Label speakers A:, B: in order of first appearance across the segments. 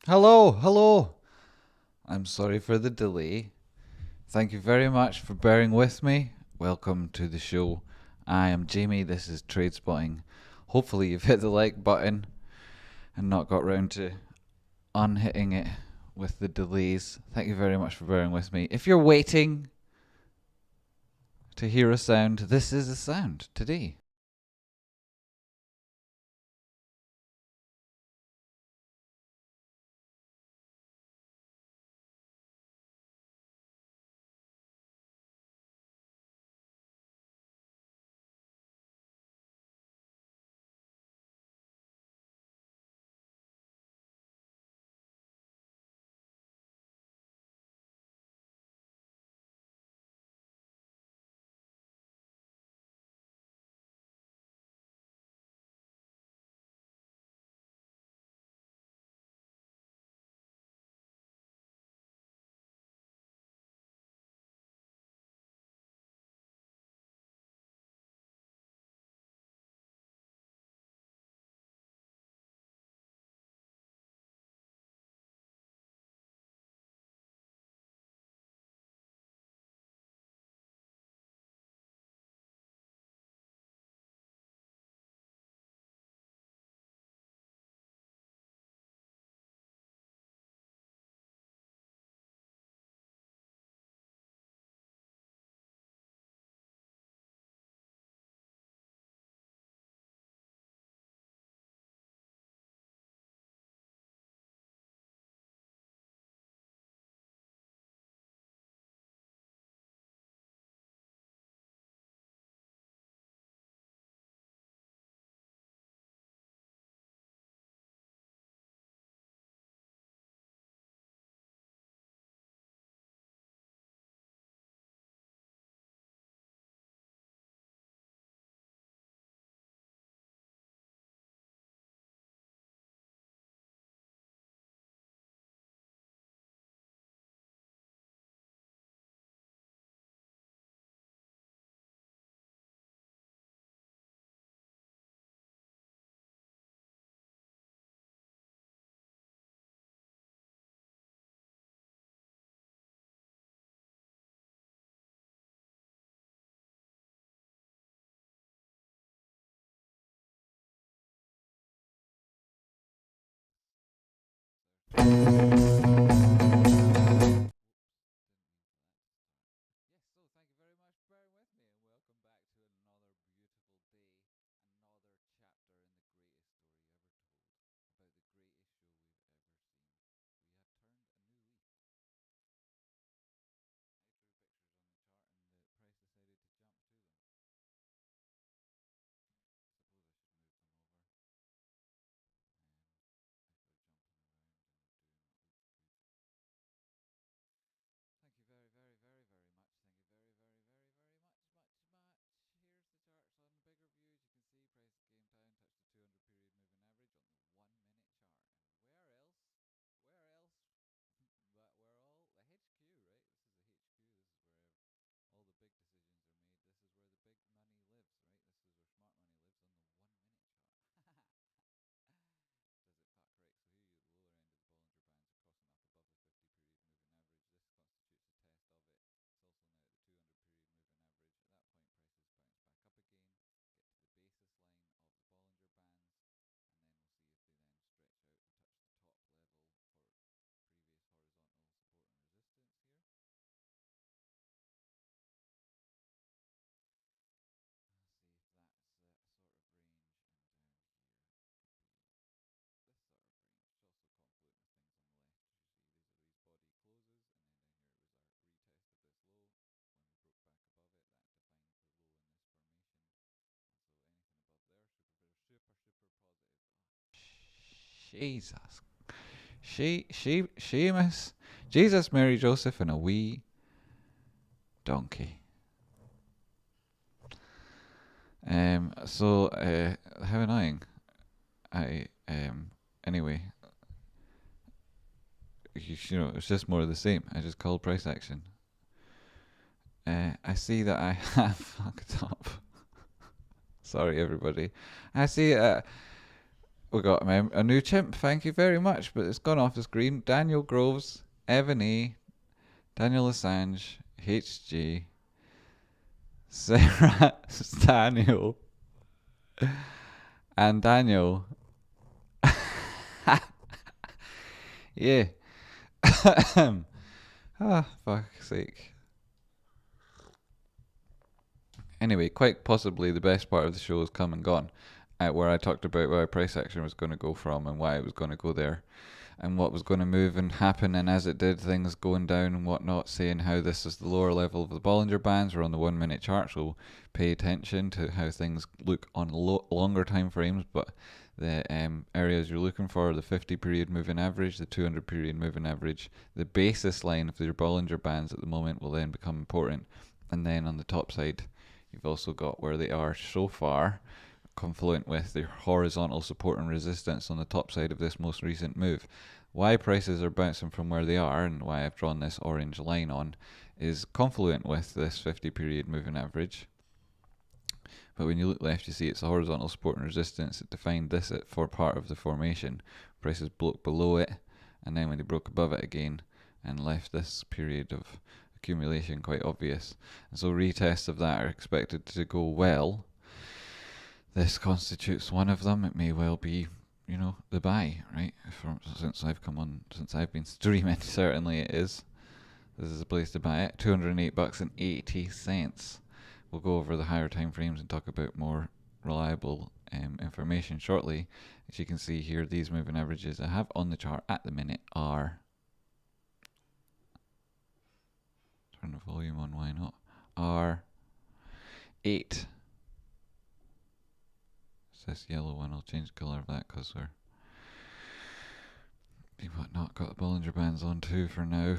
A: Hello, hello. I'm sorry for the delay. Thank you very much for bearing with me. Welcome to the show. I am Jamie. This is Tradespotting. Hopefully, you've hit the like button and not got round to unhitting it with the delays. Thank you very much for bearing with me. If you're waiting to hear a sound, this is a sound today. Yes, so thank you very much for bearing with me, and welcome back to another beautiful day, another chapter in the greatest story ever told, about the greatest show we've ever seen. We have turned a new leaf. I threw pictures on the chart and the price decided to jump to them. Suppose I should move them over. If they're jumping around and they're doing that. Thank you very, very, very, very much. Thank you very, very, very, very much, much. Here's the charts on the bigger view. As you can see, price came down, touched the 200 period moving average on the 1 minute chart. And where else? Where else? But we're all the HQ, right? This is the HQ. This is where all the big decisions are made. This is where the big money lives, right? This is where smart money lives on the 1 minute chart. Does it fuck right? So here you the lower end of the Bollinger Bands are crossing up above the 50 period moving average. This constitutes a test of it. It's also now at the 200 period moving average. At that point, prices bounce back up again, get to the basis line of the Bollinger Bands, and then we'll see if they then stretch out to touch the top level for previous horizontal support and resistance here. Let's see if that's that sort of range, and down here would be this sort of range, which also confluent with things on the left. As you see, these are these body closes, and then down here it was our retest of this low. When we broke back above it, that defined the low in this formation, and so anything above there, super positive. Jesus, Seamus, Jesus, Mary, Joseph, and a wee donkey. How annoying. Anyway, it's just more of the same. I just called price action. I see that I have fucked up. Sorry, everybody. I see. We got a new chimp, thank you very much, but it's gone off the screen. Daniel Groves, Evan A, Daniel Assange, HG, Sarah Daniel, and Daniel. Yeah. Fuck's sake. Anyway, quite possibly the best part of the show has come and gone, where I talked about where price action was going to go from and why it was going to go there, and what was going to move and happen, and as it did, things going down and whatnot, saying how this is the lower level of the Bollinger Bands. We're on the 1 minute chart, so pay attention to how things look on longer time frames, but the areas you're looking for, the 50 period moving average, the 200 period moving average, the basis line of your Bollinger Bands at the moment will then become important. And then on the top side, you've also got where they are so far, confluent with the horizontal support and resistance on the top side of this most recent move. Why prices are bouncing from where they are, and why I've drawn this orange line on, is confluent with this 50 period moving average. But when you look left, you see it's a horizontal support and resistance. It defined this for part of the formation. Prices broke below it, and then when they broke above it again, and left this period of accumulation quite obvious. And so retests of that are expected to go well. This constitutes one of them. It may well be, the buy, right? Since I've been streaming, certainly it is. This is a place to buy it. $208.80. We'll go over the higher time frames and talk about more reliable information shortly. As you can see here, these moving averages I have on the chart at the minute are, turn the volume on, why not, are 8. It's this yellow one. I'll change the colour of that because we've not got the Bollinger Bands on too for now.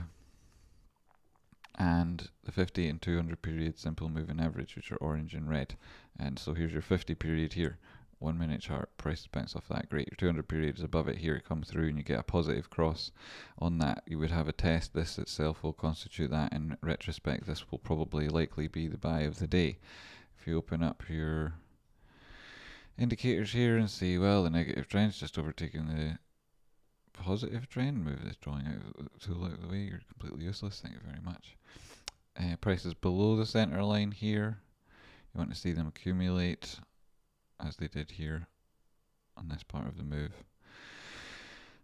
A: And the 50 and 200 period simple moving average, which are orange and red. And so here's your 50 period here, 1 minute chart, prices bounce off that, great. Your 200 period is above it here, it comes through and you get a positive cross on that. You would have a test. This itself will constitute that. In retrospect, this will probably likely be the buy of the day. If you open up your indicators here and see, well, the negative trend's just overtaking the positive trend. Move this drawing out tool out of the way, you're completely useless, thank you very much. Prices below the center line here, you want to see them accumulate as they did here on this part of the move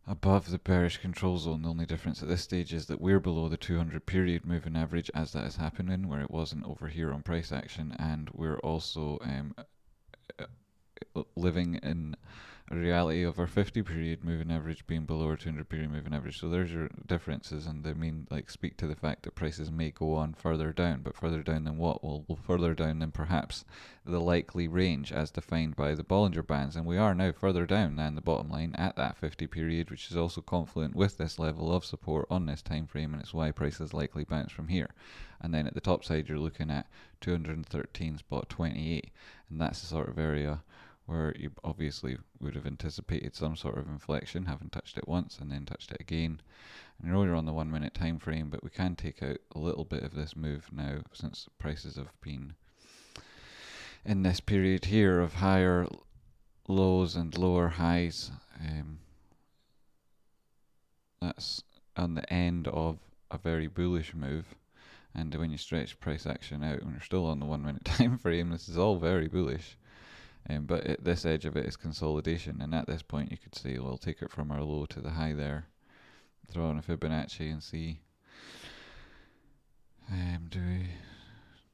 A: above the bearish control zone. The only difference at this stage is that we're below the 200 period moving average as that is happening, where it wasn't over here on price action, and we're also living in a reality of our 50 period moving average being below our 200 period moving average. So there's your differences, and they speak to the fact that prices may go on further down, but further down than what? Well, further down than perhaps the likely range as defined by the Bollinger Bands, and we are now further down than the bottom line at that 50 period, which is also confluent with this level of support on this time frame, and it's why prices likely bounce from here. And then at the top side, you're looking at 213.28, and that's the sort of area where you obviously would have anticipated some sort of inflection, having touched it once and then touched it again. And you're on the 1 minute time frame, but we can take out a little bit of this move now, since prices have been in this period here of higher lows and lower highs. That's on the end of a very bullish move. And when you stretch price action out, when you're still on the 1 minute time frame, this is all very bullish. But this edge of it is consolidation, and at this point you could say, well, take it from our low to the high there, throw in a Fibonacci and see,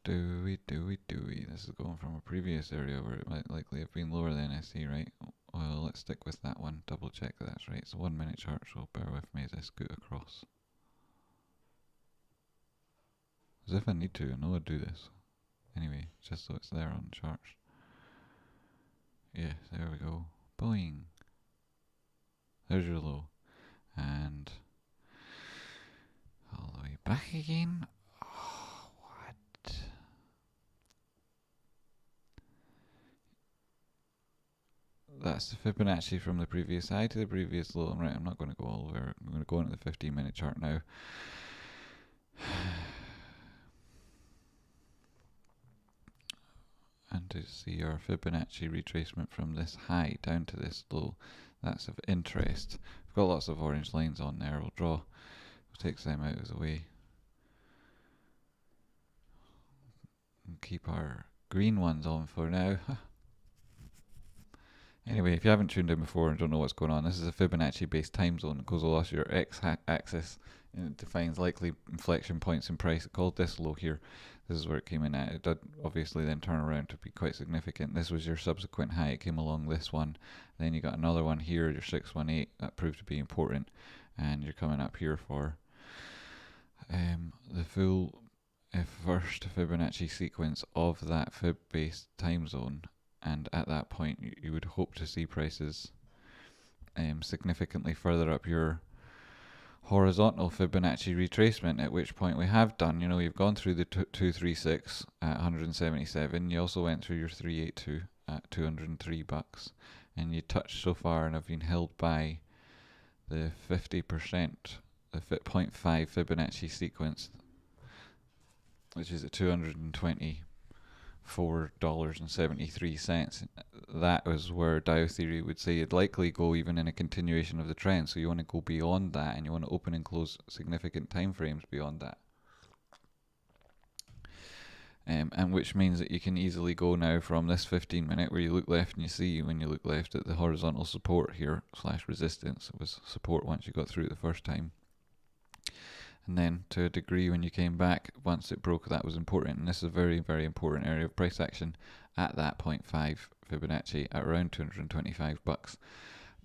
A: do we? This is going from a previous area where it might likely have been lower than I see, right? Well, let's stick with that one, double check that that's right. It's a 1 minute chart, so bear with me as I scoot across. As if I need to, I know I'd do this. Anyway, just so it's there on the charts. Yes, there we go. Boing. There's your low. And all the way back again. Oh, what? That's the Fibonacci from the previous high to the previous low. I'm not going to go all over. I'm going to go into the 15 minute chart now. And And to see our Fibonacci retracement from this high down to this low, that's of interest. We've got lots of orange lines on there. We'll take them out of the way and keep our green ones on for now. Anyway, if you haven't tuned in before and don't know what's going on, this is a Fibonacci based time zone. It goes along your x-axis and it defines likely inflection points in price. It called this low here. This is where it came in at. It did obviously then turn around to be quite significant. This was your subsequent high. It came along this one. Then you got another one here, your 618. That proved to be important. And you're coming up here for the full first Fibonacci sequence of that fib based time zone. And at that point, you would hope to see prices significantly further up your horizontal Fibonacci retracement, at which point we have done. You know, you've gone through the 236 at 177. You also went through your 382 at $203, and you touched so far and have been held by the 50%, the 0.5 Fibonacci sequence, which is at $224.73. That was where Dow theory would say it'd likely go even in a continuation of the trend. So you want to go beyond that, and you want to open and close significant time frames beyond that. And which means that you can easily go now from this 15-minute where you look left and you see when you look left at the horizontal support here / resistance. It was support once you got through it the first time. And then to a degree when you came back, once it broke, that was important. And this is a very, very important area of price action at that 0.5 Fibonacci at around $225.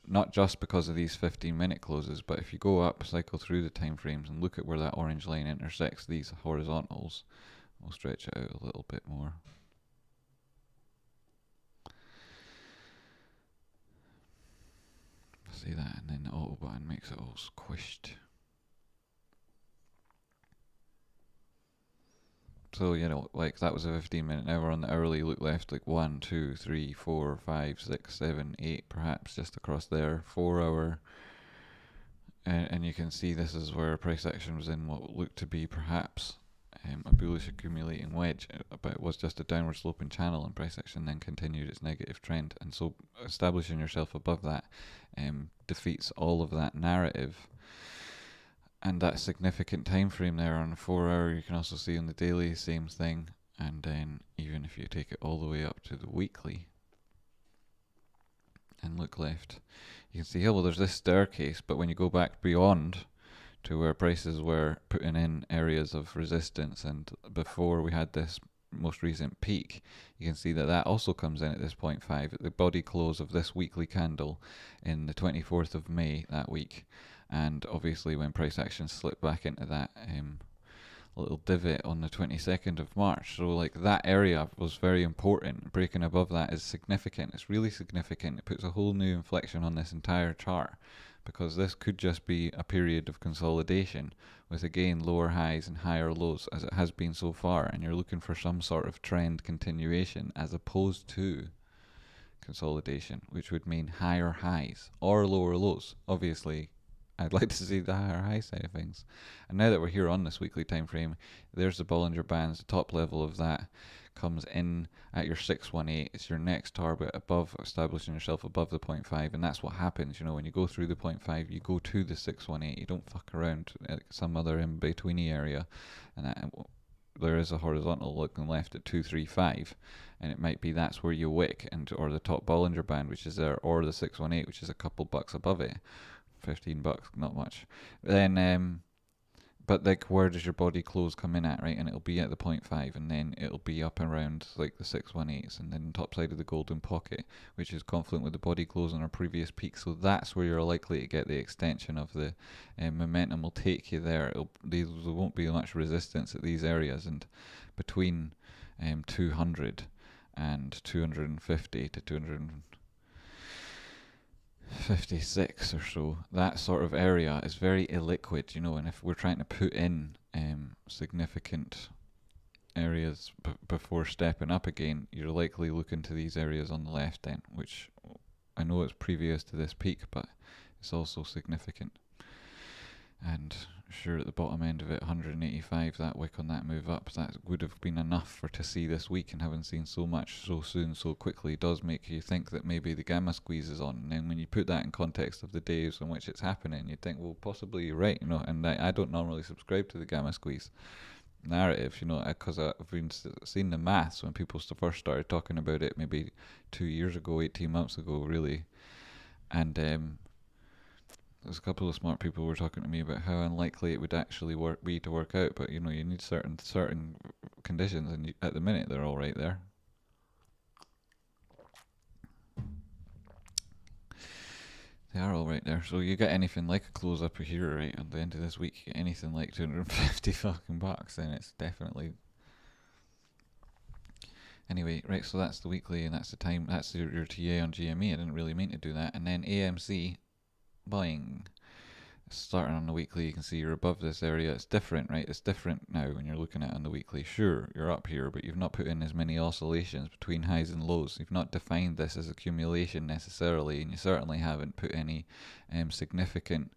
A: Not just because of these 15-minute closes, but if you go up, cycle through the time frames and look at where that orange line intersects these horizontals, we'll stretch it out a little bit more. See that, and then the auto button makes it all squished. So, you know, like that was a 15-minute. Now we're on the hourly. Look left, like 1, 2, 3, 4, 5, 6, 7, 8, perhaps just across there. 4 hour. And you can see this is where price action was in what looked to be perhaps a bullish accumulating wedge, but it was just a downward sloping channel, and price action then continued its negative trend. And so establishing yourself above that defeats all of that narrative. And that significant time frame there on 4 hour, you can also see on the daily, same thing. And then even if you take it all the way up to the weekly and look left, you can see, oh, well, there's this staircase, but when you go back beyond to where prices were putting in areas of resistance, and before we had this most recent peak, you can see that that also comes in at this 0.5 at the body close of this weekly candle in the 24th of May that week. And obviously when price action slipped back into that little divot on the 22nd of March. So like that area was very important. Breaking above that is significant. It's really significant. It puts a whole new inflection on this entire chart, because this could just be a period of consolidation with again lower highs and higher lows as it has been so far, and you're looking for some sort of trend continuation as opposed to consolidation, which would mean higher highs or lower lows. Obviously I'd like to see the higher high side of things. And now that we're here on this weekly time frame, there's the Bollinger Bands. The top level of that comes in at your 618. It's your next target above, establishing yourself above the 0.5. And that's what happens, you know, when you go through the 0.5, you go to the 618. You don't fuck around at some other in-betweeny area. And there is a horizontal looking left at 235. And it might be that's where you wick, and or the top Bollinger Band, which is there, or the 618, which is a couple bucks above it. $15, not much. Then, but like, where does your body close come in at, right? And it'll be at the 0.5, and then it'll be up around like the 618s, and then top side of the golden pocket, which is confluent with the body close on our previous peak. So that's where you're likely to get the extension of the momentum. Will take you there. There won't be much resistance at these areas, and between 200 and 250 to 256 or so, that sort of area is very illiquid, you know, and if we're trying to put in significant areas before stepping up again, you're likely looking to these areas on the left then, which I know it's previous to this peak, but it's also significant. And sure, at the bottom end of it, 185, that wick on that move up, that would have been enough for to see this week, and having seen so much so soon, so quickly, does make you think that maybe the gamma squeeze is on. And then when you put that in context of the days in which it's happening, you think, well, possibly you're right, And I don't normally subscribe to the gamma squeeze narrative, because I've been seeing the maths when people first started talking about it, maybe 2 years ago, 18 months ago, really. And there's a couple of smart people were talking to me about how unlikely it would actually be to work out, but you need certain conditions, and at the minute they're all right there. They are all right there. So you get anything like a close up here, right, at the end of this week, you get anything like 250 fucking bucks, then it's definitely. Anyway, right, so that's the weekly, and that's the time. That's your TA on GME. I didn't really mean to do that. And then AMC buying. Starting on the weekly, you can see you're above this area. It's different, right? It's different now when you're looking at it on the weekly. Sure, you're up here, but you've not put in as many oscillations between highs and lows. You've not defined this as accumulation necessarily, and you certainly haven't put any significant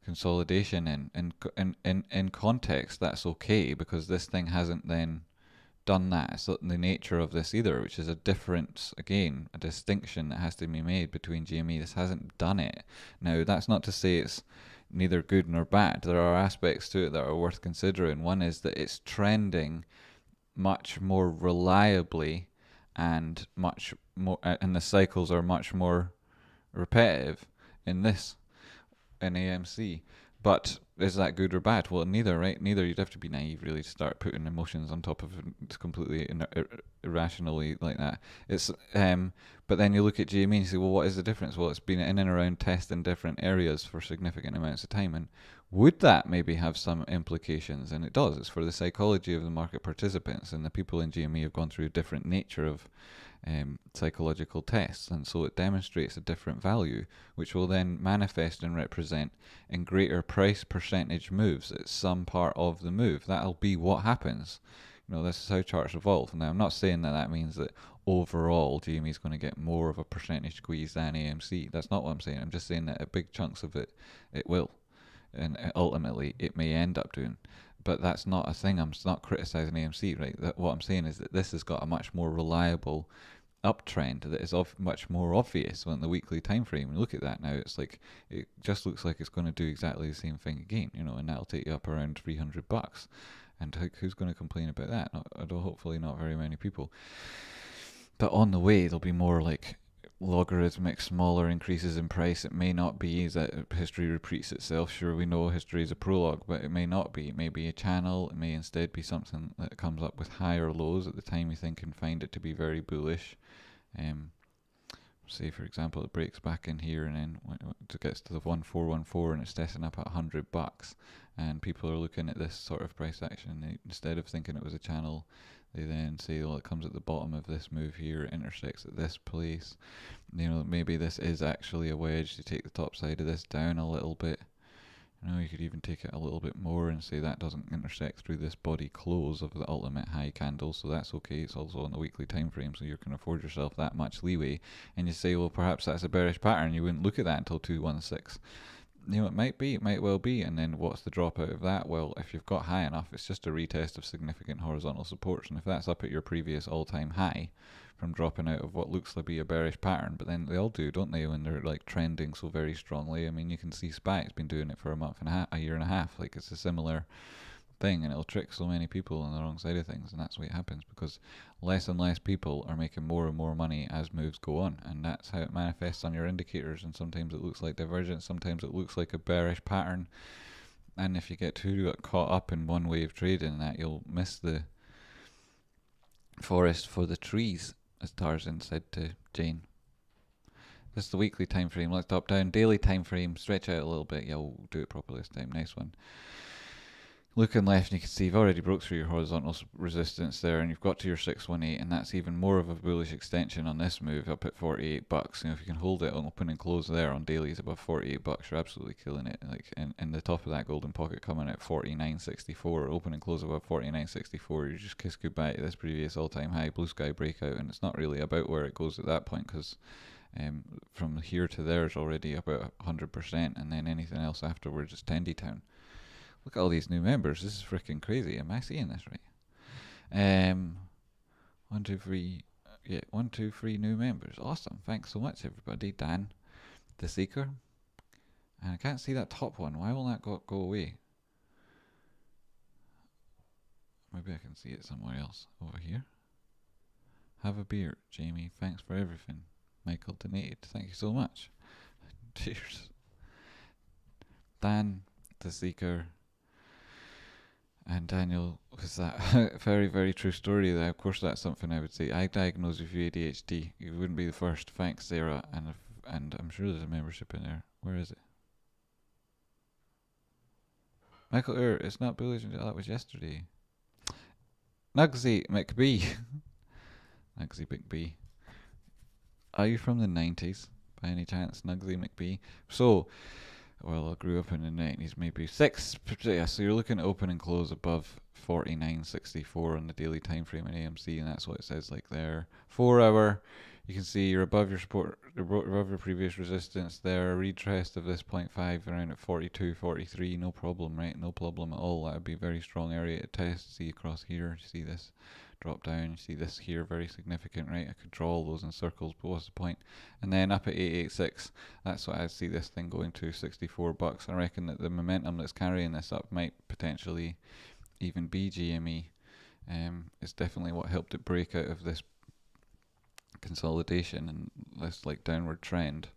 A: consolidation in. In context, that's okay, because this thing hasn't then done that. It's not the nature of this either, which is a difference, again, a distinction that has to be made between GME. This hasn't done it. Now, that's not to say it's neither good nor bad. There are aspects to it that are worth considering. One is that it's trending much more reliably, and much more, and the cycles are much more repetitive in AMC. But is that good or bad? Well, neither, right? Neither. You'd have to be naive, really, to start putting emotions on top of it completely irrationally like that. It's but then you look at GME and you say, well, what is the difference? Well, it's been in and around test in different areas for significant amounts of time, and would that maybe have some implications? And it does. It's for the psychology of the market participants, and the people in GME have gone through a different nature of psychological tests, and so it demonstrates a different value, which will then manifest and represent in greater price percentage moves at some part of the move. That'll be what happens. This is how charts evolve. Now, I'm not saying that means that overall GME is going to get more of a percentage squeeze than AMC. That's not what I'm saying. I'm just saying that at big chunks of it will, and ultimately it may end up doing. But that's not a thing. I'm not criticizing AMC, right? What I'm saying is that this has got a much more reliable uptrend that is much more obvious on the weekly time frame. And look at that now. It's like, it just looks like it's going to do exactly the same thing again, and that'll take you up around $300. And who's going to complain about that? Hopefully not very many people. But on the way, there'll be more like logarithmic, smaller increases in price. It may not be that history repeats itself. Sure, we know history is a prologue, but it may not be. It may be a channel. It may instead be something that comes up with higher lows at the time you think and find it to be very bullish. Say, for example, it breaks back in here and then it gets to the 1414 and it's testing up at $100, and people are looking at this sort of price action. Instead of thinking it was a channel, they then say, well, it comes at the bottom of this move here, it intersects at this place. Maybe this is actually a wedge to take the top side of this down a little bit. You could even take it a little bit more and say that doesn't intersect through this body close of the ultimate high candle, so that's okay. It's also on the weekly time frame, so you can afford yourself that much leeway. And you say, well, perhaps that's a bearish pattern. You wouldn't look at that until 216. It might be, it might well be. And then what's the drop out of that? Well, if you've got high enough, it's just a retest of significant horizontal supports, and if that's up at your previous all-time high from dropping out of what looks to be a bearish pattern, but then they all do, don't they, when they're like trending so very strongly. I mean, you can see SPAC's been doing it for a year and a half. Like, it's a similar thing, and it'll trick so many people on the wrong side of things, and that's why it happens, because less and less people are making more and more money as moves go on, and that's how it manifests on your indicators. And sometimes it looks like divergence, sometimes it looks like a bearish pattern, and if you get too caught up in one way of trading, that you'll miss the forest for the trees, as Tarzan said to Jane. This is the weekly time frame. Let's top down. Daily time frame. Stretch out a little bit. Yeah, we'll do it properly this time. Nice one. Looking left, and you can see you've already broke through your horizontal resistance there, and you've got to your 618, and that's even more of a bullish extension on this move up at $48. If you can hold it on open and close there on dailies above $48, you're absolutely killing it. Like, in the top of that golden pocket coming at 49.64, open and close above 49.64, you just kiss goodbye to this previous all-time high blue sky breakout, and it's not really about where it goes at that point, because From here to there is already about 100%, and then anything else afterwards is Tendy Town. Look at all these new members. This is freaking crazy. Am I seeing this right? 1, 2, 3. Yeah, 1, 2, 3 new members. Awesome. Thanks so much, everybody. Dan, the Seeker. And I can't see that top one. Why will that go away? Maybe I can see it somewhere else. Over here. Have a beer, Jamie. Thanks for everything. Michael donated. Thank you so much. Cheers. Dan, the Seeker, and Daniel, was that very, very true story. That, of course, that's something I would say. I diagnosed with you ADHD. You wouldn't be the first. Thanks, Sarah. And I'm sure there's a membership in there. Where is it? Michael it's not bullish until that was yesterday. Nugsy McBee. Nugsy McBee. Are you from the 90s by any chance, Nugsy McBee? So, well, I grew up in the 90s, maybe 6. Yeah, so you're looking at open and close above 49.64 on the daily time frame in AMC, and that's what it says like there. 4 hour. You can see you're above your support, above your previous resistance there. Retraced of this 0.5 around at 42, 43. No problem, right? No problem at all. That would be a very strong area to test. See across here. You see this drop down. You see this here, very significant, right? I could draw all those in circles, but what's the point? And then up at 886. That's what I see this thing going to, $64. I reckon that the momentum that's carrying this up might potentially even be GME. It's definitely what helped it break out of this consolidation and this like downward trend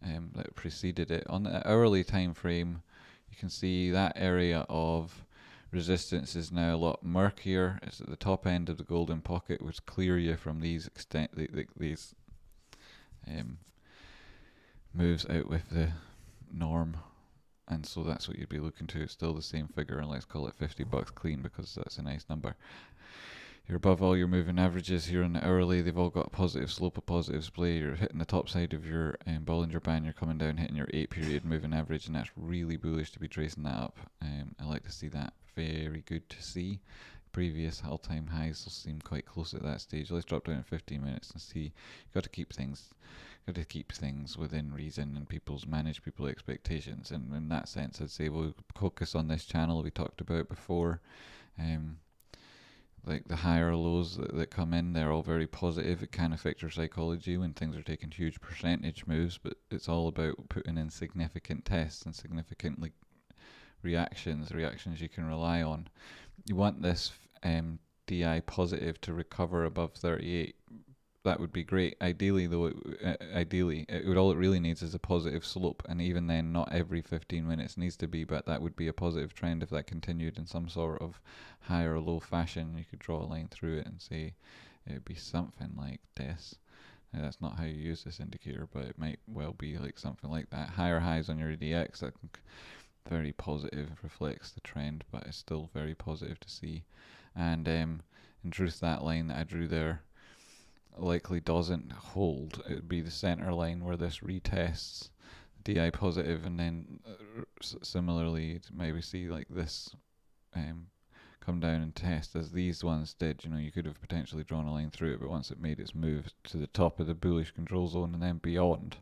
A: that preceded it. On the hourly time frame, you can see that area of resistance is now a lot murkier. It's at the top end of the golden pocket, which clear you from these these moves out with the norm, and so that's what you'd be looking to. It's still the same figure, and let's call it $50 clean because that's a nice number. You're above all your moving averages here on the hourly. They've all got a positive slope, a positive splay. You're hitting the top side of your Bollinger Band. You're coming down, hitting your 8 period moving average, and that's really bullish to be tracing that up. I like to see that. Very good to see. Previous all-time highs will seem quite close at that stage. Let's drop down in 15 minutes and see. You've got to keep things within reason and manage people's expectations. And in that sense, I'd say we'll focus on this channel we talked about before. Like the higher lows that come in, they're all very positive. It can affect your psychology when things are taking huge percentage moves, but it's all about putting in significant tests and significant like reactions you can rely on. You want this DI positive to recover above 38. That would be great. Ideally, though, all it really needs is a positive slope, and even then, not every 15 minutes needs to be, but that would be a positive trend if that continued in some sort of high or low fashion. You could draw a line through it and say it would be something like this. Now, that's not how you use this indicator, but it might well be like something like that. Higher highs on your ADX, that very positive, reflects the trend, but it's still very positive to see. And in truth, that line that I drew there likely doesn't hold. It would be the center line where this retests DI positive, and then similarly maybe see like this come down and test as these ones did. You know, you could have potentially drawn a line through it, but once it made its move to the top of the bullish control zone and then beyond,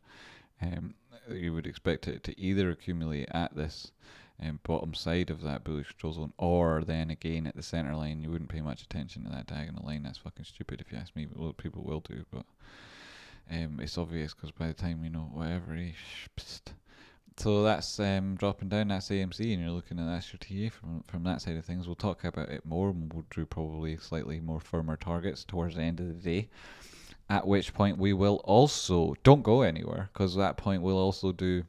A: you would expect it to either accumulate at this bottom side of that bullish control zone, or then again at the center line. You wouldn't pay much attention to that diagonal line. That's fucking stupid if you ask me, but people will do. But it's obvious because by the time you know whatever. So that's dropping down. That's AMC, and you're looking at that's your TA from that side of things. We'll talk about it more, and we'll do probably slightly more firmer targets towards the end of the day. At which point we will also don't go anywhere, because at that point we'll also do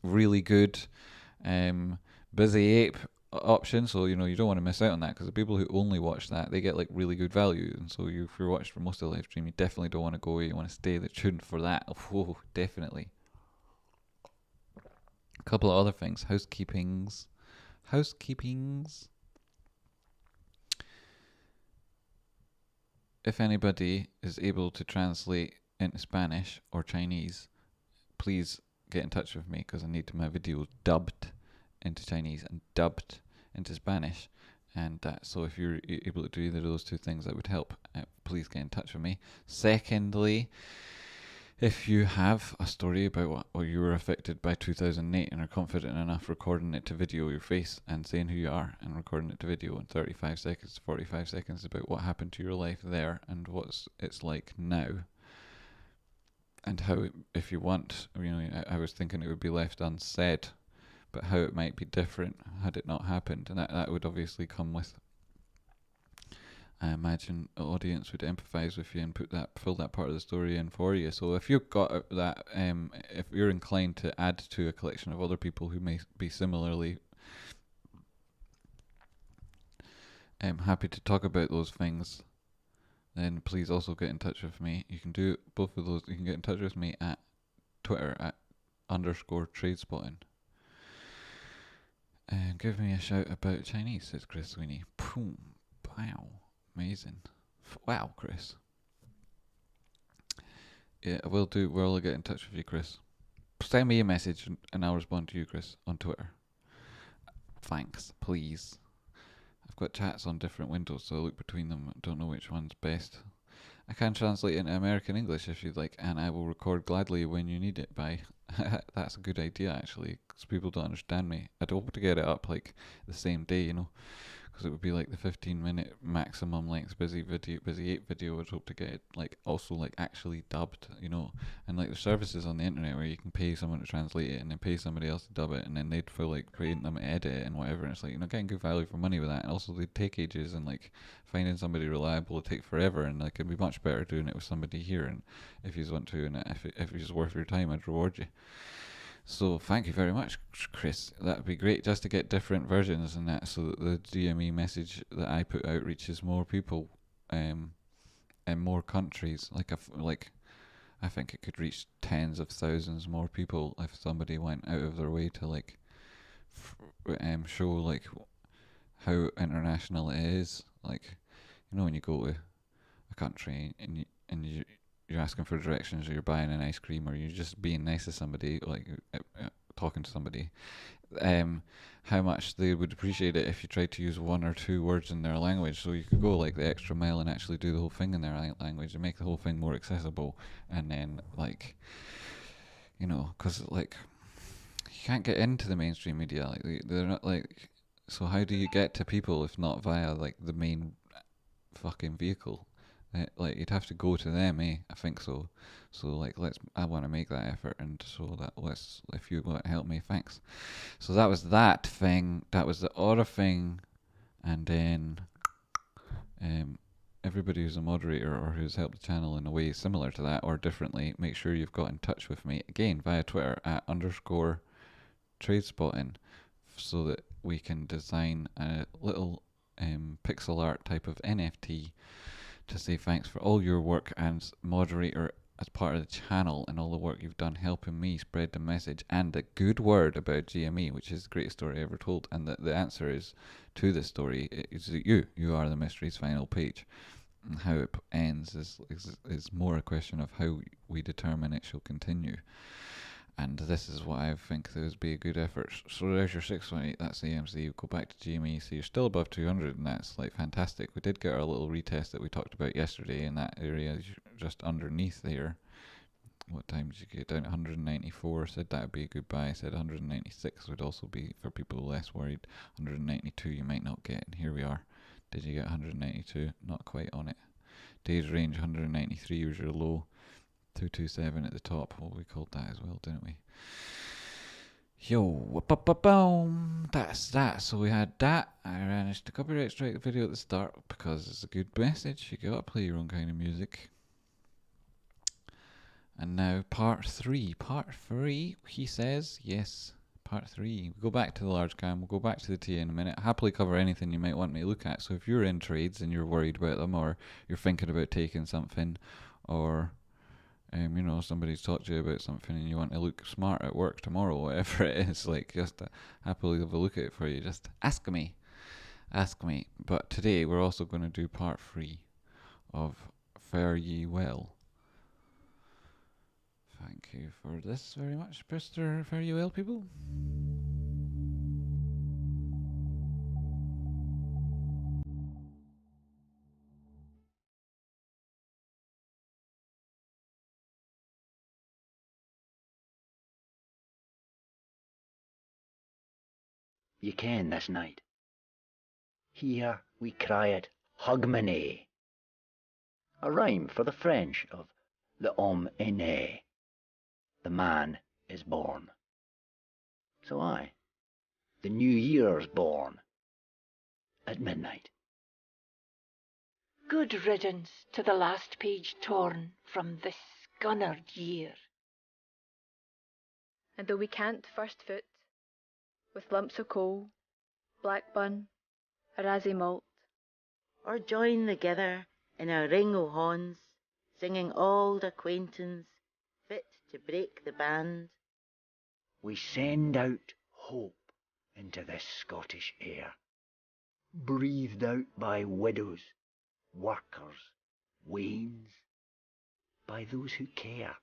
A: really good busy ape option. So you know you don't want to miss out on that, because the people who only watch that, they get like really good value. And so if you're watching for most of the live stream, you definitely don't want to go away. You want to stay tuned for that. Oh, definitely. A couple of other things, housekeepings. If anybody is able to translate into Spanish or Chinese, please get in touch with me, because I need my videos dubbed into Chinese and dubbed into Spanish. And so if you're able to do either of those two things, that would help. Please get in touch with me. Secondly, If you have a story about what you were affected by 2008 and are confident enough recording it to video your face and saying who you are and recording it to video in 35 seconds to 45 seconds about what happened to your life there and what it's like now, and how, if you want, I was thinking it would be left unsaid, but how it might be different had it not happened, and that would obviously come with, I imagine, the audience would empathise with you and fill that part of the story in for you. So if you've got that, if you're inclined to add to a collection of other people who may be similarly happy to talk about those things, then please also get in touch with me. You can do both of those. You can get in touch with me at Twitter at _Tradespotting. And give me a shout about Chinese, says Chris Sweeney. Boom. Wow. Amazing. Wow, Chris. Yeah, we'll get in touch with you, Chris. Send me a message and I'll respond to you, Chris, on Twitter. Thanks, please. I've got chats on different windows, so I look between them. I don't know which one's best. I can translate into American English if you'd like, and I will record gladly when you need it by. That's a good idea, actually, because people don't understand me. I'd hope to get it up like the same day, because it would be like the 15-minute maximum length busy 8 video. I'd hope to get it like also like actually dubbed, and like the services on the internet where you can pay someone to translate it and then pay somebody else to dub it, and then they'd feel like paying them to edit it and whatever, and it's like, getting good value for money with that, and also they'd take ages, and like finding somebody reliable would take forever, and like it'd be much better doing it with somebody here, and if you want to, and if it's worth your time, I'd reward you. So thank you very much, Chris. That would be great just to get different versions and that, so that the GME message that I put out reaches more people, in more countries. I think it could reach tens of thousands more people if somebody went out of their way to show like how international it is. Like, when you go to a country and you're asking for directions, or you're buying an ice cream, or you're just being nice to somebody, like talking to somebody, how much they would appreciate it if you tried to use one or two words in their language, so you could go like the extra mile and actually do the whole thing in their language and make the whole thing more accessible. And then because like you can't get into the mainstream media, like they're not like. So how do you get to people if not via like the main fucking vehicle? Like you'd have to go to them, I think so. So like I want to make that effort, and so if you want to help me, thanks. So that was that thing. That was the other thing, and then everybody who's a moderator or who's helped the channel in a way similar to that or differently, make sure you've got in touch with me again via Twitter at _Tradespotting, so that we can design a little pixel art type of NFT to say thanks for all your work as moderator, as part of the channel, and all the work you've done helping me spread the message and the good word about GME, which is the greatest story ever told. And the answer is to this story is that you are the mystery's final page. And how it ends is more a question of how we determine it shall continue. And this is what I think there would be a good effort. So there's your 618, that's AMC. Go back to GME, so you're still above 200, and that's like fantastic. We did get our little retest that we talked about yesterday in that area just underneath there. What time did you get down? 194. Said that would be a good buy. Said 196 would also be, for people less worried. 192 you might not get, and here we are. Did you get 192? Not quite on it. Days range 193 was your low. 227 at the top. Well, we called that as well, didn't we? Yo, boom. That's that. So we had that. I managed to copyright strike the video at the start because it's a good message. You gotta play your own kind of music. And now part 3. Part 3, he says. Yes, part 3. We go back to the large cam. We'll go back to the TA in a minute. I'll happily cover anything you might want me to look at. So if you're in trades and you're worried about them, or you're thinking about taking something, or somebody's talked to you about something and you want to look smart at work tomorrow, whatever it is, like, just happily have a look at it for you. Just ask me. But today we're also going to do part 3 of Fare Ye Well. Thank you for this very much, Mr. Fare Ye Well, people.
B: ye ken this night. Here we cry it Hogmanay, a rhyme for the French of l'homme est né, the man is born. So the new year's born at midnight.
C: Good riddance to the last page torn from this scunnered year.
D: And though we can't first foot, with lumps o' coal, black bun, a rassie malt,
E: or join together in a ring o' horns, singing old acquaintance fit to break the band,
B: we send out hope into this Scottish air, breathed out by widows, workers, wains, by those who care,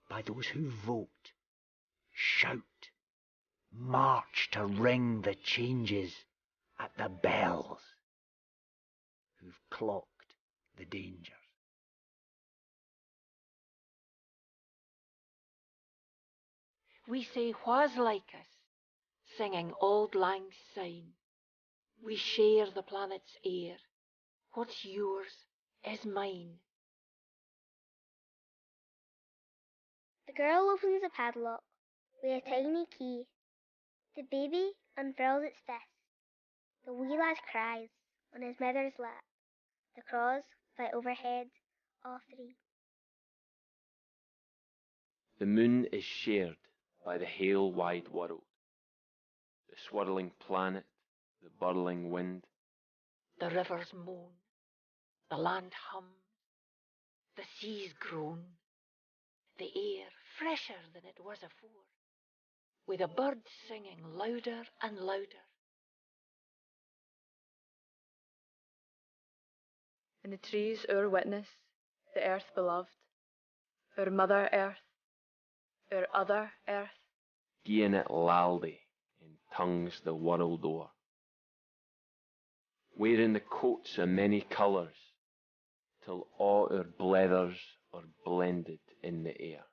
B: by those who vote, shout, march to ring the changes at the bells, who've clocked the dangers.
C: We say wha's like us, singing Auld Lang Syne. We share the planet's air. What's yours is mine.
F: The girl opens a padlock with a tiny key. The baby unfurls its fist. The wee lad cries on his mother's lap. The crows fly overhead, all three.
G: The moon is shared by the hail wide world, the swirling planet, the burling wind.
C: The rivers moan, the land hums, the seas groan, the air fresher than it was afore, with the birds singing louder and louder.
D: and the trees our witness, the earth beloved, our mother earth, our other earth,
G: Gieing it laldy in tongues the world o'er, wearing the coats of many colours, till all our blethers are blended in the air.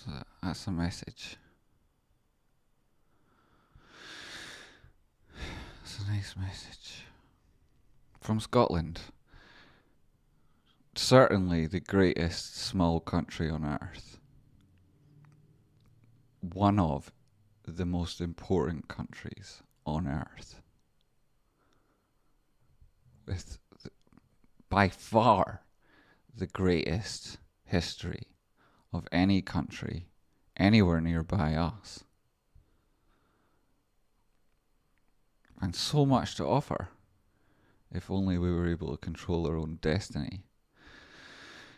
A: So that's a message. nice message. From Scotland. Certainly the greatest small country on earth. One of the most important countries on earth. With by far the greatest history of any country anywhere nearby us. And so much to offer, if only we were able to control our own destiny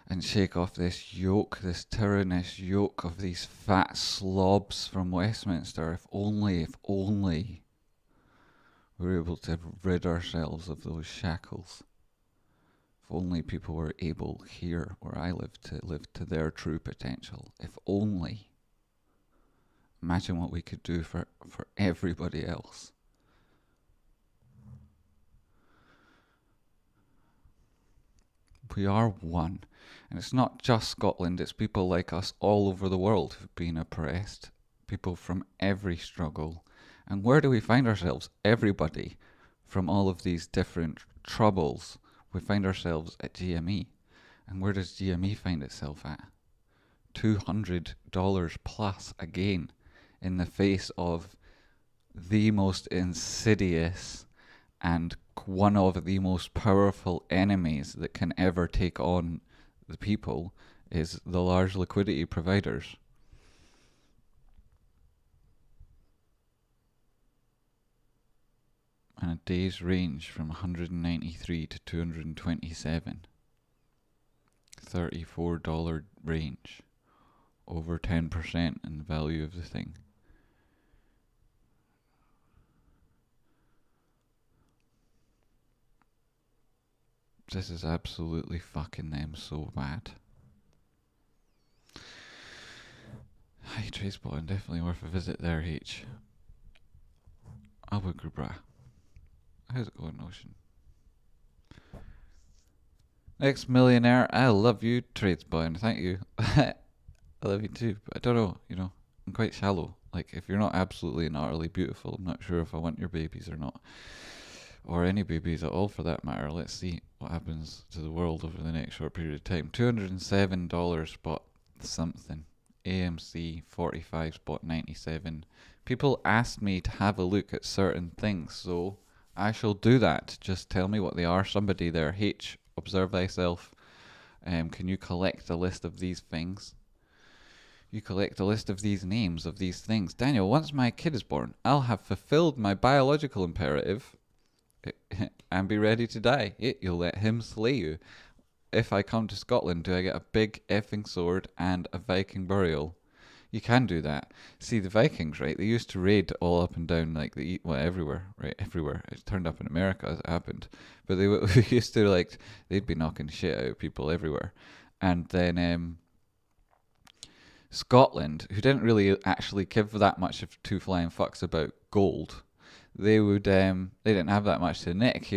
A: and shake off this yoke, this tyrannous yoke of these fat slobs from Westminster. If only we were able to rid ourselves of those shackles. If only people were able here where I live to their true potential. If only. Imagine what we could do for everybody else. We are one. And it's not just Scotland, it's people like us all over the world who've been oppressed. People from every struggle. And where do we find ourselves? Everybody from all of these different troubles. We find ourselves at GME. And where does GME find itself at? $200 plus again, in the face of the most insidious and one of the most powerful enemies that can ever take on the people is the large liquidity providers. And a day's range from 193 to 227. $34 range. Over 10% in the value of the thing. This is absolutely fucking them so bad. Hi, Tradespotting, definitely worth a visit there, H. Abu Grubra. How's it going, Ocean? Next millionaire, I love you, Tradespotting, thank you. I love you too, but I don't know, I'm quite shallow. Like, if you're not absolutely and utterly beautiful, I'm not sure if I want your babies or not. Or any babies at all for that matter. Let's see what happens to the world over the next short period of time. $207 spot something. AMC 45 spot 97. People asked me to have a look at certain things, so I shall do that. Just tell me what they are. Somebody there, H, observe thyself. Can you collect a list of these things? You collect a list of these names of these things. Daniel, once my kid is born, I'll have fulfilled my biological imperative and be ready to die. You'll let him slay you. If I come to Scotland, do I get a big effing sword and a Viking burial? You can do that. See, the Vikings, right, they used to raid all up and down, like, everywhere, right, everywhere. It turned up in America as it happened. But they used to, they'd be knocking shit out of people everywhere. And then Scotland, who didn't really actually give that much of two flying fucks about gold, they didn't have that much to nick,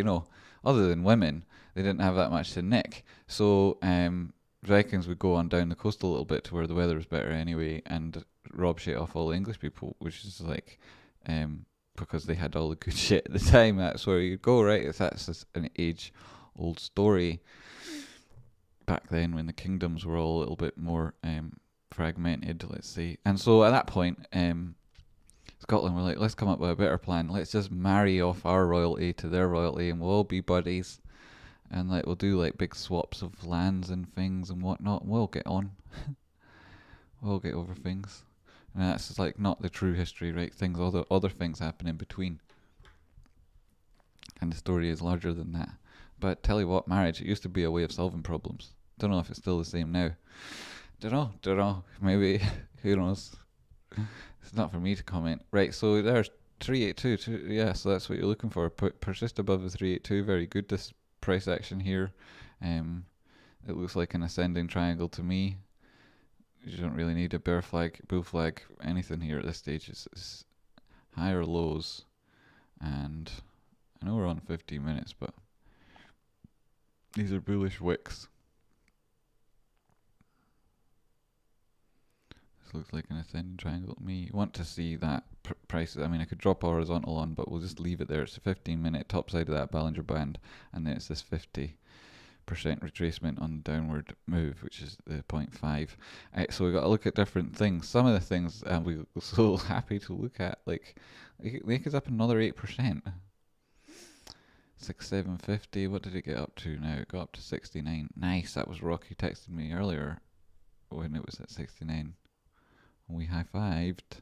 A: other than women, they didn't have that much to nick. So Vikings would go on down the coast a little bit to where the weather was better anyway and rob shit off all the English people, which is because they had all the good shit at the time. That's where you'd go, right? That's an age-old story. Back then, when the kingdoms were all a little bit more fragmented, let's say. And so at that point, Scotland were like, let's come up with a better plan. Let's just marry off our royalty to their royalty and we'll all be buddies. And we'll do big swaps of lands and things and whatnot. And we'll get on. We'll get over things. And that's just not the true history, right? Other things happen in between. And the story is larger than that. But tell you what, marriage, it used to be a way of solving problems. Don't know if it's still the same now. Don't know. Maybe, who knows? It's not for me to comment. Right, so there's 382. Yeah, so that's what you're looking for. Persist above the 382. Very good. This price action here. It looks like an ascending triangle to me. You don't really need a bear flag, bull flag, anything here at this stage. It's higher lows. And I know we're on 15 minutes, but these are bullish wicks. This looks like an ascending triangle to me. You want to see that prices. I mean, I could drop a horizontal on, but we'll just leave it there. It's the 15-minute top side of that Bollinger Band, and then it's this 50% retracement on the downward move, which is the 0.5. So we got to look at different things. Some of the things we were so happy to look at, like Lake is up another 8%. 6750. What did it get up to now? It got up to 69. Nice. That was Rocky texted me earlier when it was at 69. We high-fived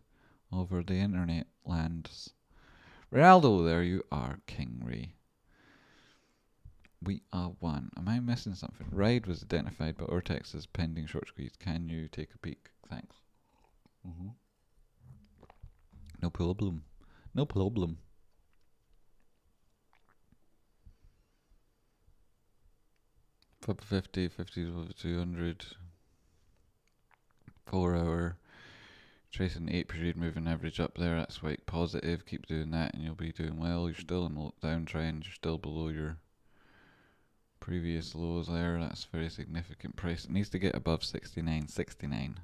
A: over the internet lands. Ronaldo, there you are, King Ray. We are one. Am I missing something? Ride was identified by Ortex as pending short squeeze. Can you take a peek? Thanks. No problem. No problem. Fib 50, 50 over 200. 4 hour. Tracing 8 period moving average up there. That's quite positive. Keep doing that and you'll be doing well. You're still in the downtrend. You're still below your previous lows there. That's very significant price. It needs to get above 69. 69.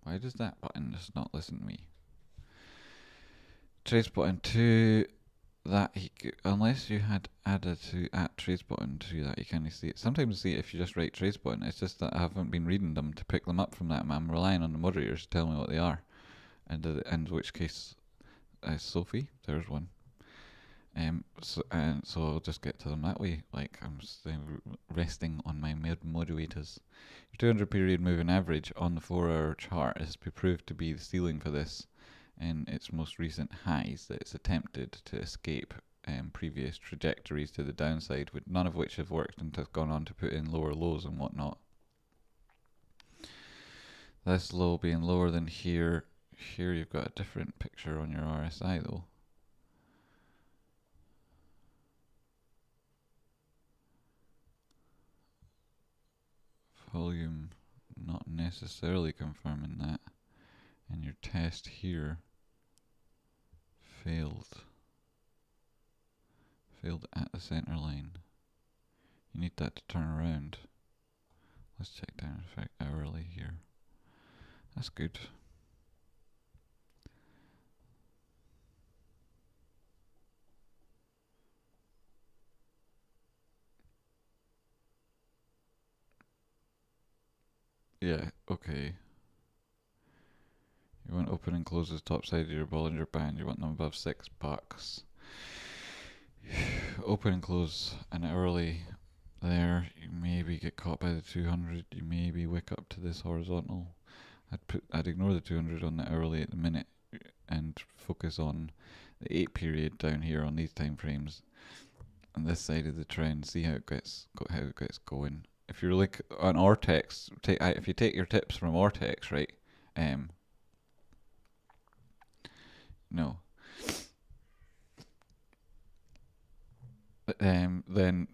A: Why does that button just not listen to me? Tradespotting 2. That unless you had added to at Tradespotting to that, you can't see it. Sometimes see it if you just write Tradespotting. It's just that I haven't been reading them to pick them up from that. I'm relying on the moderators to tell me what they are, and in which case, Sophie, there's one. So I'll just get to them that way. Like I'm resting on my moderators. Your 200 period moving average on the 4-hour chart has been proved to be the ceiling for this. In its most recent highs, that it's attempted to escape previous trajectories to the downside, none of which have worked and has gone on to put in lower lows and whatnot. This low being lower than here. Here you've got a different picture on your RSI though. Volume not necessarily confirming that. And your test here failed at the center line. You need that to turn around. Let's check down effect hourly here. That's good. Yeah, okay. You want open and close the top side of your Bollinger Band. You want them above $6. Open and close an hourly there. You maybe get caught by the 200. You maybe wick up to this horizontal. I'd ignore the 200 on the hourly at the minute and focus on the 8 period down here on these time frames on this side of the trend. See how it gets going. If you're like on Ortex, if you take your tips from Ortex, right? No. Then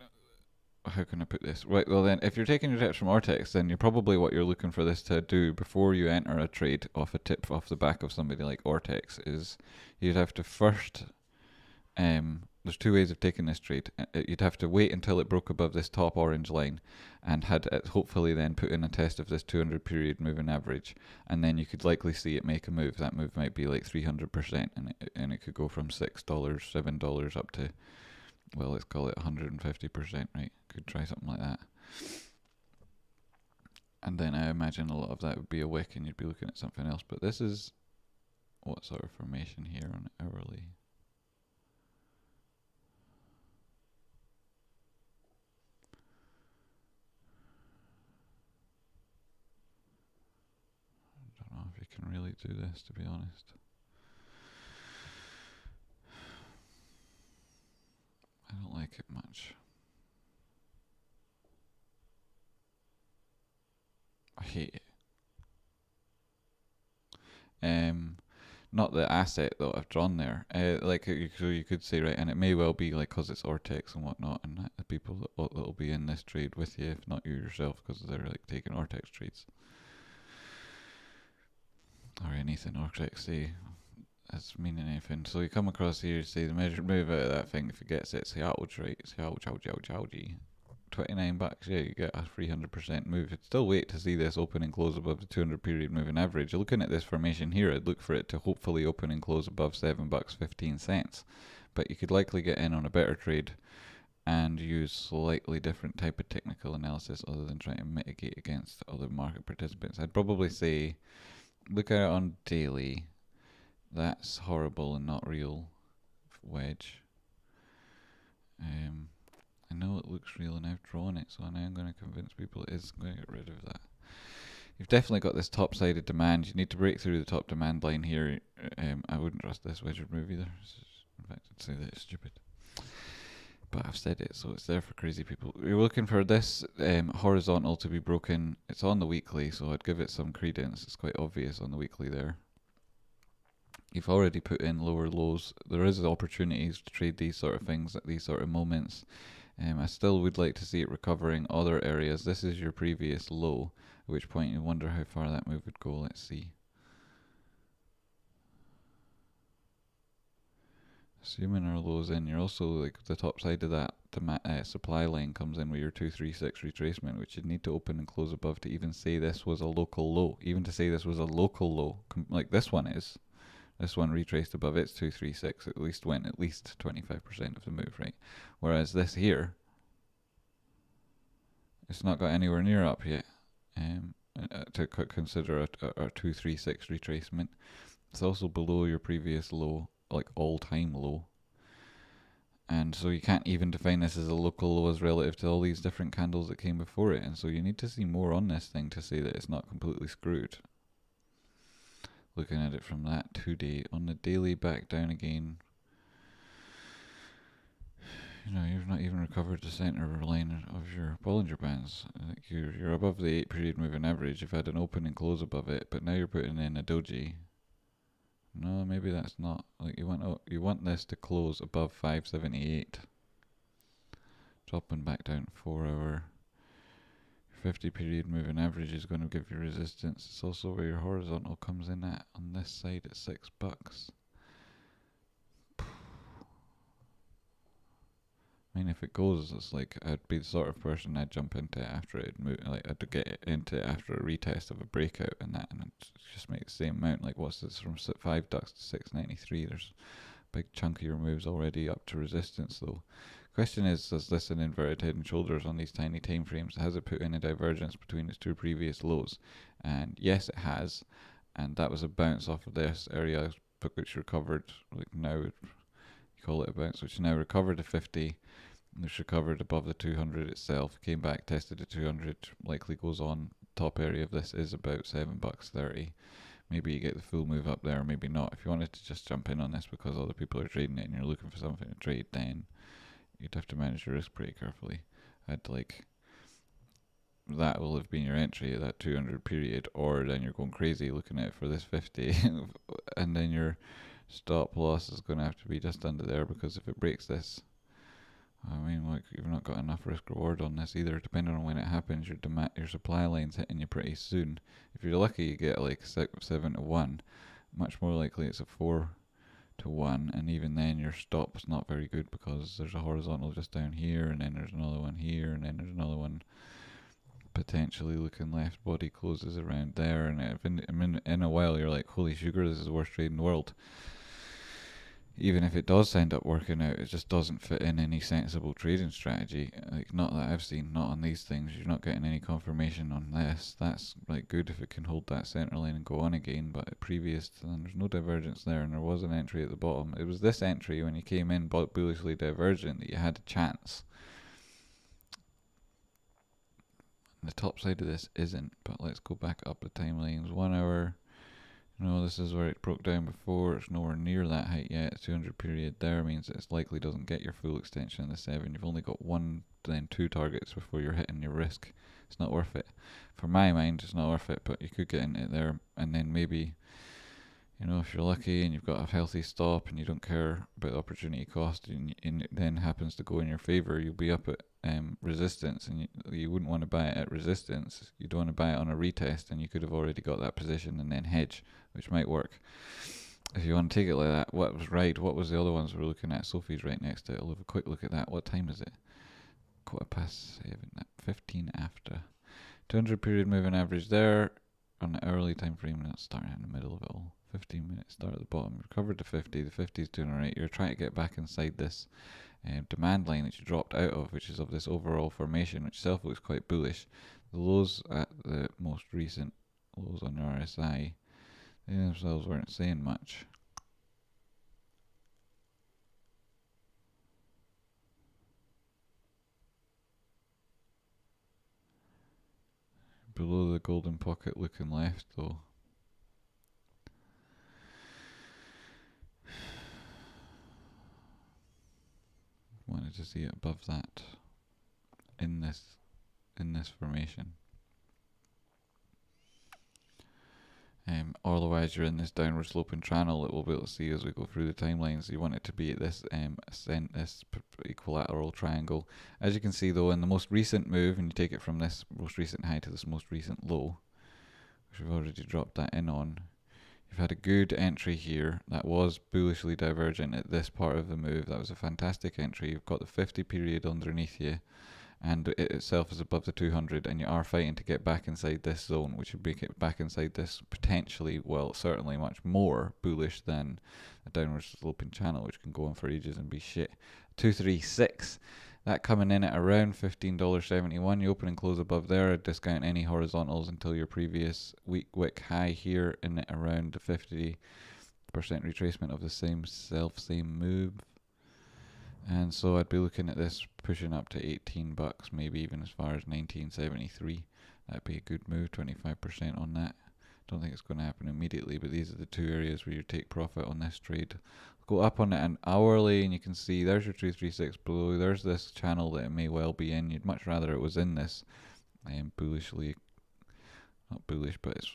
A: how can I put this? Right, well then, if you're taking your tips from Ortex, then you're probably what you're looking for this to do before you enter a trade off a tip off the back of somebody like Ortex is you'd have to first, there's two ways of taking this trade. You'd have to wait until it broke above this top orange line and had it hopefully then put in a test of this 200 period moving average, and then you could likely see it make a move. That move might be like 300%, and it could go from $6, $7 up to, well, let's call it 150%, right? Could try something like that. And then I imagine a lot of that would be a wick and you'd be looking at something else. But this is what sort of formation here on hourly? I don't know if you can really do this, to be honest. I don't like it much. I hate it. Not the asset that I've drawn there. Like you could say, right, and it may well be like because it's Ortex and whatnot, and the people that'll be in this trade with you, if not you yourself, because they're like taking Ortex trades or anything Ortex say. That's meaning anything. So you come across here, say the measured move out of that thing. If it gets it, say ouch, right? Say ouch, ouch, ouch, ouchie. $29, yeah, you get a 300% move. You'd still wait to see this open and close above the 200 period moving average. Looking at this formation here, I'd look for it to hopefully open and close above $7.15. But you could likely get in on a better trade and use slightly different type of technical analysis other than trying to mitigate against other market participants. I'd probably say look at it on daily. That's horrible and not real wedge. I know it looks real and I've drawn it, so now I'm going to convince people it is. I'm going to get rid of that. You've definitely got this top-sided demand. You need to break through the top demand line here. I wouldn't trust this wedge move either. In fact, I'd say that it's stupid. But I've said it, so it's there for crazy people. You're looking for this horizontal to be broken. It's on the weekly, so I'd give it some credence. It's quite obvious on the weekly there. You've already put in lower lows. There is opportunities to trade these sort of things at these sort of moments. I still would like to see it recovering other areas. This is your previous low, at which point you wonder how far that move would go. Let's see. Assuming our lows in, you're also like the top side of that supply line comes in with your 236 retracement, which you'd need to open and close above to even say this was a local low. Even to say this was a local low, like this one is. This one retraced above its 236, at least went at least 25% of the move, right? Whereas this here, it's not got anywhere near up yet to consider a 236 retracement. It's also below your previous low, like all-time low. And so you can't even define this as a local low as relative to all these different candles that came before it. And so you need to see more on this thing to say that it's not completely screwed. Looking at it from that 2-day, on the daily back down again. You know, you've not even recovered the center line of your Bollinger Bands. Like you're above the 8 period moving average. You've had an open and close above it, but now you're putting in a doji. No, maybe that's not. Like you want this to close above 578. Dropping back down 4 hour. 50 period moving average is going to give you resistance. It's also where your horizontal comes in at on this side at $6. I mean, if it goes, it's like I'd be the sort of person I'd jump into after it move, like I'd get into it after a retest of a breakout and that, and I'd just make the same amount. Like, what's this from $5 to 693? There's big chunkier moves already up to resistance, though. Question is this an inverted head and shoulders on these tiny time frames? Has it put in a divergence between its two previous lows? And yes, it has. And that was a bounce off of this area, which recovered, like now, you call it a bounce, which now recovered to 50. It's recovered above the 200 itself, came back, tested the 200, likely goes on. Top area of this is about $7.30. Maybe you get the full move up there, maybe not. If you wanted to just jump in on this because other people are trading it and you're looking for something to trade, then you'd have to manage your risk pretty carefully. That will have been your entry at that 200 period, or then you're going crazy looking at it for this 50, and then your stop loss is going to have to be just under there, because if it breaks this, I mean, like, you've not got enough risk reward on this either. Depending on when it happens, your supply line's hitting you pretty soon. If you're lucky, you get like 7 to 1. Much more likely it's a 4 to 1, and even then your stop's not very good because there's a horizontal just down here, and then there's another one here, and then there's another one potentially looking left. Body closes around there, and if in a while you're like, holy sugar, this is the worst trade in the world. Even if it does end up working out, it just doesn't fit in any sensible trading strategy. Like, not that I've seen, not on these things. You're not getting any confirmation on this. That's like good if it can hold that center line and go on again, but previous to then there's no divergence there, and there was an entry at the bottom. It was this entry when you came in bullishly divergent that you had a chance. The top side of this isn't, but let's go back up the timelines. 1 hour. No, this is where it broke down before. It's nowhere near that height yet. 200 period there means it likely doesn't get your full extension in the 7. You've only got 1, then 2 targets before you're hitting your risk. It's not worth it. For my mind, it's not worth it, but you could get in it there, and then maybe, you know, if you're lucky and you've got a healthy stop and you don't care about the opportunity cost, and it then happens to go in your favor, you'll be up at resistance, and you wouldn't want to buy it at resistance. You'd want to buy it on a retest, and you could have already got that position and then hedge, which might work. If you want to take it like that, what was the other ones we're looking at? Sophie's right next to it. I'll have a quick look at that. What time is it? ~7, 15 after. 200 period moving average there on the early time frame, not starting in the middle of it all. 15 minutes start at the bottom, recovered to 50, the 50 is doing alright. You're trying to get back inside this demand line that you dropped out of, which is of this overall formation, which itself looks quite bullish. The lows at the most recent lows on the RSI, they themselves weren't saying much. Below the golden pocket looking left though. Wanted to see it above that in this formation. Otherwise you're in this downward sloping channel that we'll be able to see as we go through the timelines. You want it to be at this this equilateral triangle. As you can see though, in the most recent move, and you take it from this most recent high to this most recent low, which we've already dropped that in on, you've had a good entry here that was bullishly divergent at this part of the move. That was a fantastic entry. You've got the 50 period underneath you, and it itself is above the 200, and you are fighting to get back inside this zone, which would make it back inside this potentially, well, certainly much more bullish than a downward sloping channel, which can go on for ages and be shit. 236, that coming in at around $15.71. You open and close above there, discount any horizontals until your previous week wick high here in at around the 50% retracement of the same move. And so I'd be looking at this pushing up to $18, maybe even as far as 1973. That'd be a good move, 25% on that. Don't think it's going to happen immediately, but these are the two areas where you take profit on this trade. Go up on it an hourly, and you can see there's your 236 below. There's this channel that it may well be in. You'd much rather it was in this bullishly, not bullish, but it's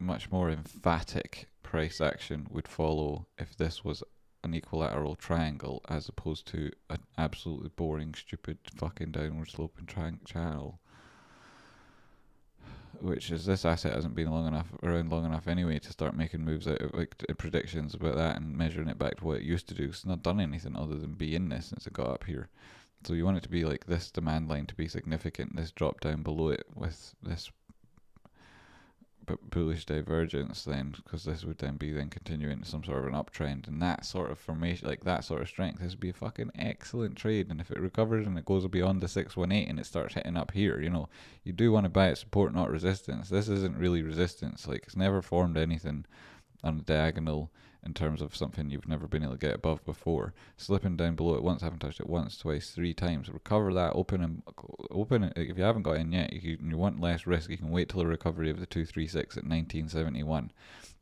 A: much more emphatic price action would follow if this was an equilateral triangle as opposed to an absolutely boring, stupid, fucking downward sloping channel. Which is, this asset hasn't been around long enough anyway to start making moves out of like predictions about that and measuring it back to what it used to do. It's not done anything other than be in this since it got up here. So you want it to be like this demand line to be significant, this drop down below it with this bullish divergence then, because this would then be continuing some sort of an uptrend, and that sort of formation, like that sort of strength, this would be a fucking excellent trade. And if it recovers and it goes beyond the 618 and it starts hitting up here, you know, you do want to buy at support, not resistance. This isn't really resistance, like it's never formed anything on the diagonal in terms of something you've never been able to get above before. Slipping down below it once, haven't touched it once, twice, 3 times. Recover that, open it. If you haven't got in yet, you want less risk, you can wait till the recovery of the 236 at 1971.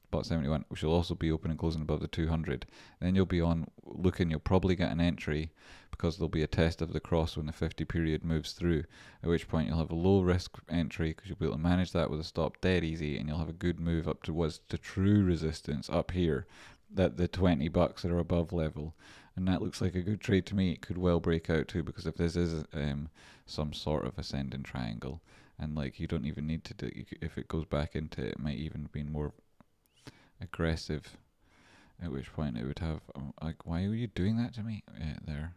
A: Spot 71, which will also be open and closing above the 200. Then you'll be on looking, you'll probably get an entry because there'll be a test of the cross when the 50 period moves through, at which point you'll have a low risk entry because you'll be able to manage that with a stop dead easy, and you'll have a good move up towards the true resistance up here, that the $20 that are above level. And that looks like a good trade to me. It could well break out too, because if this is some sort of ascending triangle, and like you don't even need to do, if it goes back into it, might even be more aggressive, at which point it would have like, why are you doing that to me? There,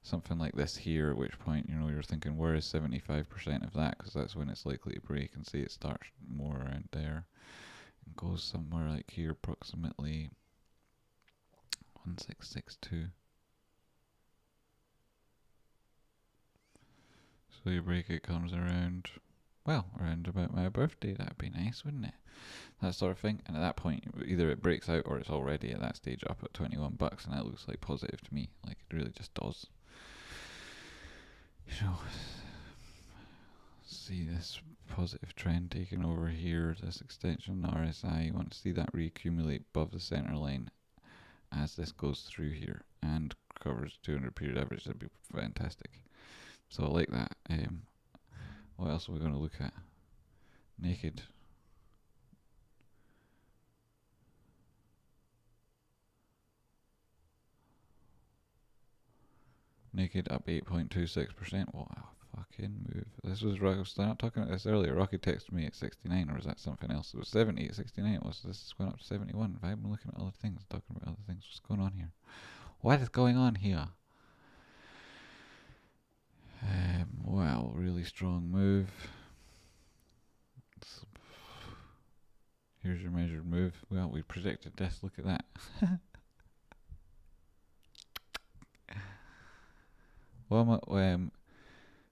A: something like this here, at which point, you know, you're thinking, where is 75% of that, because that's when it's likely to break, and see it starts more around there and goes somewhere like here, approximately 1662. So your break, it comes around, well, around about my birthday. That'd be nice, wouldn't it? That sort of thing. And at that point, either it breaks out or it's already at that stage up at $21, and that looks like positive to me. Like, it really just does. You know, see this positive trend taking over here, this extension RSI. You want to see that reaccumulate above the center line as this goes through here and covers 200 period average. That'd be fantastic. So I like that. What else are we going to look at? Naked. Naked up 8.26%. What a fucking move. This was, I was not talking about this earlier. Rocky texted me at 69, or was that something else? It was 70 at 69. It was. This is going up to 71. If I've been looking at other things, talking about other things, what's going on here? What is going on here? Wow, really strong move. Here's your measured move. Well, we predicted this. Look at that. Well,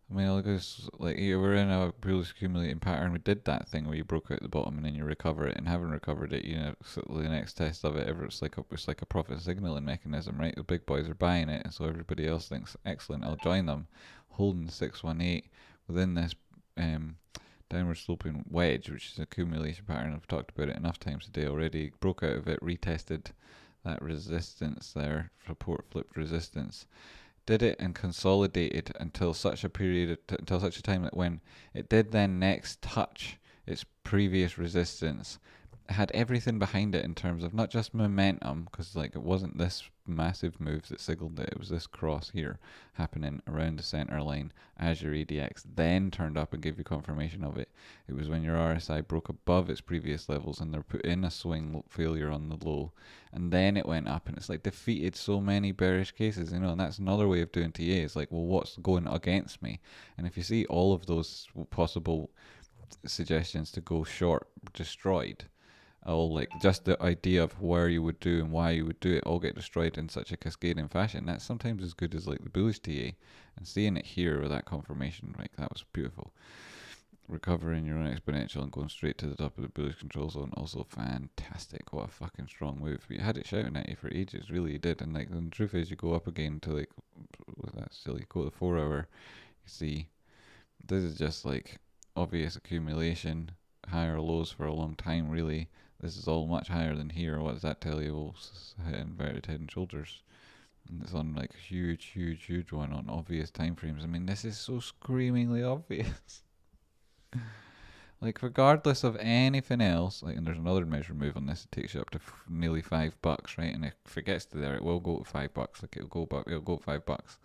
A: I mean, look, it's like you were in a bullish accumulating pattern. We did that thing where you broke out the bottom and then you recover it, and having recovered it, you know, so the next test of it, it's like a profit signaling mechanism, right? The big boys are buying it, and so everybody else thinks, excellent, I'll join them, holding 618 within this downward sloping wedge, which is an accumulation pattern. I've talked about it enough times today already. Broke out of it, retested that resistance there, support flipped resistance. Did it and consolidated until such a time that when it did then next touch its previous resistance, it had everything behind it in terms of not just momentum, because like it wasn't this massive move that signaled it, it was this cross here happening around the center line as your ADX then turned up and gave you confirmation of it. It was when your RSI broke above its previous levels and they're put in a swing failure on the low, and then it went up, and it's like defeated so many bearish cases, you know. And that's another way of doing TA. It's like, well, what's going against me? And if you see all of those possible suggestions to go short destroyed, all like just the idea of where you would do and why you would do it all get destroyed in such a cascading fashion, that's sometimes as good as like the bullish TA. And seeing it here with that confirmation, like that was beautiful. Recovering your own exponential and going straight to the top of the bullish control zone, also fantastic. What a fucking strong move. You had it shouting at you for ages, really you did. And like the truth is, you go up again to like, that's silly, go to the 4 hour, you see this is just like obvious accumulation, higher lows for a long time, really. This is all much higher than here. What does that tell you? Well, inverted head and shoulders. And it's on like huge one on obvious time frames. I mean, this is so screamingly obvious. Like, regardless of anything else, like, and there's another measure move on this, it takes you up to nearly $5, right? And if it gets to there, it will go to $5. Like, it'll go $5.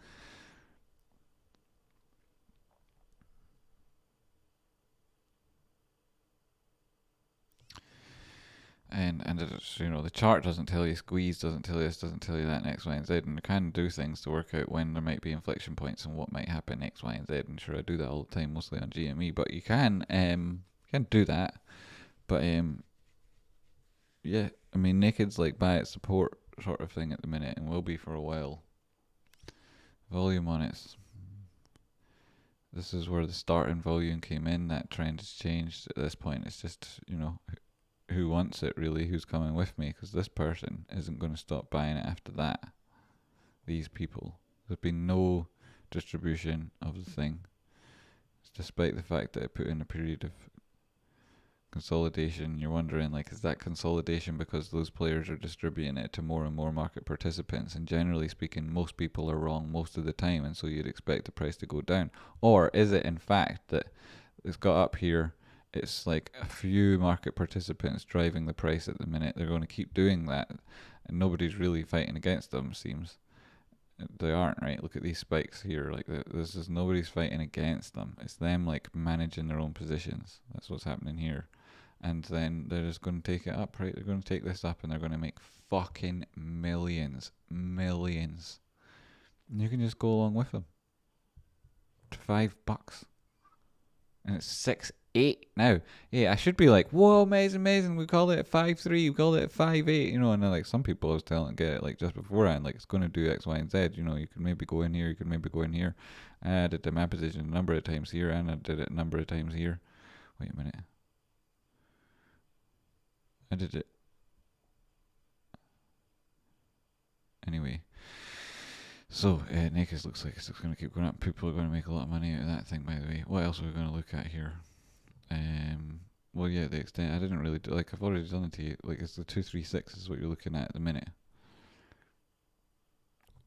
A: And it's, you know, the chart doesn't tell you, squeeze doesn't tell you this, doesn't tell you that, and X, Y, and Z, and you can do things to work out when there might be inflection points and what might happen X, Y, and Z. And sure, I do that all the time, mostly on GME, but you can do that. But yeah, I mean, naked's like by its support sort of thing at the minute, and will be for a while. Volume on it. This is where the starting volume came in. That trend has changed at this point. It's just, you know, who wants it really, who's coming with me, because this person isn't going to stop buying it after that. These people, there's been no distribution of the thing, despite the fact that it put in a period of consolidation. You're wondering, like, is that consolidation because those players are distributing it to more and more market participants, and generally speaking most people are wrong most of the time, and so you'd expect the price to go down? Or is it in fact that it's got up here, it's like a few market participants driving the price at the minute, they're going to keep doing that, and nobody's really fighting against them, seems. They aren't, right? Look at these spikes here. Like, this is, nobody's fighting against them. It's them, like, managing their own positions. That's what's happening here. And then they're just going to take it up, right? They're going to take this up and they're going to make fucking millions. And you can just go along with them. $5. And it's 6.8 now. Yeah, I should be like, whoa, amazing. We called it at 5.3. We called it at 5.8. You know, and then, like, some people I was telling get it like just beforehand, like, it's going to do X, Y, and Z. You know, you could maybe go in here. You could maybe go in here. I did the map position a number of times here, and I did it a number of times here. Wait a minute. I did it. Anyway. So, naked looks like it's going to keep going up. People are going to make a lot of money out of that thing, by the way. What else are we going to look at here? Well, yeah, the extent. I didn't really do, like, I've already done it to you. Like, it's the 236 is what you're looking at the minute.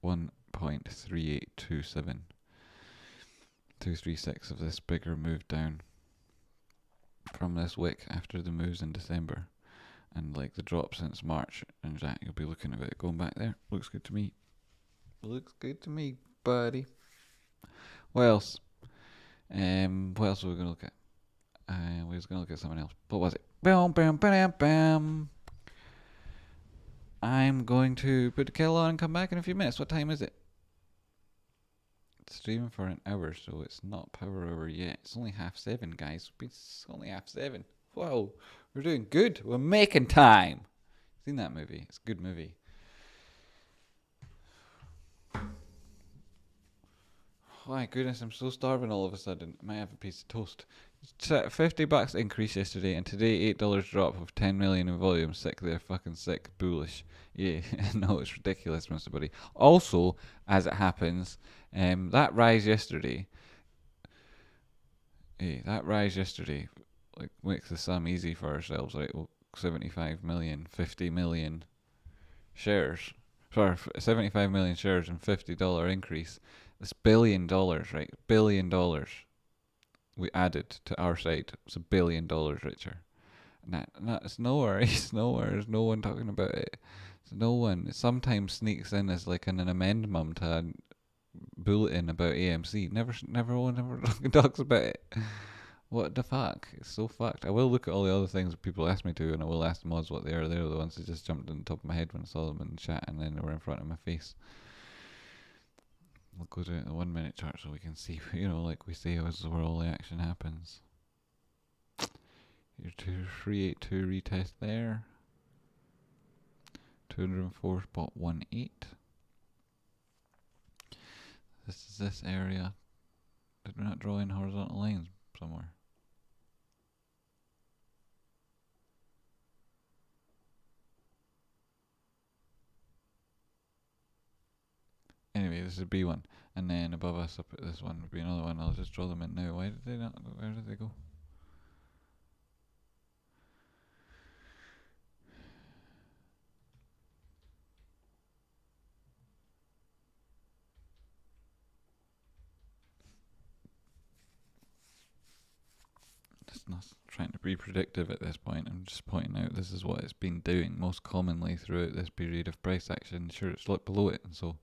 A: 1.3827. 236 of this bigger move down from this wick after the moves in December. And, like, the drop since March. And that, you'll be looking at it going back there. Looks good to me. Looks good to me, buddy. What else? What else are we going to look at? We was going to look at something else. What was it? Bam. I'm going to put the kettle on and come back in a few minutes. What time is it? streaming for an hour, so it's not power hour yet. It's only 7:30, guys. It's only 7:30. Whoa, we're doing good. We're making time. Seen that movie? It's a good movie. Oh my goodness, I'm so starving all of a sudden. I might have a piece of toast. $50 increase yesterday, and today $8 drop of 10 million in volume. Sick there, fucking sick, bullish. Yeah, no, it's ridiculous, Mr. Buddy. Also, as it happens, that rise yesterday, like makes the sum easy for ourselves, right? Well, 75 million, 50 million shares. Sorry, 75 million shares and $50 increase. This $1 billion, right? $1 billion we added to our side. It's $1 billion richer. And it's nowhere. It's nowhere. There's no one talking about it. There's no one. It sometimes sneaks in as like an amendment to a bulletin about AMC. Never one ever talks about it. What the fuck? It's so fucked. I will look at all the other things that people ask me to, and I will ask the mods what they are. They're the ones that just jumped on the top of my head when I saw them in the chat, and then they were in front of my face. We'll go to the 1 minute chart so we can see, like we say, as where all the action happens. Your 2382 retest there. 204.18. This is this area. Did we not draw in horizontal lines somewhere? Anyway, this is B1. And then above us, up at this one would be another one. I'll just draw them in now. Why did they not? Where did they go? Just not trying to be predictive at this point. I'm just pointing out this is what it's been doing most commonly throughout this period of price action. Sure, it's looked below it, and so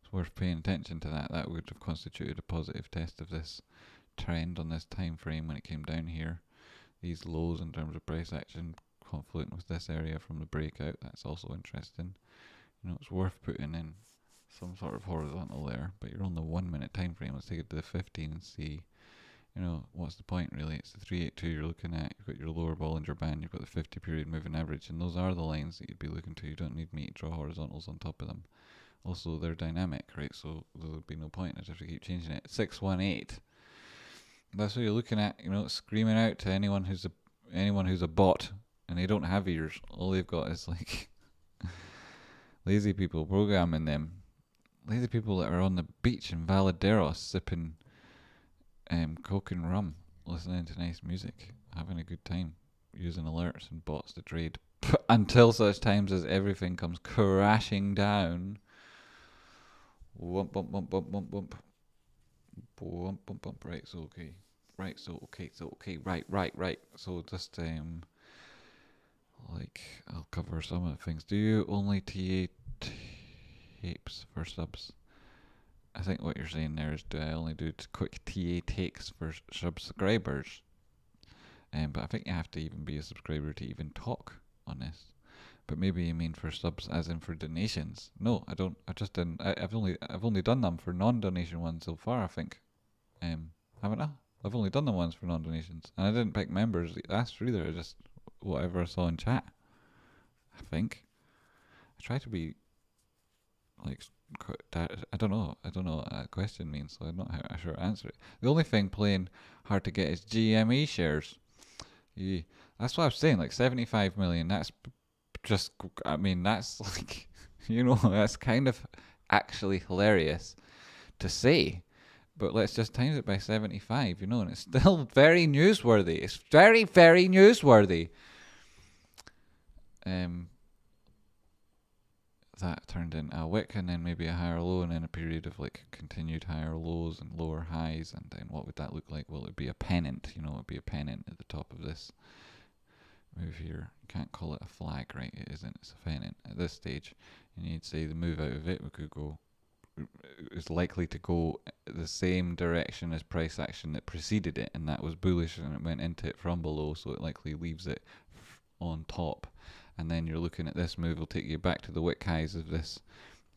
A: it's worth paying attention to that. That would have constituted a positive test of this trend on this time frame when it came down here. These lows in terms of price action confluent with this area from the breakout. That's also interesting. It's worth putting in some sort of horizontal there, but you're on the 1 minute time frame. Let's take it to the 15 and see. What's the point really? It's the 382 you're looking at. You've got your lower Bollinger Band, you've got the 50 period moving average, and those are the lines that you'd be looking to. You don't need me to draw horizontals on top of them. Also, they're dynamic, right? So there would be no point. I'd have to keep changing it. 618. That's what you're looking at. Screaming out to anyone who's a bot, and they don't have ears. All they've got is like lazy people programming them. Lazy people that are on the beach in Valaderos sipping coke and rum, listening to nice music, having a good time, using alerts and bots to trade until such times as everything comes crashing down. Wump, bump, bump, bump, bump, bump. Bump, bump, bump. Right, so okay. Right, so okay. Right. So just, I'll cover some of the things. Do you only TA tapes for subs? I think what you're saying there is, do I only do quick TA takes for subscribers? But I think you have to even be a subscriber to even talk on this. But maybe you mean for subs as in for donations. No, I don't. I just didn't. I've only done them for non-donation ones so far, I think. Haven't I? I've only done the ones for non-donations. And I didn't pick members asked either. I just, whatever I saw in chat. I think. I try to be, I don't know what that question means, so I'm not sure to answer it. The only thing playing hard to get is GME shares. Yeah, that's what I was saying, 75 million, that's just, that's that's kind of actually hilarious to say, but let's just times it by 75, and it's still very newsworthy. It's very, very newsworthy. That turned into a wick and then maybe a higher low and then a period of continued higher lows and lower highs, and then what would that look like? Well, it'd be a pennant, it'd be a pennant at the top of this move here. You can't call it a flag, right? It isn't. It's a pennant at this stage. And you'd say the move out of it is likely to go the same direction as price action that preceded it, and that was bullish and it went into it from below, so it likely leaves it on top. And then you're looking at this move will take you back to the wick highs of this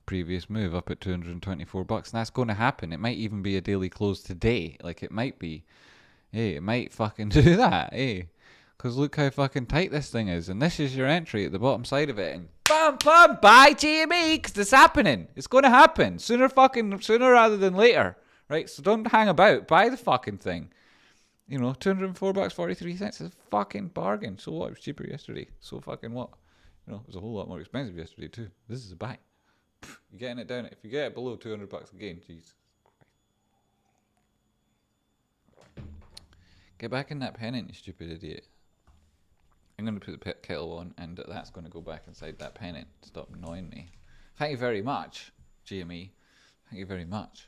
A: previous move up at $224, and that's going to happen. It might even be a daily close today. Like, it might be. Hey, it might fucking do that, hey. Because look how fucking tight this thing is. And this is your entry at the bottom side of it. And bam, bam, buy GME, because it's happening. It's going to happen. Sooner rather than later. Right? So don't hang about. Buy the fucking thing. You know, $204, 43 cents is a fucking bargain. So what? It was cheaper yesterday. So fucking what? You know, it was a whole lot more expensive yesterday too. This is a buy. You're getting it down. If you get it below $200 again, jeez. Get back in that pennant, you stupid idiot. I'm going to put the kettle on, and that's going to go back inside that pennant. Stop annoying me. Thank you very much, GME. Thank you very much.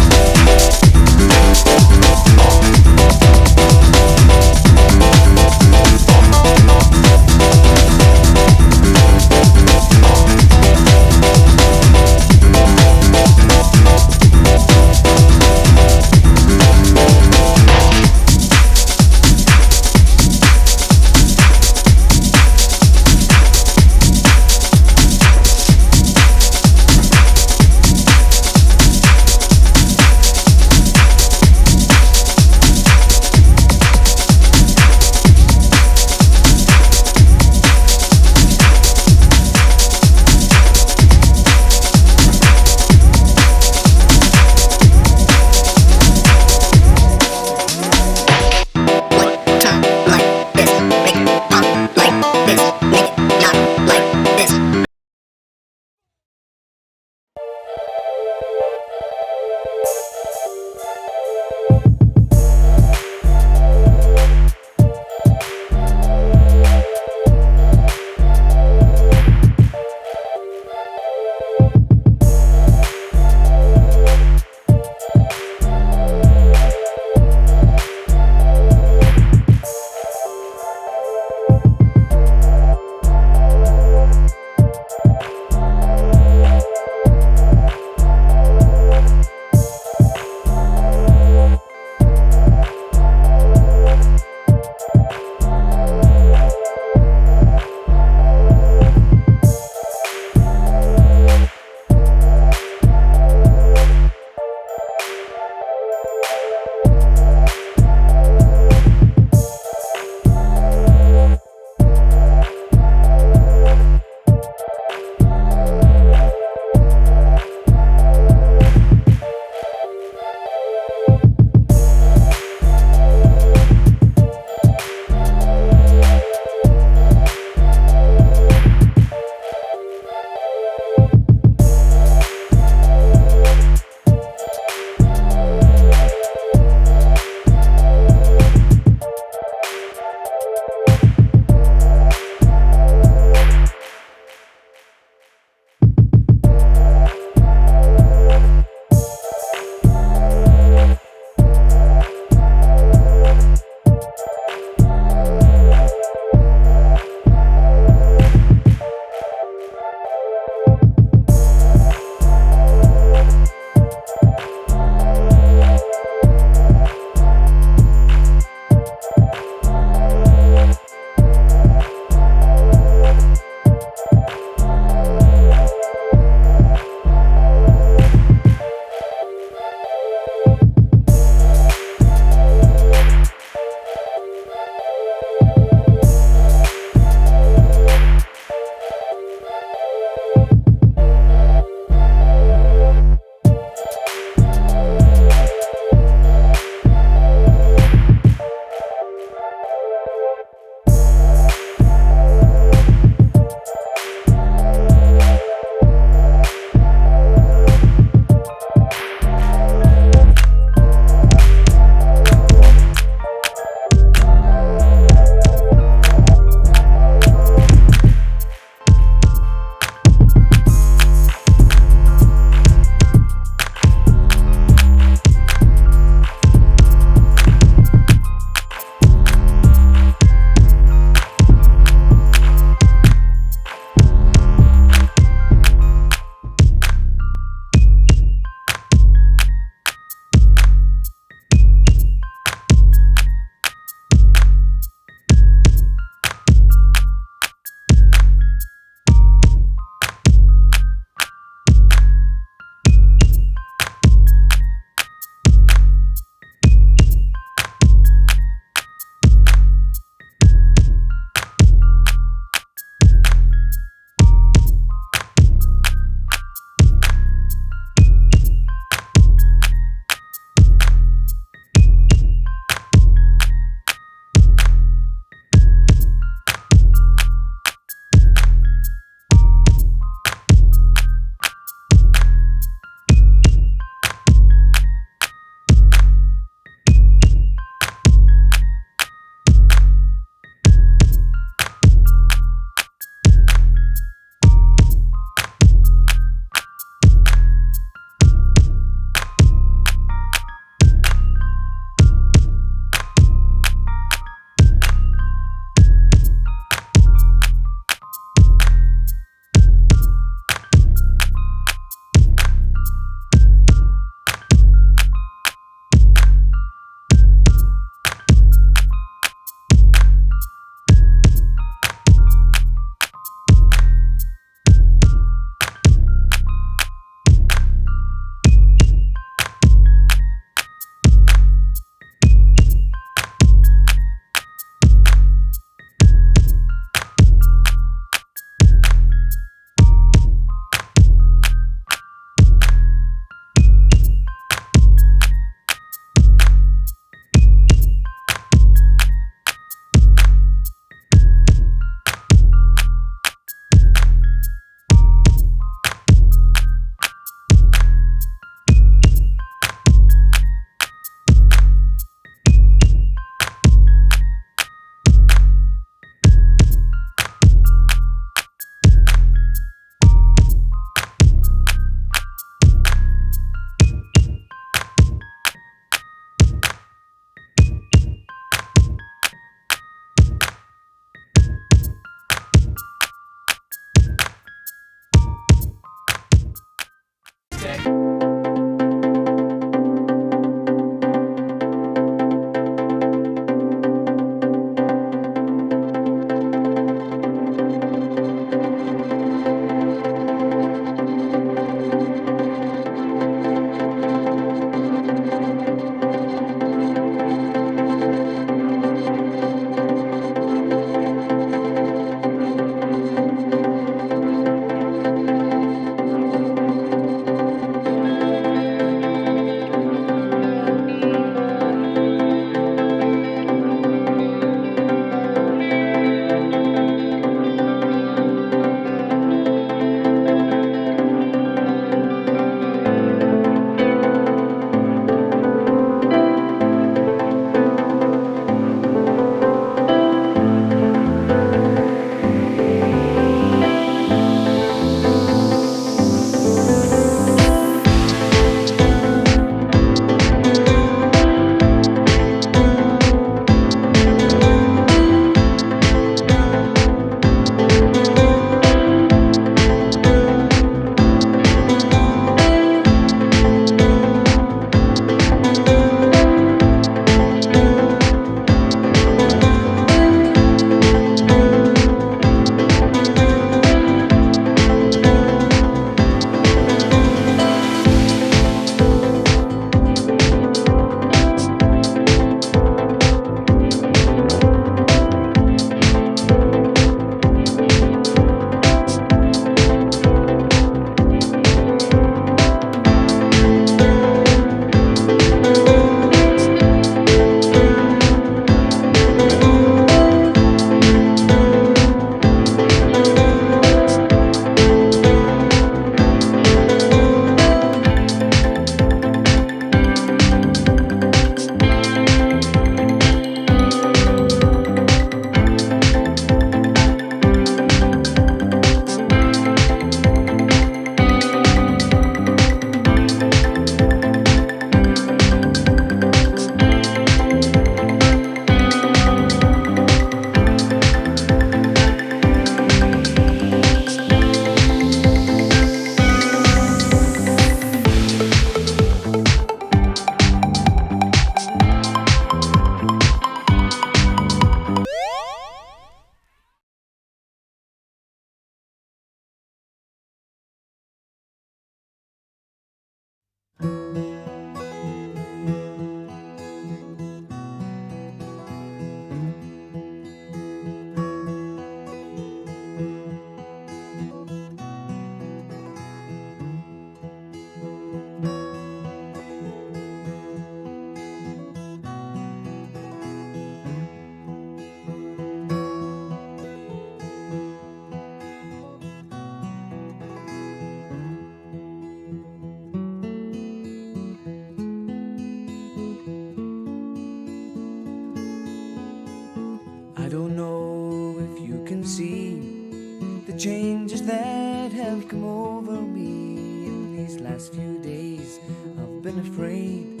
H: changes that have come over me in these last few days. I've been afraid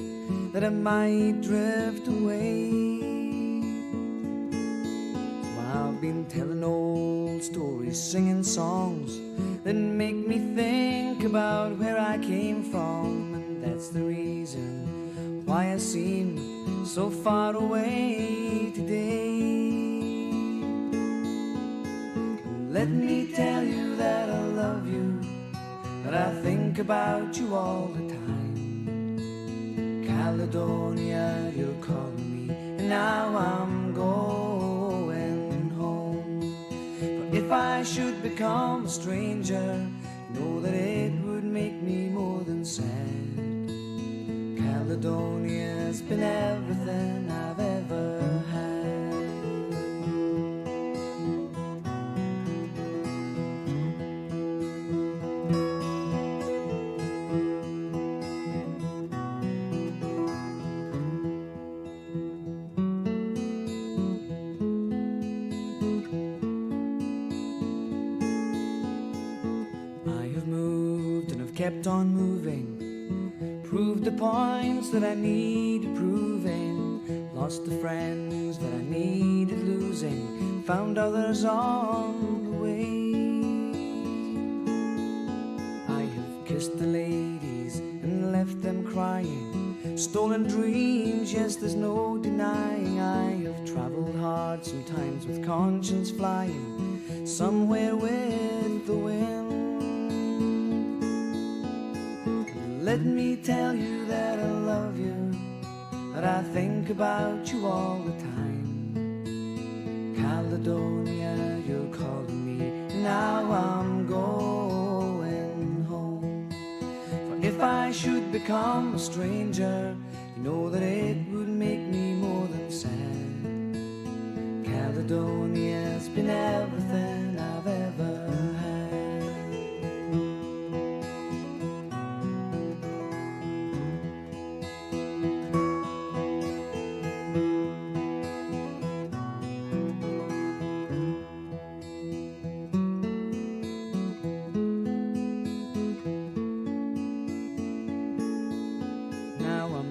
H: that I might drift away. So I've been telling old stories, singing songs that make me think about where I came from. And that's the reason why I seem so far away today. Let me tell you that I love you, that I think about you all the time. Caledonia, you're calling me, and now I'm going home. For if I should become a stranger, know that it would make me more than sad. Caledonia's been everything I've ever had. Kept on moving, proved the points that I needed proving, lost the friends that I needed losing, found others on the way. I have kissed the ladies and left them crying, stolen dreams, yes, there's no denying. I have traveled hard, sometimes with conscience flying, somewhere with the wind. Let me tell you that I love you, that I think about you all the time. Caledonia, you're calling me, now I'm going home. For if I should become a stranger, you know that it would make me more than sad. Caledonia's been everything I've ever had.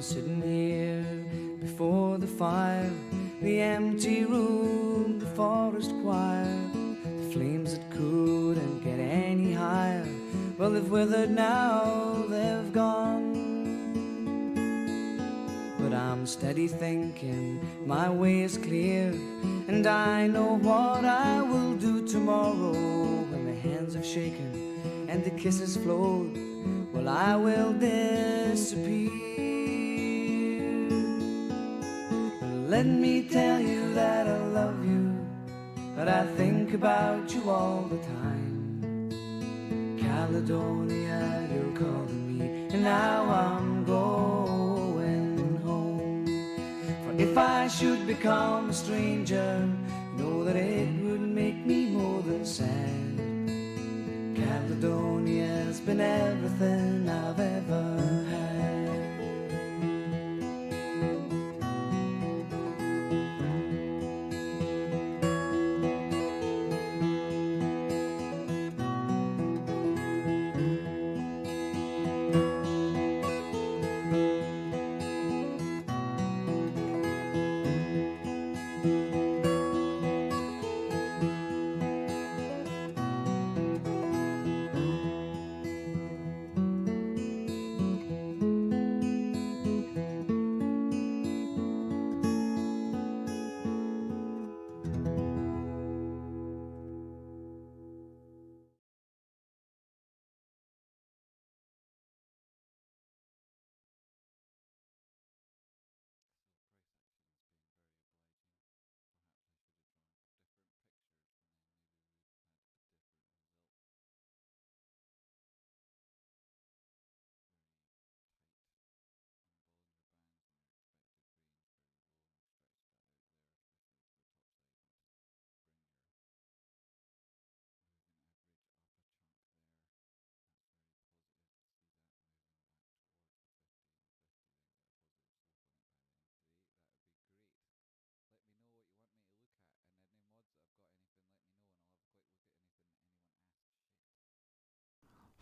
H: Sitting here before the fire, the empty room, the forest choir, the flames that couldn't get any higher, well, they've withered now, they've gone. But I'm steady thinking, my way is clear, and I know what I will do tomorrow. When the hands have shaken and the kisses flowed, well, I will disappear. Let me tell you that I love you, that I think about you all the time. Caledonia, you're calling me, and now I'm going home. For if I should become a stranger, know that it would make me more than sad. Caledonia's been everything I've ever had.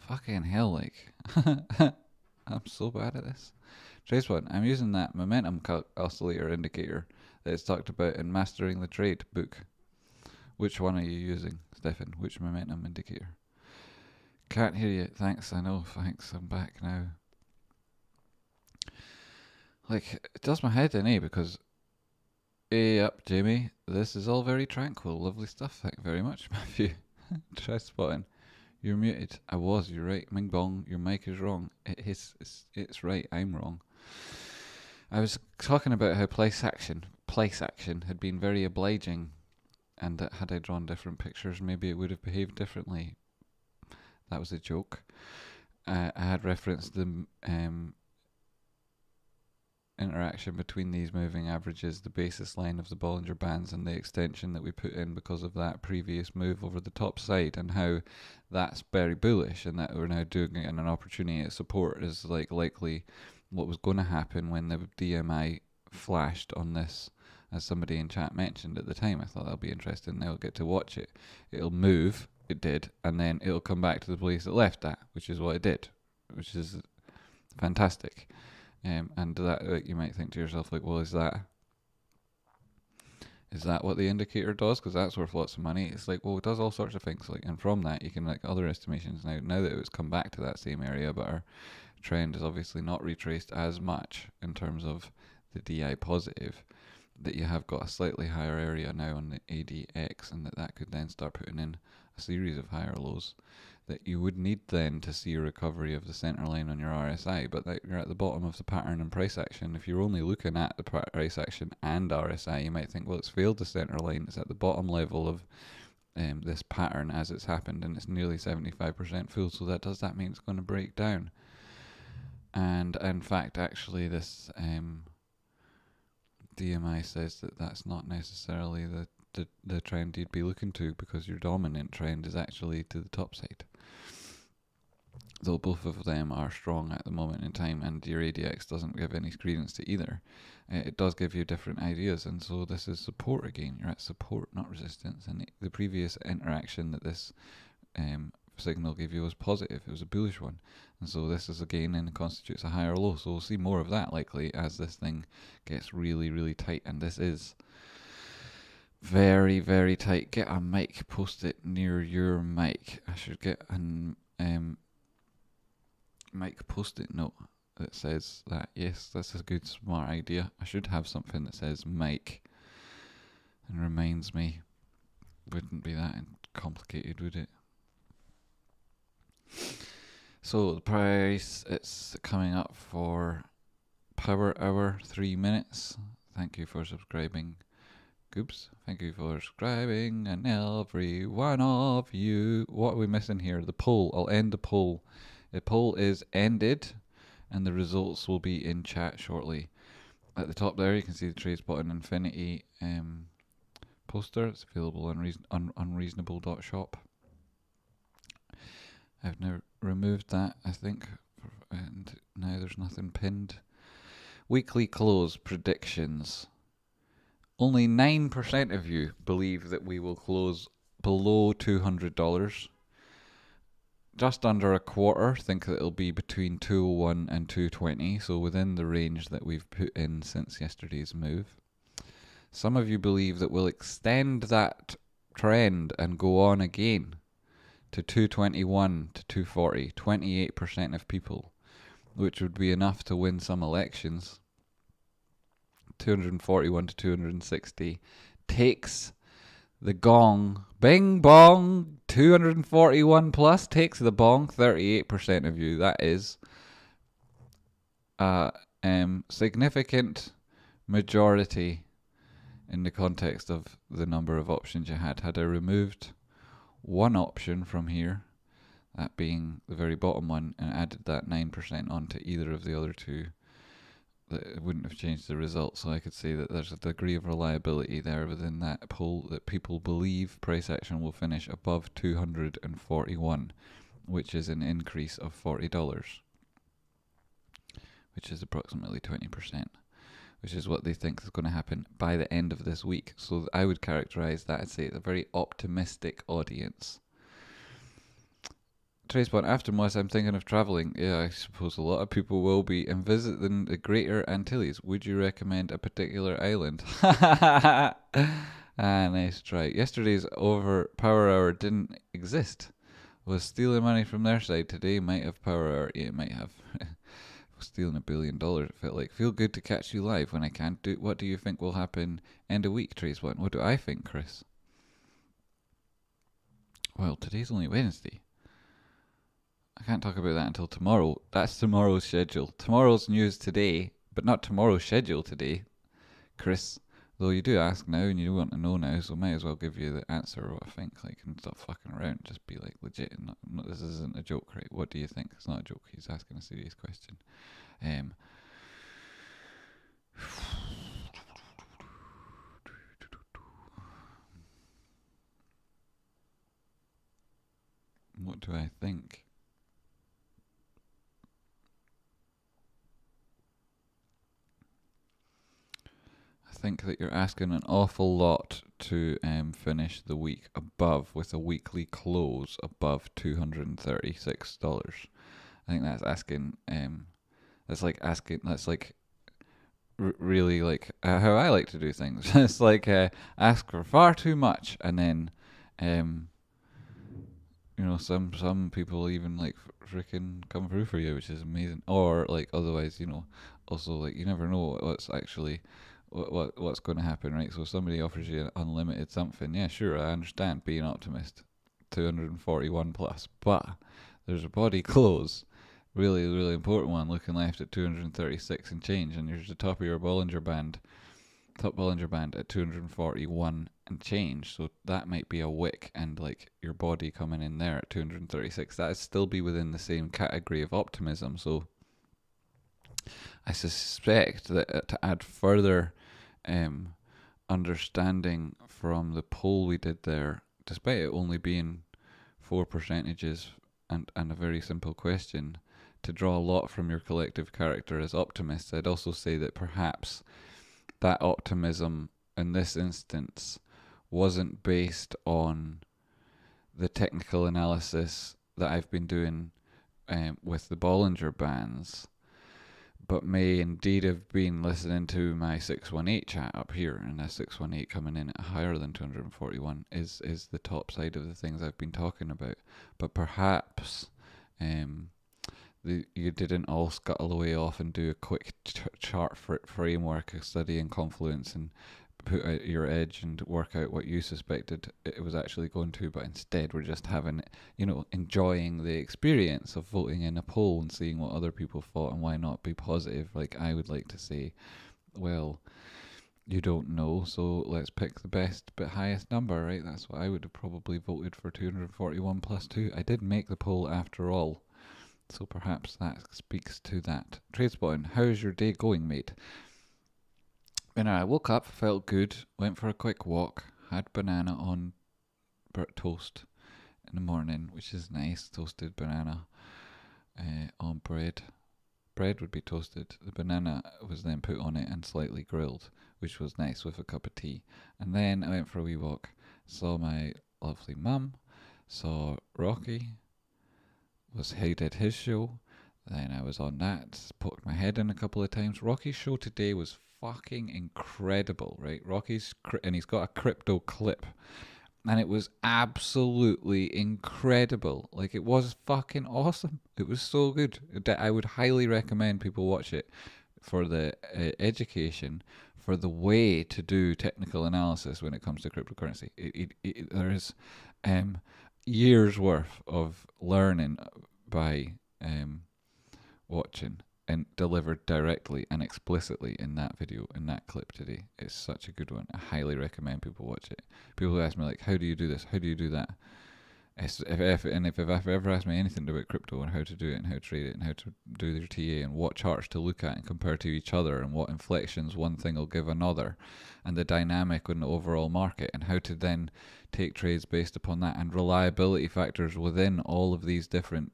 A: Fucking hell, like. I'm so bad at this. Tradespotting. I'm using that momentum oscillator indicator that it's talked about in Mastering the Trade book. Which one are you using, Stefan? Which momentum indicator? Can't hear you. Thanks, I know. Thanks, I'm back now. Like, it does my head in, because up, Jamie. This is all very tranquil. Lovely stuff. Thank you very much, Matthew. Tradespotting. You're muted. I was. You're right. Ming Bong. Your mic is wrong. It's right. I'm wrong. I was talking about how place action had been very obliging, and that had I drawn different pictures, maybe it would have behaved differently. That was a joke. I had referenced the interaction between these moving averages, the basis line of the Bollinger Bands, and the extension that we put in because of that previous move over the top side, and how that's very bullish, and that we're now doing it in an opportunity at support is like likely what was going to happen when the DMI flashed on this, as somebody in chat mentioned at the time. I thought that'll be interesting. They'll get to watch it. It'll move. It did, and then it'll come back to the place it left at, which is what it did, which is fantastic. And that, you might think to yourself, like, well, is that what the indicator does? Because that's worth lots of money. It's like, well, it does all sorts of things. Like, and from that, you can like other estimations. Now that it's come back to that same area, but our trend is obviously not retraced as much in terms of the DI positive, that you have got a slightly higher area now on the ADX, and that could then start putting in a series of higher lows that you would need then to see a recovery of the center line on your RSI, but that you're at the bottom of the pattern and price action. If you're only looking at the price action and RSI, you might think, well, it's failed the center line. It's at the bottom level of this pattern as it's happened, and it's nearly 75% full, so does that mean it's going to break down? And in fact, actually, this DMI says that that's not necessarily the trend you'd be looking to, because your dominant trend is actually to the top side. Though both of them are strong at the moment in time, and your ADX doesn't give any credence to either, it does give you different ideas. And so this is support again. You're at support, not resistance. And the previous interaction that this signal gave you was positive. It was a bullish one. And so this is again and constitutes a higher low. So we'll see more of that likely as this thing gets really, really tight. And this is very, very tight. Get a mic, post it near your mic. I should get an mic post-it note that says that. Yes, that's a good smart idea. I should have something that says mic and reminds me. Wouldn't be that complicated, would it? So the price, it's coming up for Power Hour 3 minutes. Thank you for subscribing. Oops, thank you for subscribing, and every one of you. What are we missing here? The poll. I'll end the poll. The poll is ended, and the results will be in chat shortly. At the top there, you can see the Tradespotting Infinity poster. It's available on unreasonable.shop. I've now removed that, I think, and now there's nothing pinned. Weekly close predictions. Only 9% of you believe that we will close below $200. Just under a quarter think that it'll be between 201 and 220, so within the range that we've put in since yesterday's move. Some of you believe that we'll extend that trend and go on again to 221 to 240, 28% of people, which would be enough to win some elections. 241 to 260 takes the gong. Bing bong. 241 plus takes the bong. 38% of you. That is a significant majority in the context of the number of options you had. Had I removed one option from here, that being the very bottom one, and added that 9% onto either of the other two, it wouldn't have changed the result. So I could say that there's a degree of reliability there within that poll that people believe price action will finish above 241, which is an increase of $40, which is approximately 20%, which is what they think is going to happen by the end of this week. So I would characterize that, I'd say it's a very optimistic audience. Tradespotting, after Moss, I'm thinking of travelling. Yeah, I suppose a lot of people will be, and visiting the Greater Antilles. Would you recommend a particular island? Ah, nice try. Yesterday's over power hour didn't exist. Was stealing money from their side. Today might have power hour. Yeah, it might have. Stealing $1 billion, it felt like. Feel good to catch you live when I can't do. What do you think will happen end of week, Tradespotting? What do I think, Chris? Well, today's only Wednesday. I can't talk about that until tomorrow. That's tomorrow's schedule. Tomorrow's news today, but not tomorrow's schedule today, Chris. Though you do ask now and you want to know now, so might as well give you the answer what I think, like, and stop fucking around. Just be like legit and not this isn't a joke, right? What do you think? It's not a joke. He's asking a serious question. What do I think? I think that you're asking an awful lot to finish the week above with a weekly close above $236. I think that's asking. That's like really like how I like to do things. It's like ask for far too much, and then some people even like freaking come through for you, which is amazing. Or like otherwise, also like you never know what's actually what's going to happen, right? So if somebody offers you unlimited something, yeah, sure, I understand, be an optimist. 241 plus, but there's a body close, really, really important one, looking left at 236 and change, and there's the top of your Bollinger Band at 241 and change. So that might be a wick, and like your body coming in there at 236. That'd still be within the same category of optimism. So I suspect that to add further understanding from the poll we did there, despite it only being 4 percentages and a very simple question, to draw a lot from your collective character as optimists, I'd also say that perhaps that optimism in this instance wasn't based on the technical analysis that I've been doing with the Bollinger Bands, but may indeed have been listening to my 618 chat up here, and that 618 coming in at higher than 241 is the top side of the things I've been talking about. But perhaps you didn't all scuttle away off and do a quick chart framework, a study in Confluence, and put out your edge and work out what you suspected it was actually going to, but instead we're just having, enjoying the experience of voting in a poll and seeing what other people thought, and why not be positive? Like, I would like to say, well, you don't know, so let's pick the best but highest number, right? That's what I would have probably voted for, 241 plus 2. I did make the poll after all, so perhaps that speaks to that. Tradespotting, how's your day going, mate? And I woke up, felt good, went for a quick walk, had banana on toast in the morning, which is nice, toasted banana on bread. Bread would be toasted. The banana was then put on it and slightly grilled, which was nice with a cup of tea. And then I went for a wee walk, saw my lovely mum, saw Rocky, he did his show. Then I was on that, poked my head in a couple of times. Rocky's show today was fucking incredible, right? And he's got a crypto clip, and it was absolutely incredible. Like, it was fucking awesome. It was so good. I would highly recommend people watch it for the education, for the way to do technical analysis when it comes to cryptocurrency. There is years worth of learning by watching, and delivered directly and explicitly in that video, in that clip today. It's such a good one. I highly recommend people watch it. People ask me, like, how do you do this? How do you do that? If I've ever asked me anything about crypto and how to do it and how to trade it and how to do their TA and what charts to look at and compare to each other and what inflections one thing will give another, and the dynamic in the overall market, and how to then take trades based upon that, and reliability factors within all of these different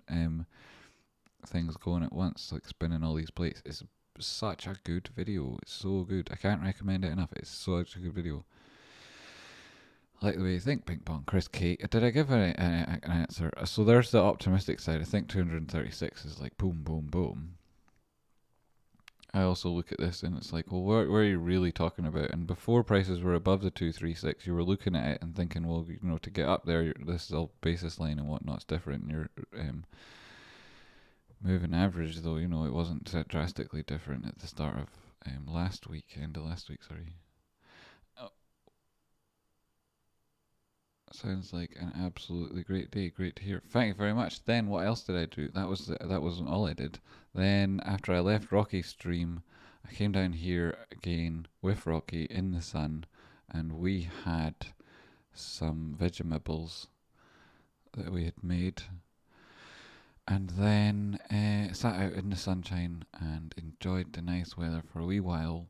A: things going at once, like spinning all these plates. It's such a good video. It's so good. I can't recommend it enough. It's such a good video. I like the way you think, Ping Pong. Chris K. Did I give an answer? So there's the optimistic side. I think 236 is like boom, boom, boom. I also look at this and it's like, well, where are you really talking about? And before prices were above the 236, you were looking at it and thinking, well, to get up there, this is all basis line and whatnot's different. And your moving average, though, it wasn't drastically different at the start of end of last week, sorry. Sounds like an absolutely great day. Great to hear. Thank you very much. Then what else did I do? That wasn't all I did. Then after I left Rocky's stream, I came down here again with Rocky in the sun, and we had some Vegemibbles that we had made, and then sat out in the sunshine and enjoyed the nice weather for a wee while.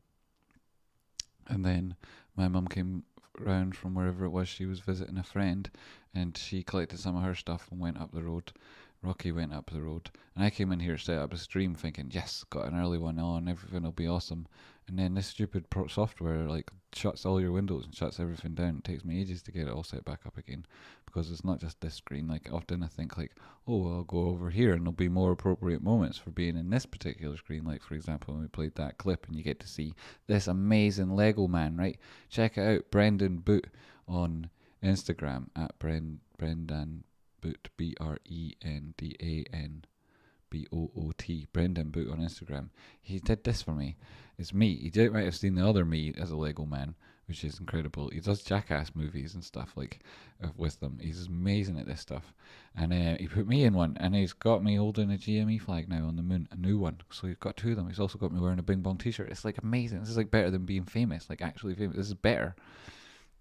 A: And then my mum came round from wherever it was she was visiting a friend, and she collected some of her stuff and went up the road. Rocky went up the road, and I came in here to set up a stream thinking, yes, got an early one on, everything will be awesome. And then this stupid software shuts all your windows and shuts everything down. It takes me ages to get it all set back up again, because it's not just this screen. Often I think I'll go over here and there'll be more appropriate moments for being in this particular screen. Like, for example, when we played that clip and you get to see this amazing Lego man, right? Check it out, Brendan Boot on Instagram at Brendan Boot, BrendanBoot, Brendan Boot on Instagram. He did this for me. It's me. He might have seen the other me as a Lego man, which is incredible. He does Jackass movies and stuff with them. He's amazing at this stuff. And he put me in one, and he's got me holding a GME flag now on the moon, a new one. So he's got two of them. He's also got me wearing a Bing Bong t-shirt. It's amazing. This is better than being famous, actually famous. This is better,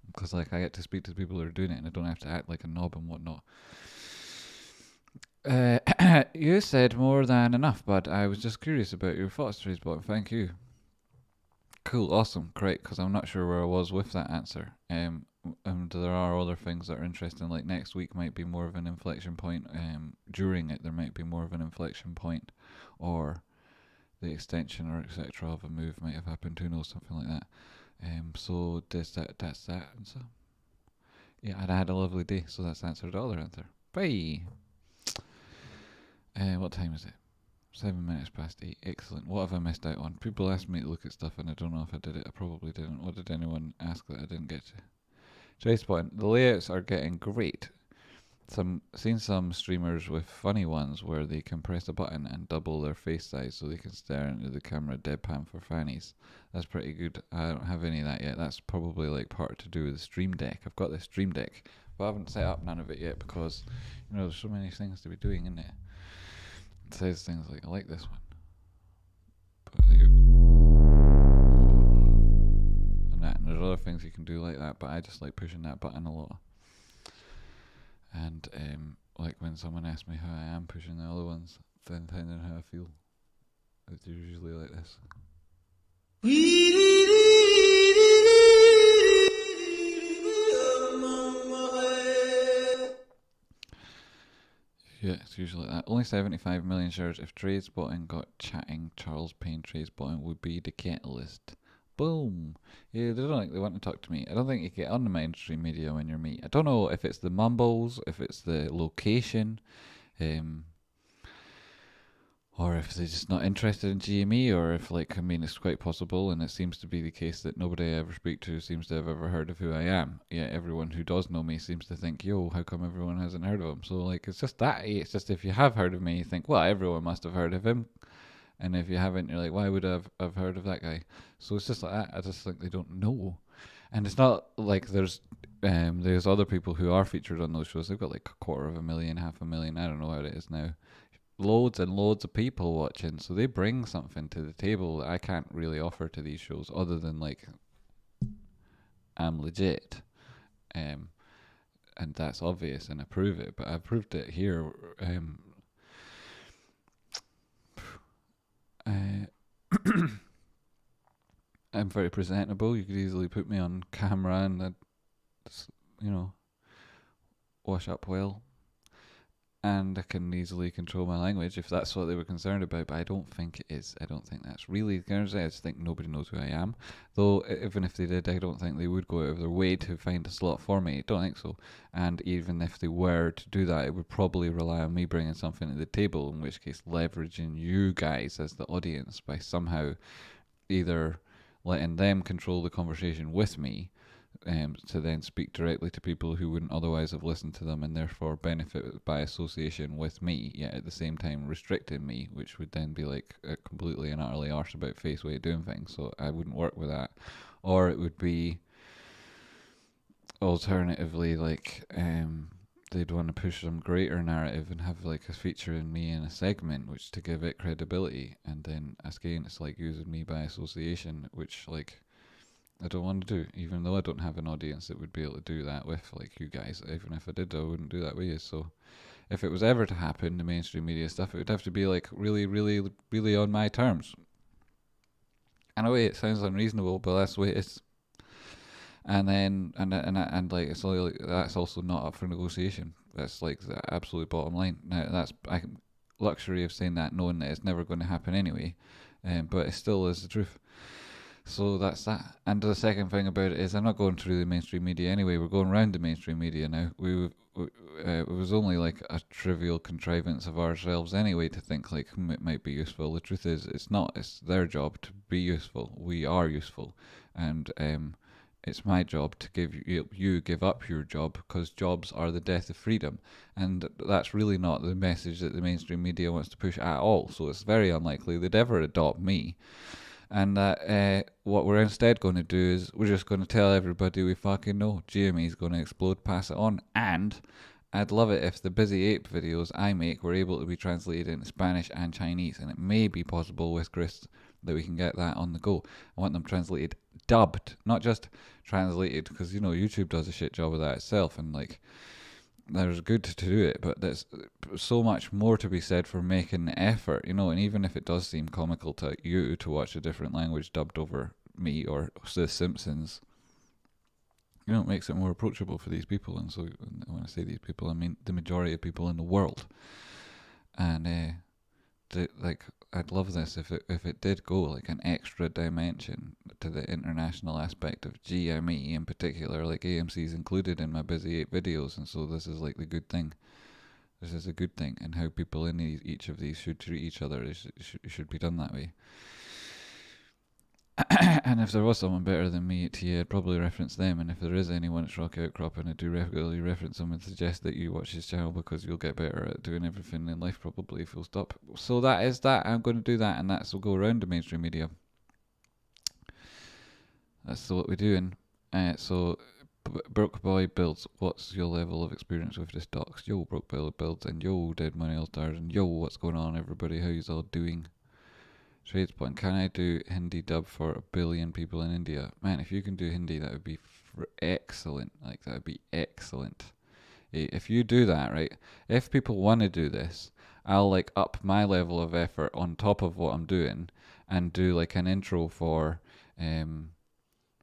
A: because I get to speak to people who are doing it, and I don't have to act like a knob and whatnot. You said more than enough, but I was just curious about your thoughts, Tradespotting. Thank you. Cool, awesome, great, because I'm not sure where I was with that answer. And there are other things that are interesting, like next week might be more of an inflection point. During it, there might be more of an inflection point, or the extension or etc. of a move might have happened, who knows, something like that. So that's that answer. Yeah, I had a lovely day, so that's answered the other answer. Bye! What time is it? 7 minutes past 8. Excellent. What have I missed out on? People asked me to look at stuff and I don't know if I did it. I probably didn't. What did anyone ask that I didn't get to? Tradespotting. The layouts are getting great. Seen some streamers with funny ones where they can press a button and double their face size so they can stare into the camera deadpan for fannies. That's pretty good. I don't have any of that yet. That's probably part to do with the Stream Deck. I've got the Stream Deck, but I haven't set up none of it yet because there's so many things to be doing, isn't it? It says things like, I like this one, but and there's other things you can do like that, but I just like pushing that button a lot. And when someone asks me how I am pushing the other ones, then depending on how I feel, it's usually like this. Yeah, it's usually like that. Only 75 million shares. If Tradespotting got chatting, Charles Payne Tradespotting would be the catalyst. Boom. Yeah, they want to talk to me. I don't think you get on the mainstream media when you're me. I don't know if it's the mumbles, if it's the location, or if they're just not interested in GME, or if it's quite possible, and it seems to be the case that nobody I ever speak to seems to have ever heard of who I am. Yeah, everyone who does know me seems to think, yo, how come everyone hasn't heard of him? So it's just that. It's just if you have heard of me, you think, well, everyone must have heard of him. And if you haven't, you're like, why would I have heard of that guy? So it's just like that. I just think they don't know. And it's not like there's other people who are featured on those shows. They've got 250,000, 500,000, I don't know how it is now. Loads and loads of people watching. So they bring something to the table that I can't really offer to these shows other than I'm legit. And that's obvious and I prove it. But I proved it here. I'm very presentable. You could easily put me on camera and I'd, wash up well. and I can easily control my language if that's what they were concerned about, but I don't think it is. I don't think that's really the concern. I just think nobody knows who I am. Though, even if they did, I don't think they would go out of their way to find a slot for me. I don't think so. And even if they were to do that, it would probably rely on me bringing something to the table, in which case leveraging you guys as the audience by somehow either letting them control the conversation with me, to then speak directly to people who wouldn't otherwise have listened to them and therefore benefit by association with me, yet at the same time restricting me, which would then be like a completely and utterly arse about face way of doing things. So I wouldn't work with that. Or it would be alternatively like they'd want to push some greater narrative and have like a feature in me in a segment, which to give it credibility, and then again it's like using me by association, which like I don't want to do, even though I don't have an audience that would be able to do that with, like you guys. Even if I did, I wouldn't do that with you. So if it was ever to happen, the mainstream media stuff, it would have to be like really, really, really on my terms. In a way, it sounds unreasonable, but that's the way it is. And then, and like, it's like, that's also not up for negotiation. That's like the absolute bottom line. Now, that's luxury of saying that, knowing that it's never going to happen anyway, but it still is the truth. So that's that. And the second thing about it is I'm not going through the mainstream media anyway. We're going around the mainstream media now. It was only like a trivial contrivance of ourselves anyway to think like it might be useful. The truth is it's not. It's their job to be useful. We are useful. And it's my job to give up your job, because jobs are the death of freedom. And that's really not the message that the mainstream media wants to push at all. So it's very unlikely they'd ever adopt me. And that what we're instead going to do is we're just going to tell everybody we fucking know GME is going to explode, pass it on. And I'd love it if the Busy Ape videos I make were able to be translated into Spanish and Chinese, and it may be possible with Chris that we can get that on the go. I want them translated, dubbed, not just translated, because you know YouTube does a shit job of that itself, and like there's good to do it, but there's so much more to be said for making the effort, you know. And even if it does seem comical to you to watch a different language dubbed over me or The Simpsons, you know, it makes it more approachable for these people. And so when I say these people, I mean the majority of people in the world. And like, I'd love this if it did go like an extra dimension to the international aspect of GME in particular. Like AMC is included in my Busy Ape videos, and so this is like the good thing. This is a good thing, and how people in each of these should treat each other should be done that way. And if there was someone better than me at TA, I'd probably reference them. And if there is anyone at Rock Outcrop, and I do regularly reference them and suggest that you watch his channel, because you'll get better at doing everything in life, probably, full stop. So that is that. I'm going to do that, and that's will go around the mainstream media. That's what we're doing. So Broke Boy builds. What's your level of experience with the stocks? Yo, Broke Boy builds, and yo, Dead Money All Stars, and yo, what's going on, everybody? How you all doing? Tradespotting. Can I do Hindi dub for 1 billion people in India? Man, if you can do Hindi, that would be excellent. Like, that would be excellent. If you do that, right? If people want to do this, I'll like up my level of effort on top of what I'm doing, and do like an intro for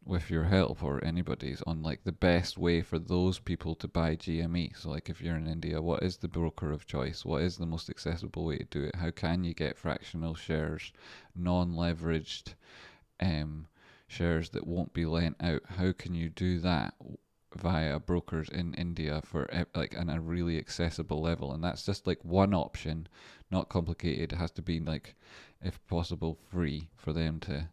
A: with your help or anybody's on like the best way for those people to buy GME. So like if you're in India, what is the broker of choice? What is the most accessible way to do it? How can you get fractional shares, non-leveraged shares that won't be lent out? How can you do that via brokers in India for like on a really accessible level? And that's just like one option, not complicated. It has to be like, if possible, free for them to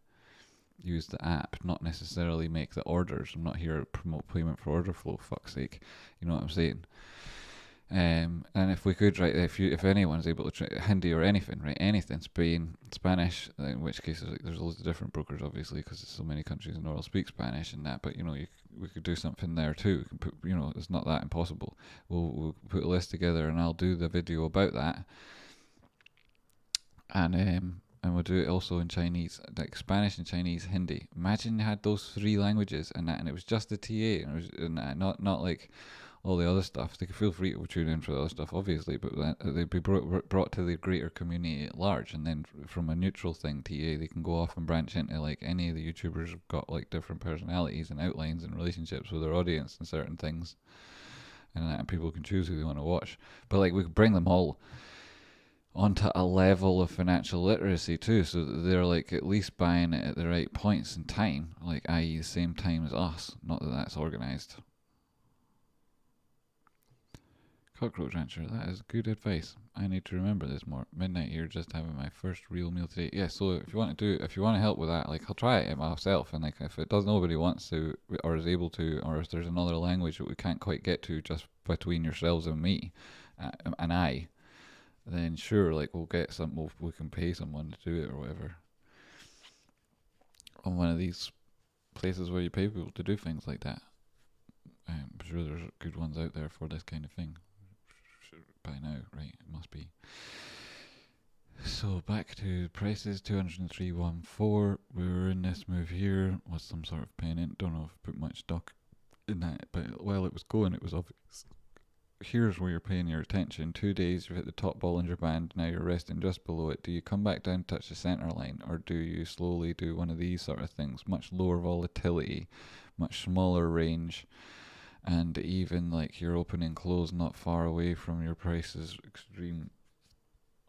A: use the app, not necessarily make the orders. I'm not here to promote payment for order flow, fuck's sake. You know what I'm saying? And if we could, right, if anyone's able to try Hindi or anything, right, anything, Spain, Spanish, in which case there's loads of different brokers, obviously, because there's so many countries in the world speak Spanish and that. But you know, we could do something there too. We can put, you know, it's not that impossible. We'll put a list together, and I'll do the video about that. And we'll do it also in Chinese, like Spanish and Chinese, Hindi. Imagine you had those 3 languages and that, and it was just the TA, and it was not like all the other stuff. They could feel free to tune in for the other stuff, obviously, but they'd be brought to the greater community at large. And then from a neutral thing, TA, they can go off and branch into like any of the YouTubers have got like different personalities and outlines and relationships with their audience and certain things. and people can choose who they want to watch. But like, we could bring them all onto a level of financial literacy too, so that they're like at least buying it at the right points in time, like i.e. the same time as us. Not that that's organised. Cockroach Rancher, that is good advice. I need to remember this more. Midnight here, just having my first real meal today. Yeah, so if you want to help with that, like, I'll try it myself, and like, if nobody wants to or is able to, or if there's another language that we can't quite get to just between yourselves and me, and I, then sure, like, we can pay someone to do it or whatever. On one of these places where you pay people to do things like that. I'm sure there's good ones out there for this kind of thing. By now, right? It must be. So back to prices, 203.14. We were in this move here with some sort of pennant. Don't know if I put much stock in that, but while it was going, it was obvious. Here's where you're paying your attention. 2 days, you've hit the top Bollinger Band. Now you're resting just below it. Do you come back down, touch the center line, or do you slowly do one of these sort of things? Much lower volatility, much smaller range, and even like your open and close not far away from your prices extreme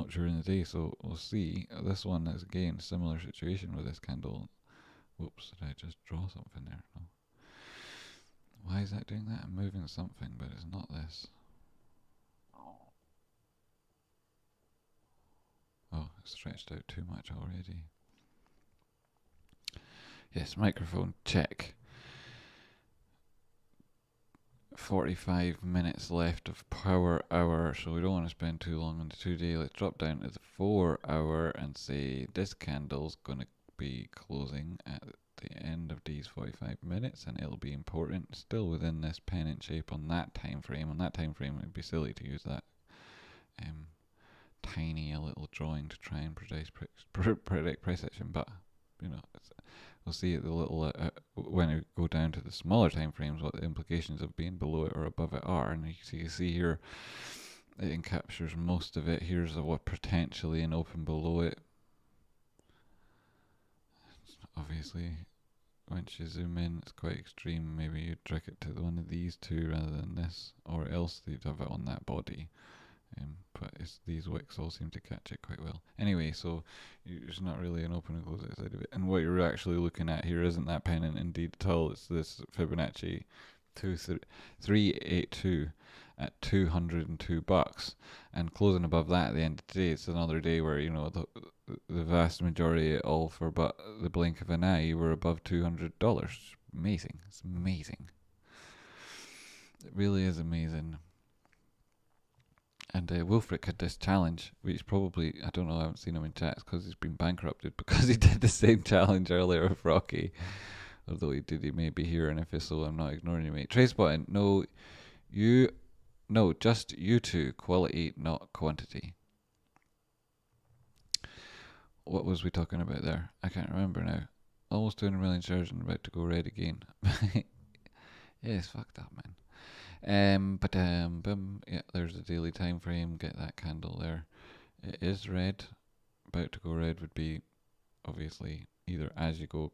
A: during the day. So we'll see. This one is again similar situation with this candle. Whoops, did I just draw something there? No. Why is that doing that? I'm moving something, but it's not this. Oh, it's stretched out too much already. Yes, microphone check. 45 minutes left of power hour, so we don't want to spend too long on the 2 day. Let's drop down to the 4 hour and say this candle's going to be closing at the end of these 45 minutes, and it'll be important still within this pennant shape on that time frame. On that time frame, it'd be silly to use that tiny a little drawing to try and predict price action, but you know, we'll see at the little when we go down to the smaller time frames what the implications of being below it or above it are. And you can see here it encaptures most of it. Here's what potentially an open below it. Obviously, once you zoom in, it's quite extreme. Maybe you'd trick it to one of these two rather than this, or else you'd have it on that body. But these wicks all seem to catch it quite well. Anyway, so it's not really an open and close outside of it. And what you're actually looking at here isn't that pennant indeed at all. It's this Fibonacci 382 at $202, and closing above that at the end of the day. It's another day where, you know, the vast majority all for but the blink of an eye were above $200. Amazing. It's amazing. It really is amazing. And Wilfric had this challenge, which probably, I don't know, I haven't seen him in chats because he's been bankrupted, because he did the same challenge earlier with Rocky. Although he may be here, and if so, I'm not ignoring you, mate. Tradespotting, just you two, quality, not quantity. What was we talking about there? I can't remember now. Almost 200 million shares and about to go red again. Yes, fuck that, man. Yeah, there's the daily time frame. Get that candle there. It is red. About to go red would be obviously either as you go,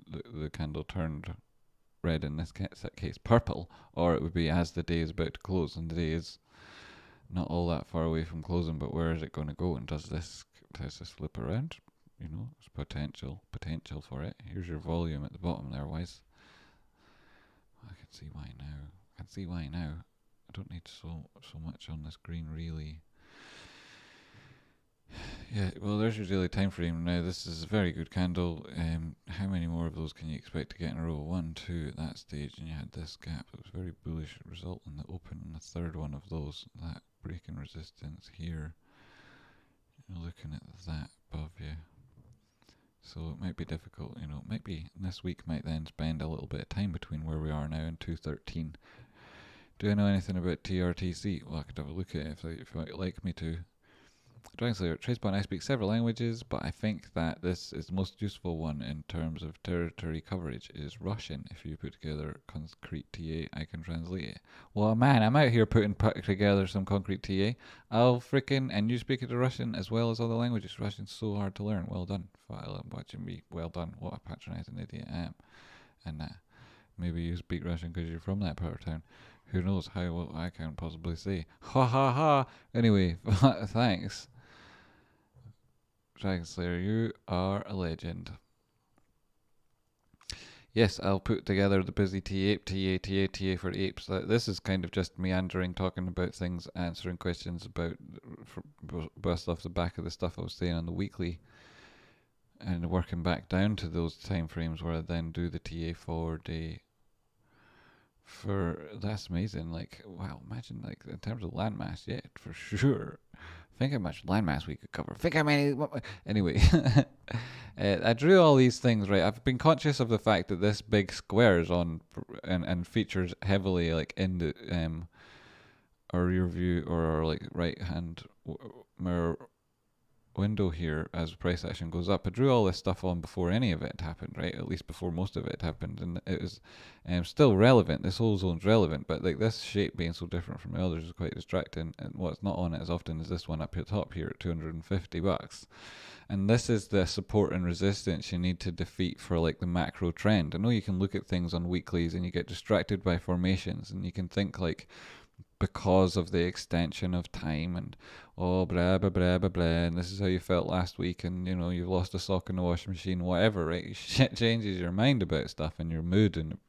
A: the candle turned red, in this case purple, or it would be as the day is about to close, and the day is not all that far away from closing. But where is it going to go? And does this flip around? You know, there's potential for it. Here's your volume at the bottom there, Wise. I can see why now. I don't need so much on this green, really. Yeah, well, there's your daily time frame. Now, this is a very good candle. How many more of those can you expect to get in a row? 1, 2 at that stage, and you had this gap that was very bullish result in the open, and the third one of those, that break in resistance here. You're looking at that above you. So it might be difficult, you know. Maybe this week might then spend a little bit of time between where we are now and 213. Do I know anything about TRTC? Well, I could have a look at it if you'd like me to. Dragon Slayer, Tradespotting, I speak several languages, but I think that this is the most useful one in terms of territory coverage is Russian. If you put together concrete TA, I can translate it. Well, man, I'm out here putting together some concrete TA. And you speak it to Russian as well as other languages. Russian's so hard to learn. Well done. I'm watching me. Well done. What a patronising idiot I am. And maybe you speak Russian because you're from that part of town. Who knows how? Well, I can't possibly say. Ha ha ha. Anyway, thanks, Dragon Slayer. You are a legend. Yes, I'll put together the busy TA for apes. This is kind of just meandering, talking about things, answering questions about burst off the back of the stuff I was saying on the weekly, and working back down to those time frames where I then do the TA for day. That's amazing. Like, wow, imagine, like, in terms of landmass, yeah, for sure. Think how much landmass we could cover. Think how many. Anyway, I drew all these things, right? I've been conscious of the fact that this big square is on and features heavily, like, in the our rear view or our, like, right hand mirror window here as price action goes up. I drew all this stuff on before any of it happened, right? At least before most of it happened, and it was still relevant. This whole zone's relevant, but like this shape being so different from the others is quite distracting. And what's not on it as often as this one up here top here at $250. And this is the support and resistance you need to defeat for like the macro trend. I know you can look at things on weeklies and you get distracted by formations, and you can think like, because of the extension of time and blah blah blah blah blah, and this is how you felt last week, and you know you've lost a sock in the washing machine, whatever, right? Shit changes your mind about stuff and your mood, and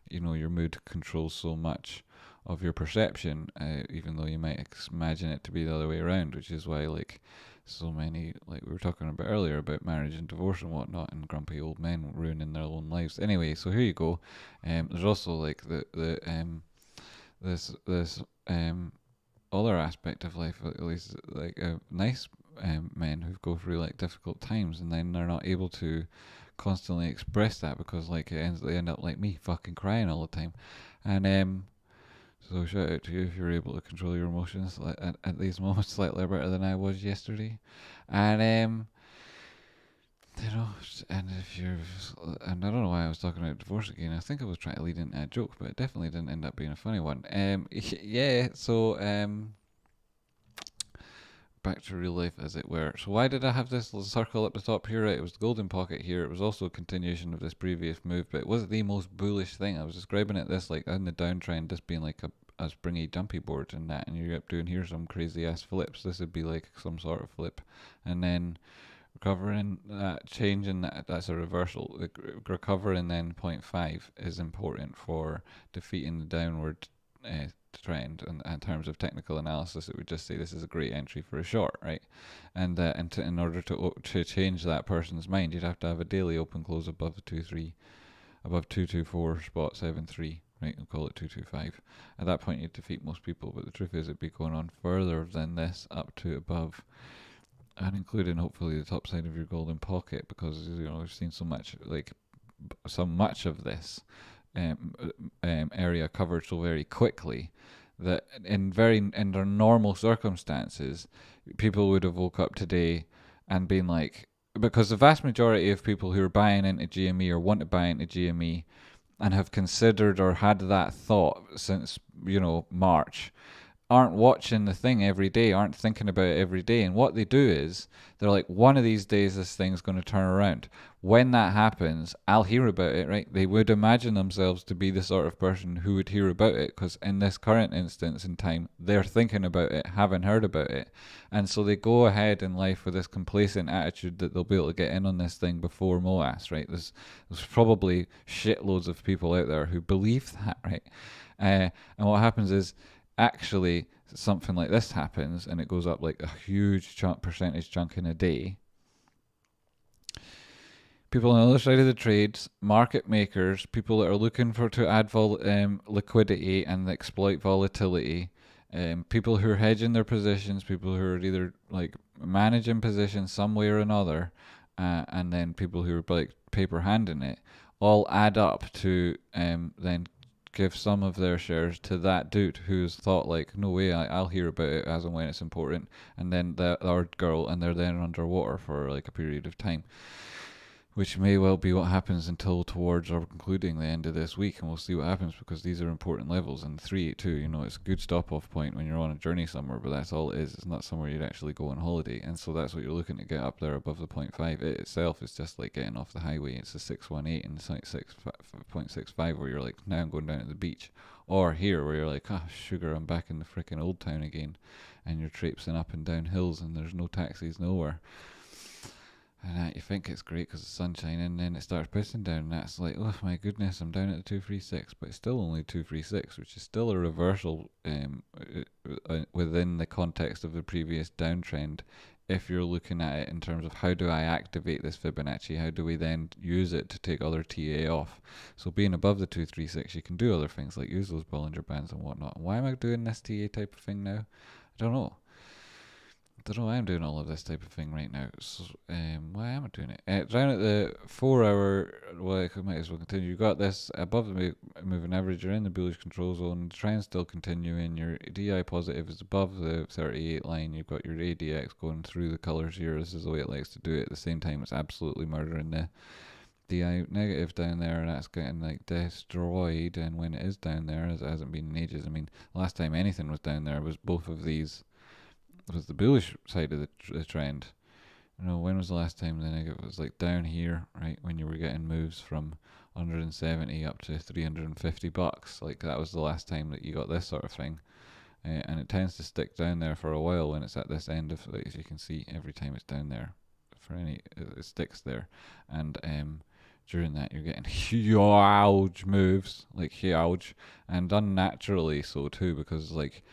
A: you know your mood controls so much of your perception, even though you might imagine it to be the other way around, which is why like so many, like we were talking about earlier about marriage and divorce and whatnot, and grumpy old men ruining their own lives. Anyway, so here you go. There's also like this other aspect of life, at least like nice men who go through like difficult times, and then they're not able to constantly express that because like they end up like me, fucking crying all the time. And so shout out to you if you're able to control your emotions at these moments slightly better than I was yesterday. And you know, and if you're, and I don't know why I was talking about divorce again. I think I was trying to lead into a joke, but it definitely didn't end up being a funny one. Yeah. So back to real life, as it were. So why did I have this little circle at the top here? Right, it was the golden pocket here. It was also a continuation of this previous move, but it wasn't the most bullish thing. I was describing it this like in the downtrend, this being like a springy dumpy board and that, and you're up doing here some crazy ass flips. This would be like some sort of flip, and then recovering that, changing that's a reversal. Recovering then 0.5 is important for defeating the downward trend. And in terms of technical analysis, it would just say this is a great entry for a short, right? And in order to change that person's mind, you'd have to have a daily open close above 224 spot 73. Right, we'll call it 225. At that point, you'd defeat most people, but the truth is, it'd be going on further than this up to above, and including hopefully the top side of your golden pocket, because you know we've seen so much of this area covered so very quickly that in their normal circumstances, people would have woke up today and been like, because the vast majority of people who are buying into GME or want to buy into GME and have considered or had that thought since, you know, March, aren't watching the thing every day, aren't thinking about it every day. And what they do is they're like, one of these days this thing's going to turn around. When that happens, I'll hear about it, right? They would imagine themselves to be the sort of person who would hear about it, because in this current instance in time, they're thinking about it, haven't heard about it. And so they go ahead in life with this complacent attitude that they'll be able to get in on this thing before MOAS, right? There's probably shitloads of people out there who believe that, right? And what happens is, actually something like this happens and it goes up like a huge percentage chunk in a day. People on the other side of the trades, market makers, people that are looking to add liquidity and exploit volatility, people who are hedging their positions, people who are either like managing positions some way or another, and then people who are like paper handing it, all add up to then give some of their shares to that dude who's thought like, no way, I'll hear about it as and when it's important, and then our girl, and they're then underwater for like a period of time, which may well be what happens until towards or concluding the end of this week, and we'll see what happens, because these are important levels. And 382, you know, it's a good stop-off point when you're on a journey somewhere, but that's all it is. It's not somewhere you'd actually go on holiday, and so that's what you're looking to get up there above the 0.5. It itself is just like getting off the highway. It's a 618 and 6.65 where you're like, now I'm going down to the beach. Or here, where you're like, sugar, I'm back in the frickin' old town again, and you're traipsing up and down hills and there's no taxis nowhere. And you think it's great because the sun's shining, and then it starts pissing down, and that's like, oh my goodness, I'm down at the 236, but it's still only 236, which is still a reversal within the context of the previous downtrend. If you're looking at it in terms of how do I activate this Fibonacci, how do we then use it to take other TA off? So being above the 236, you can do other things like use those Bollinger Bands and whatnot. Why am I doing this TA type of thing now? I don't know. Why I'm doing all of this type of thing right now. So, why am I doing it? Down at the 4 hour, well, I might as well continue. You got this above the moving average, you're in the bullish control zone, the trend's still continuing, your DI positive is above the 38 line, you've got your ADX going through the colours here. This is the way it likes to do it. At the same time, it's absolutely murdering the DI negative down there, and that's getting like destroyed. And when it is down there, as it hasn't been in ages, I mean, last time anything was down there was both of these. Was the bullish side of the trend. When was the last time the negative was like down here, right? When you were getting moves from 170 up to $350, like that was the last time that you got this sort of thing. And it tends to stick down there for a while when it's at this end of, like, as you can see, every time it's down there, it sticks there. And during that, you're getting huge moves, like huge, and unnaturally so too, because like.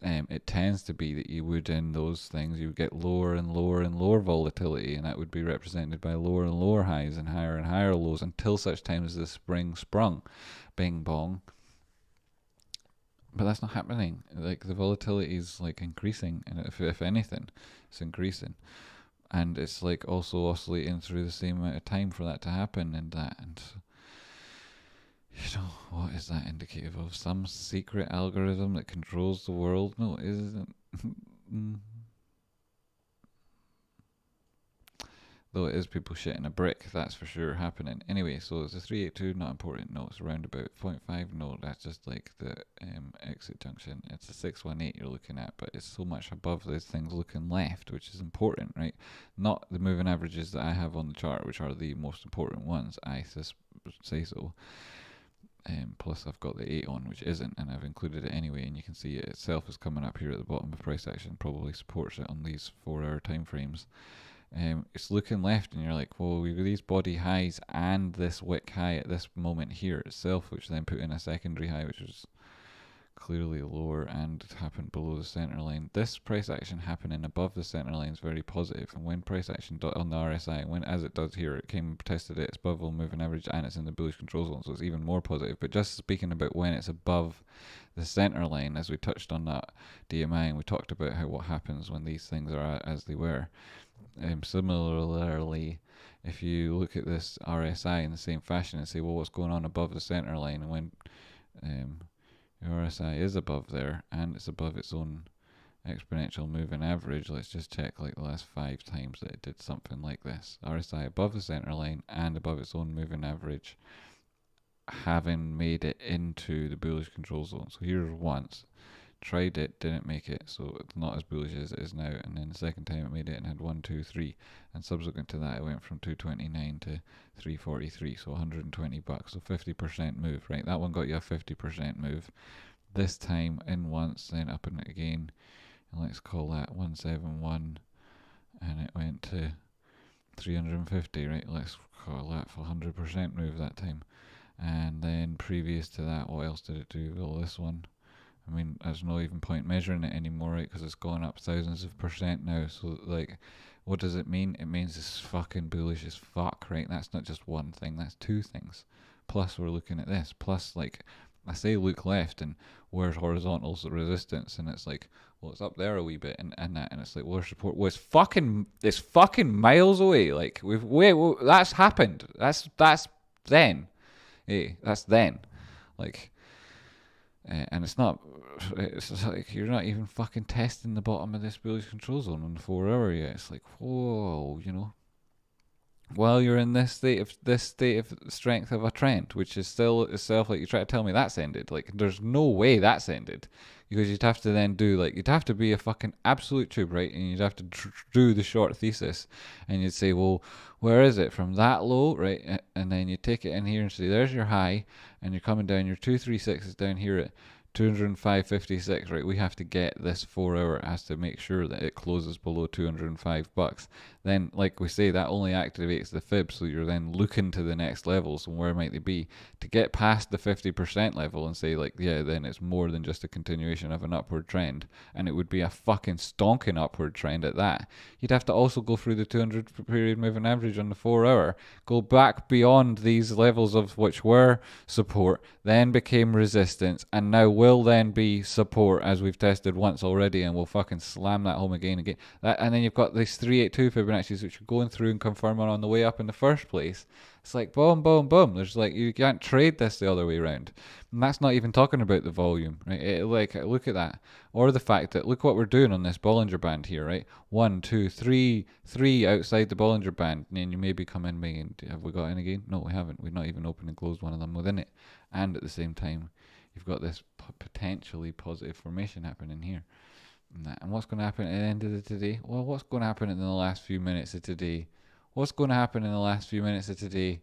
A: It tends to be that you would, in those things, you would get lower and lower and lower volatility, and that would be represented by lower and lower highs and higher lows until such time as the spring sprung. Bing bong. But that's not happening. Like, the volatility is like increasing, and if anything, it's increasing. And it's like also oscillating through the same amount of time for that to happen, and what is that indicative of? Some secret algorithm that controls the world? No, it isn't. Though it is people shitting a brick, that's for sure happening. Anyway, so it's a 382, not important. No, it's around about 0.5. No, that's just like the exit junction. It's a 618 you're looking at, but it's so much above those things looking left, which is important, right? Not the moving averages that I have on the chart, which are the most important ones, I say so. Plus I've got the 8 on, which isn't, and I've included it anyway, and you can see it itself is coming up here at the bottom of price action, probably supports it on these 4 hour time frames. It's looking left, and you're like, well, we've got these body highs and this wick high at this moment here itself, which then put in a secondary high, which was clearly lower and happened below the center line. This price action happening above the center line is very positive, and when price action on the RSI, when as it does here, it came and tested it, it's above all moving average and it's in the bullish control zone, so it's even more positive. But just speaking about when it's above the center line, as we touched on that DMI, and we talked about what happens when these things are as they were. Similarly, if you look at this RSI in the same fashion and say, well, what's going on above the center line, and when your RSI is above there and it's above its own exponential moving average, let's just check like the last 5 times that it did something like this. RSI above the center line and above its own moving average, having made it into the bullish control zone. So here's once. Tried it, didn't make it, so it's not as bullish as it is now. And then the second time it made it and had 1, 2, 3, and subsequent to that it went from 229 to 343, so $120, so 50% move, right? That one got you a 50% move. This time in once, then up in it again, and let's call that 171, and it went to 350, right? Let's call that for 100% move that time. And then previous to that, what else did it do? Well, this one, I mean, there's no even point measuring it anymore, right? Because it's gone up thousands of percent now. So, like, what does it mean? It means it's fucking bullish as fuck, right? That's not just one thing, that's 2 things. Plus, we're looking at this. Plus, like, I say look left, and where's horizontal resistance? And it's like, well, it's up there a wee bit, and that, and it's like, where's support? Well, it's fucking miles away. Like, that's happened. That's then. Hey, that's then. Like, and it's like you're not even fucking testing the bottom of this bullish control zone on the 4 hour yet. It's like, whoa, while you're in this state of strength of a trend, which is still itself, like, you try to tell me that's ended. Like, there's no way that's ended, because you'd have to then do, like, you'd have to be a fucking absolute tube, right? And you'd have to do the short thesis, and you'd say, well, where is it from that low, right? And then you take it in here and say, there's your high, and you're coming down, your 236 is down here at 205.56, right? We have to get this 4 hour. It has to make sure that it closes below $205. Then, like we say, that only activates the fib, so you're then looking to the next levels, and where might they be, to get past the 50% level and say, like, yeah, then it's more than just a continuation of an upward trend, and it would be a fucking stonking upward trend at that. You'd have to also go through the 200 period moving average on the 4 hour, go back beyond these levels of which were support, then became resistance, and now will then be support, as we've tested once already, and we'll fucking slam that home again. And then you've got these 382 Fibonacci's, which are going through and confirming on the way up in the first place. It's like boom, boom, boom. There's, like, you can't trade this the other way around. And that's not even talking about the volume, right? Look at that. Or the fact that, look what we're doing on this Bollinger Band here, right? 1, 2, 3, 3 outside the Bollinger Band. And then you maybe come in, and have we got in again? No, we haven't. We've not even opened and closed one of them within it. And at the same time, you've got this potentially positive formation happening here. And what's going to happen at the end of today? Well, what's going to happen in the last few minutes of today? What's going to happen in the last few minutes of today?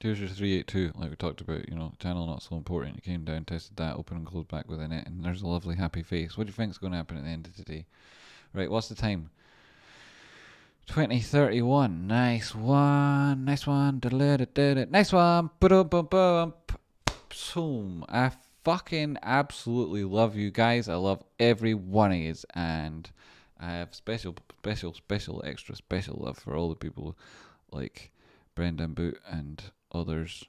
A: Here's your 382, like we talked about, channel not so important. You came down, tested that, open and closed back within it, and there's a lovely happy face. What do you think's going to happen at the end of today? Right, what's the time? 2031. Nice one. Nice one. Nice one. Boom. I fucking absolutely love you guys. I love every one of you, and I have special, extra special love for all the people like Brendan Boot and others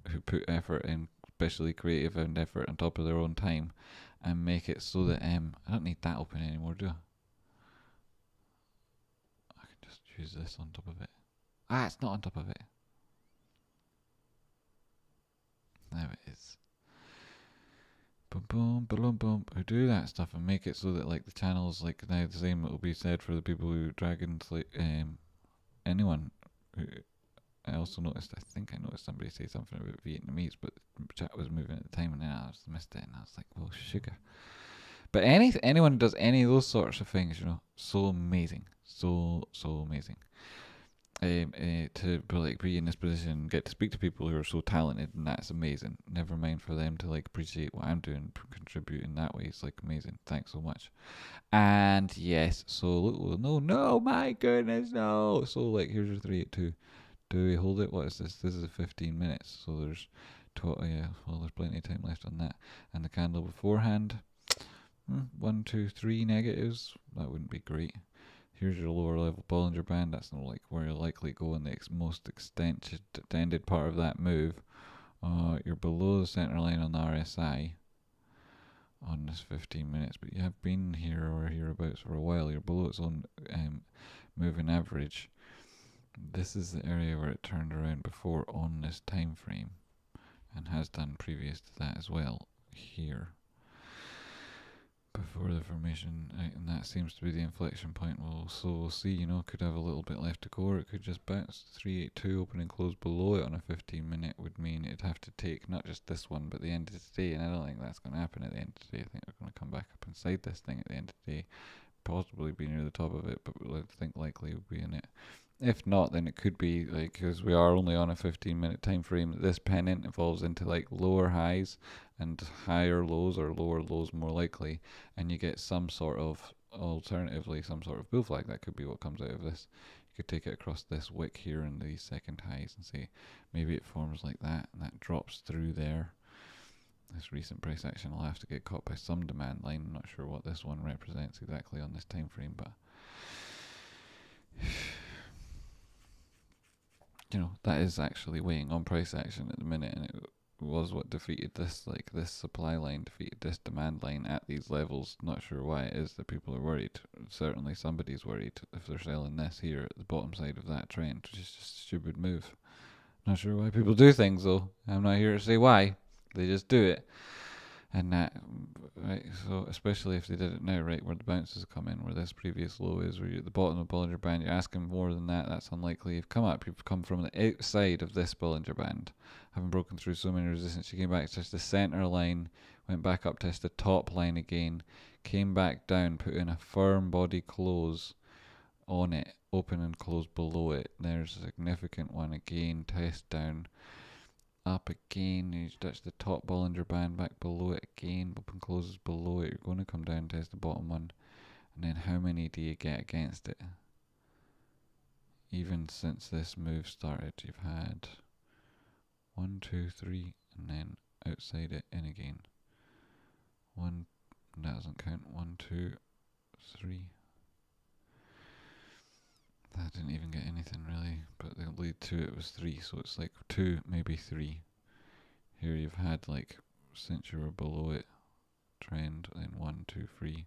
A: who put effort in, especially creative and effort on top of their own time, and make it so that I don't need that open anymore, do I? I can just use this on top of it. It's not on top of it. There it is. Boom, boom, boom, boom. Who do that stuff and make it so that, like, the channel's like now the same. It'll be said for the people who dragons, like, anyone who. I also noticed, I think I noticed somebody say something about Vietnamese, but the chat was moving at the time, and then I just missed it, and I was like, well, sugar. But anyone who does any of those sorts of things, so amazing, so amazing. To like be in this position and get to speak to people who are so talented, and that's amazing. Never mind for them to, like, appreciate what I'm doing, contribute in that way. It's, like, amazing. Thanks so much. And yes, so no, my goodness, no. So, like, here's your 382. Do we hold it? What is this? This is 15 minutes. So there's there's plenty of time left on that. And the candle beforehand, 1, 2, 3 negatives. That wouldn't be great. Here's your lower level Bollinger Band. That's not like where you're likely go in the most extended part of that move. You're below the center line on the RSI on this 15 minutes, but you have been here or hereabouts for a while. You're below its own moving average. This is the area where it turned around before on this time frame, and has done previous to that as well here before the formation, and that seems to be the inflection point. So we'll see, could have a little bit left to go, or it could just bounce. 382 open and close below it on a 15 minute would mean it'd have to take not just this one but the end of today, and I don't think that's going to happen at the end of today. I think we're going to come back up inside this thing at the end of the day, possibly be near the top of it, but I think likely we'll be in it. If not, then it could be, like, because we are only on a 15 minute time frame, this pennant evolves into, like, lower highs and higher lows, or lower lows more likely, and you get some sort of, alternatively, some sort of bull flag. That could be what comes out of this. You could take it across this wick here in these second highs and say maybe it forms like that, and that drops through there. This recent price action will have to get caught by some demand line. I'm not sure what this one represents exactly on this time frame, but that is actually weighing on price action at the minute, and it was what defeated this, like, this supply line defeated this demand line at these levels. Not sure why it is that people are worried. Certainly somebody's worried if they're selling this here at the bottom side of that trend, which is just a stupid move. Not sure why people do things, though. I'm not here to say why. They just do it. And that, right, so especially if they did it now, right, where the bounces come in, where this previous low is, where you're at the bottom of the Bollinger Band, you're asking more than that, that's unlikely. You've come from the outside of this Bollinger Band, having broken through so many resistance. You came back to just the centre line, went back up to the top line again, came back down, put in a firm body close on it, open and close below it. There's a significant one again, test down, up again, you touch the top Bollinger Band, back below it again, open closes below it, you're going to come down, test the bottom one, and then how many do you get against it? Even since this move started, you've had 1, 2, 3, and then outside it, in again. One, that doesn't count, 1, 2, 3. That didn't even get anything really, but the lead to it was 3, so it's like 2, maybe 3. Here you've had like, since you were below it, trend, then 1, 2, 3.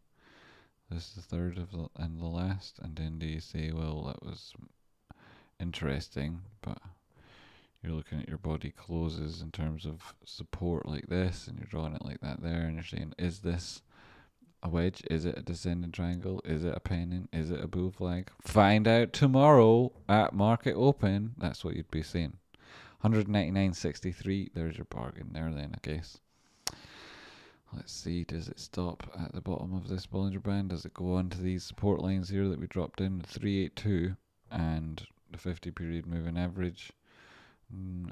A: This is the third of and the last, and then do you say, well, that was interesting, but you're looking at your body closes in terms of support like this, and you're drawing it like that there, and you're saying, is this a wedge? Is it a descending triangle? Is it a pennant? Is it a bull flag? Find out tomorrow at market open. That's what you'd be saying. 199.63. There's your bargain there then, I guess. Let's see, does it stop at the bottom of this Bollinger Band? Does it go on to these support lines here that we dropped in, 382 and the 50 period moving average?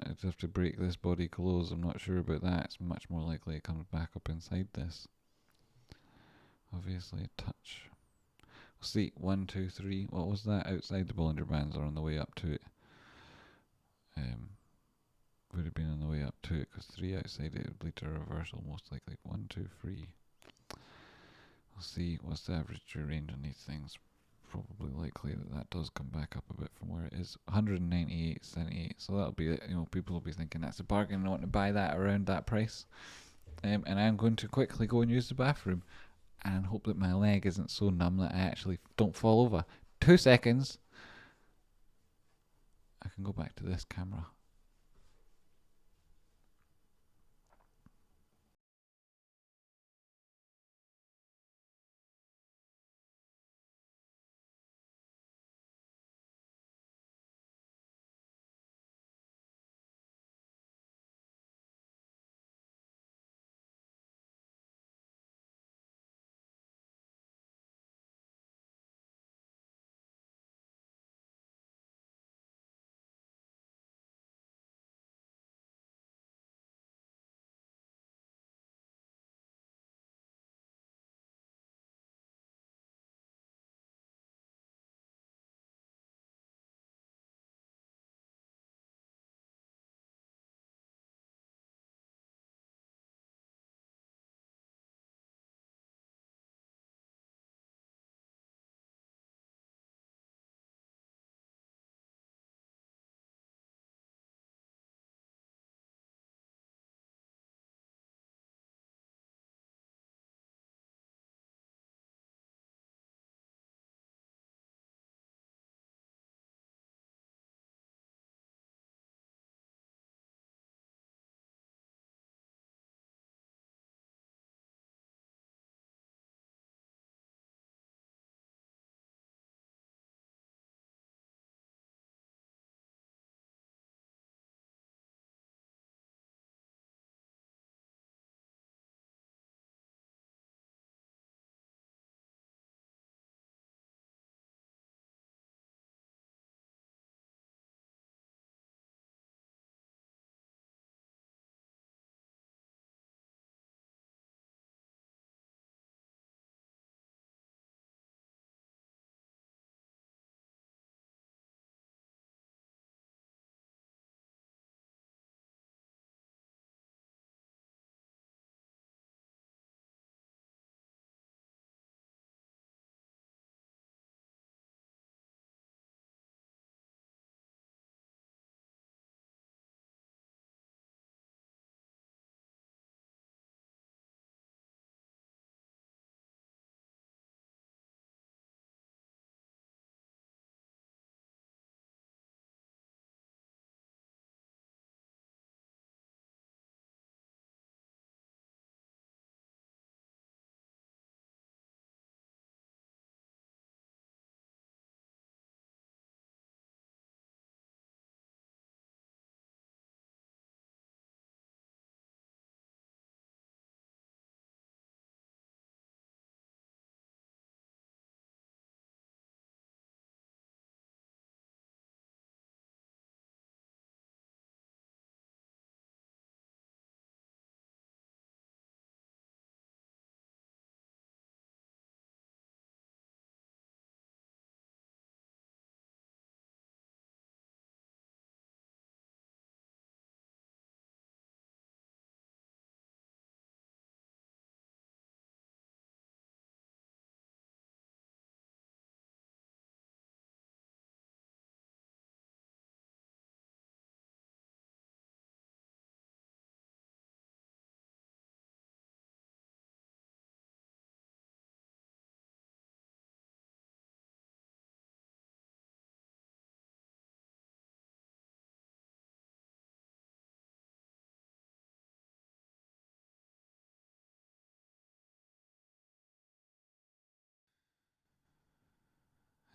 A: It'd have to break this body close. I'm not sure about that. It's much more likely it comes back up inside this. Obviously a touch. We'll see, 1, 2, 3. What was that? Outside the Bollinger Bands or on the way up to it? Would have been on the way up to it, because 3 outside it would lead to a reversal most likely. 1, 2, 3. We'll see what's the average true range on these things. Probably likely that does come back up a bit from where it is. 198.78. So that'll be it. You know, people will be thinking that's a bargain and want to buy that around that price. And I'm going to quickly go and use the bathroom and hope that my leg isn't so numb that I actually don't fall over. 2 seconds. I can go back to this camera.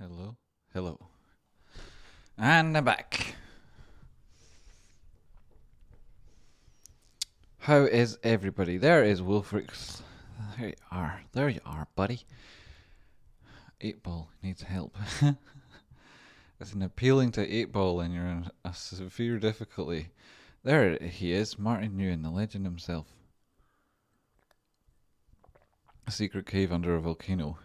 A: Hello. Hello. And I'm back. How is everybody? There is Wolfrix. There you are. There you are, buddy. 8-Ball needs help. It's an appealing to 8-Ball and you're in a severe difficulty. There he is, Martin Nguyen, the legend himself. A secret cave under a volcano.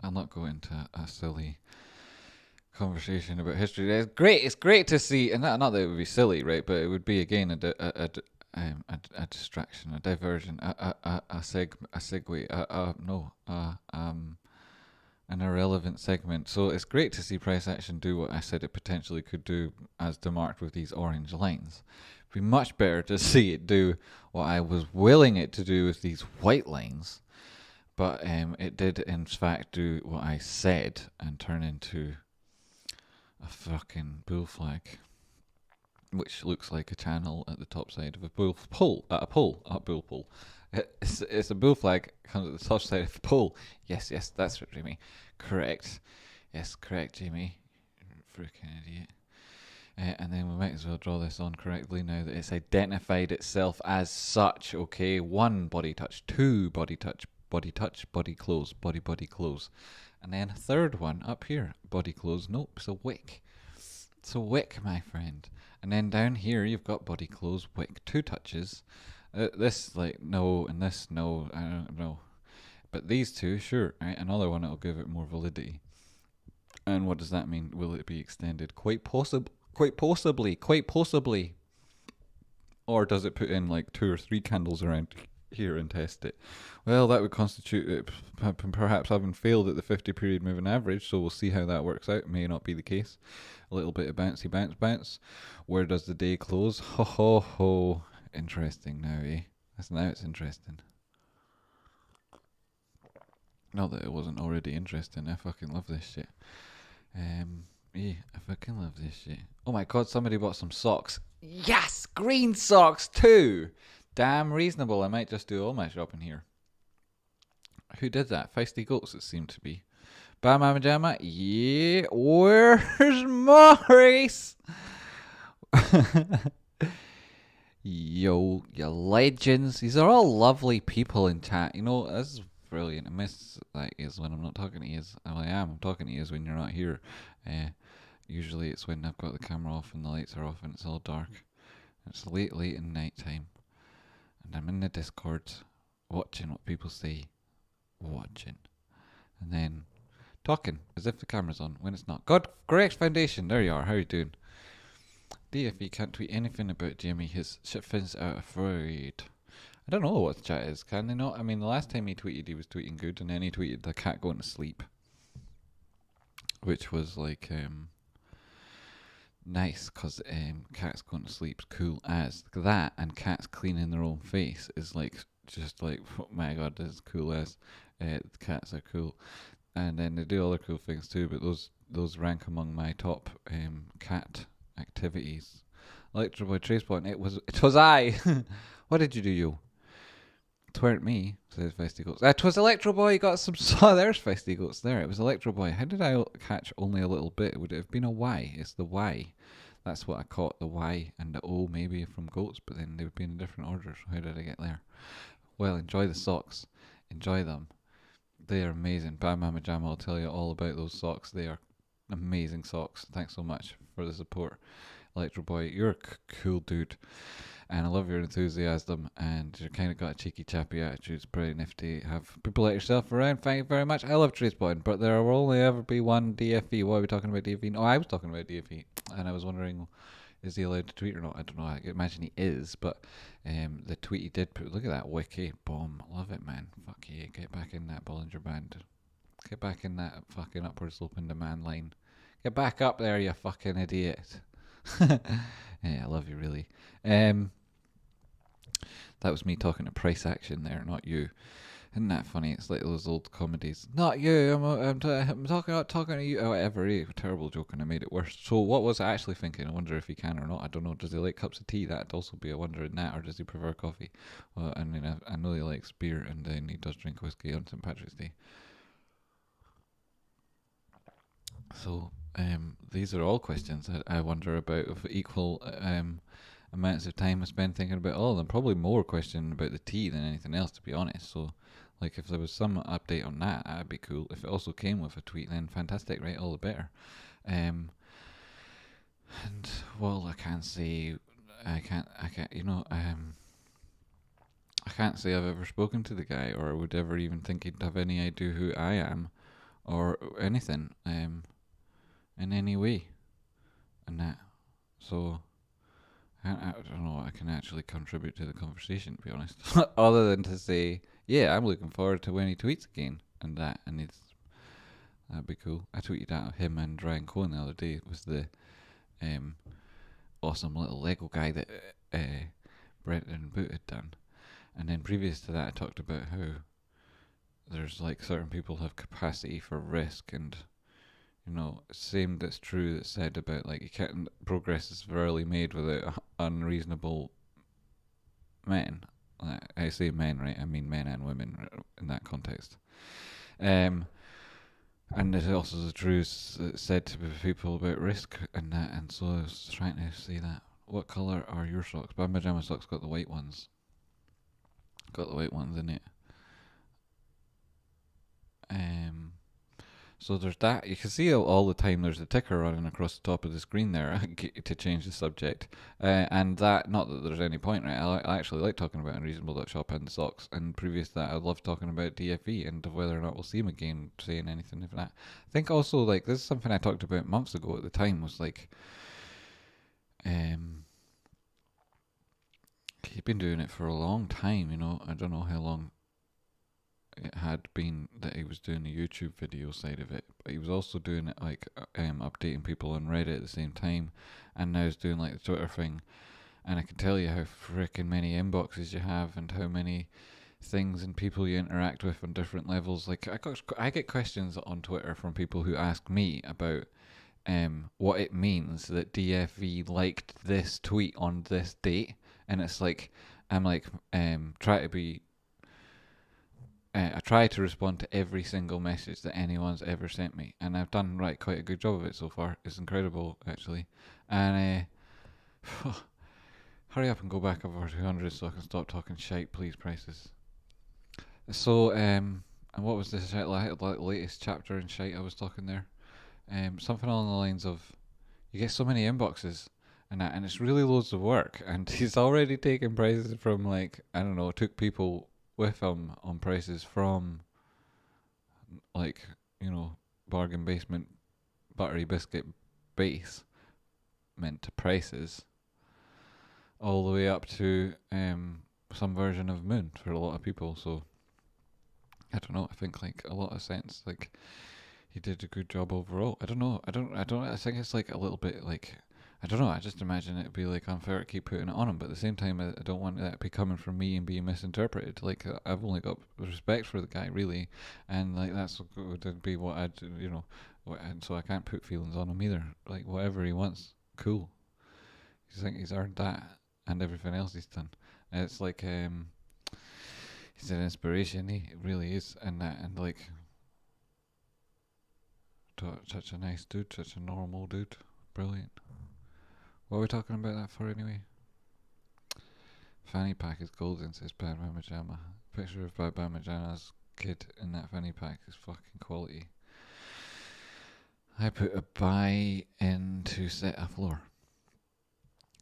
A: I'll not go into a silly conversation about history. It's great to see, and not that it would be silly, right? But it would be again a distraction, a diversion, an irrelevant segment. So it's great to see price action do what I said it potentially could do, as demarked with these orange lines. It'd be much better to see it do what I was willing it to do with these white lines. But it did, in fact, do what I said and turn into a fucking bull flag, which looks like a channel at the top side of a bull pole. A bull pole. It's a bull flag comes at the top side of a pole. Yes, that's right, Jamie. Correct. Yes, correct, Jamie. Freaking idiot. And then we might as well draw this on correctly now that it's identified itself as such. Okay, 1 body touch, 2 body touch, body close, body close. And then a third one up here, body close. Nope, it's a wick. It's a wick, my friend. And then down here you've got body close, wick, 2 touches. This like no, and this no, I don't know. But these two, sure, right? Another one, it'll give it more validity. And what does that mean? Will it be extended? Quite possibly. Or does it put in like 2 or 3 candles around here and test it? Well, that would constitute it perhaps having failed at the 50 period moving average, so we'll see how that works out. May not be the case. A little bit of bouncy bounce. Where does the day close? Ho ho ho. Interesting now, eh? Now it's interesting. Not that it wasn't already interesting. I fucking love this shit. Yeah, I fucking love this shit. Oh my god, somebody bought some socks. Yes! Green socks too! Damn reasonable. I might just do all my shopping here. Who did that? Feisty Goats, it seemed to be. Bam Mama Jamma? Yeah. Where's Maurice? Yo, you legends. These are all lovely people in chat. You know, this is brilliant. I miss like is when I'm not talking to you. Well, I'm talking to you when you're not here. Usually it's when I've got the camera off and the lights are off and it's all dark. It's late in night time. And I'm in the Discord watching what people say. Watching. And then talking as if the camera's on when it's not. God, Greg's Foundation. There you are. How are you doing? DFE can't tweet anything about Jimmy. His shit fins out afraid. I don't know what the chat is. Can they not? I mean, the last time he tweeted, he was tweeting good, and then he tweeted the cat going to sleep, which was like nice, because cats going to sleep's cool as that, and cats cleaning their own face is like just like, oh my god, this is cool as. The cats are cool, and then they do other cool things too. But those rank among my top cat activities. Electroboy Tradespotting. It was I. What did you do, you? Tweren't me, says Feisty Goats. Twas Electroboy got some. Oh, there's Feisty Goats there. It was Electroboy. How did I catch only a little bit? Would it have been a Y? It's the Y. That's what I caught, the Y and the O maybe from goats, but then they would be in a different order, so how did I get there? Well, enjoy the socks. Enjoy them. They are amazing. Bam Mama Jam, I'll tell you all about those socks. They are amazing socks. Thanks so much for the support. Electroboy, you're a cool dude. And I love your enthusiasm, and you're kind of got a cheeky chappy attitude. It's pretty nifty. Have people like yourself around. Thank you very much. I love Tradespotting, but there will only ever be one DFE. What are we talking about DFE? No, I was talking about DFE, and I was wondering, is he allowed to tweet or not? I don't know. I imagine he is, but the tweet he did put, look at that wiki. Boom. Love it, man. Fuck yeah. Get back in that Bollinger Band. Get back in that fucking upward sloping demand line. Get back up there, you fucking idiot. Yeah, I love you, really. That was me talking to price action there, not you. Isn't that funny? It's like those old comedies. Not you. I'm talking to you. Oh, whatever. Terrible joke, and I made it worse. So, what was I actually thinking? I wonder if he can or not. I don't know. Does he like cups of tea? That'd also be a wonder in that, or does he prefer coffee? Well, I mean, I know he likes beer, and then he does drink whiskey on St. Patrick's Day. So, these are all questions that I wonder about of equal amounts of time I spend thinking about all of them. Probably more question about the tea than anything else, to be honest. So, like, if there was some update on that, that'd be cool. If it also came with a tweet, then fantastic, right? All the better. And well, I can't say, I can't, I can't say I've ever spoken to the guy or would ever even think he'd have any idea who I am or anything, in any way, and that. So I don't know what I can actually contribute to the conversation, to be honest, other than to say, yeah, I'm looking forward to when he tweets again, and that'd be cool. I tweeted at him and Ryan Cohen the other day. It was the awesome little Lego guy that Brent and Boot had done, and then previous to that, I talked about how there's like certain people have capacity for risk, and same that's true that's said about like you can't progress is rarely made without unreasonable men. I say men, right? I mean men and women in that context. And it also is true said to people about risk and that, and so I was trying to say that. What colour are your socks? My pajama socks got the white ones. Got the white ones in it. So there's that. You can see all the time there's a ticker running across the top of the screen there to change the subject. And that, not that there's any point, right? I actually like talking about Unreasonable.shop and the socks. And previous to that, I loved talking about DFE and whether or not we'll see him again saying anything of that. I think also, like, this is something I talked about months ago at the time, was like, he'd been doing it for a long time, I don't know how long it had been that he was doing the YouTube video side of it, but he was also doing it like updating people on Reddit at the same time, and now he's doing like the Twitter thing. And I can tell you how freaking many inboxes you have and how many things and people you interact with on different levels. Like I get questions on Twitter from people who ask me about what it means that DFV liked this tweet on this date, and it's like I'm like I try to respond to every single message that anyone's ever sent me, and I've done quite a good job of it so far. It's incredible, actually. And hurry up and go back over 200 so I can stop talking shite, please, prices. So, and what was this latest chapter in shite I was talking there? Something along the lines of, you get so many inboxes and that, and it's really loads of work, and he's already taken prices from took people with him on prices from bargain basement buttery biscuit base meant to prices all the way up to some version of moon for a lot of people. So I don't know, I think a lot of sense, he did a good job overall. I don't know, I think it's a little bit I don't know, I just imagine it'd be unfair to keep putting it on him, but at the same time I don't want that to be coming from me and being misinterpreted. I've only got respect for the guy, really, and that's would be what I'd and so I can't put feelings on him either. Whatever he wants, cool. I think he's earned that and everything else he's done. It's he's an inspiration, he really is, and such a nice dude, such a normal dude, brilliant. What are we talking about that for anyway? Fanny pack is golden, says Bad Bad Majama. Picture of Bad Bad Majama's kid in that fanny pack is fucking quality. I put a buy in to set a floor.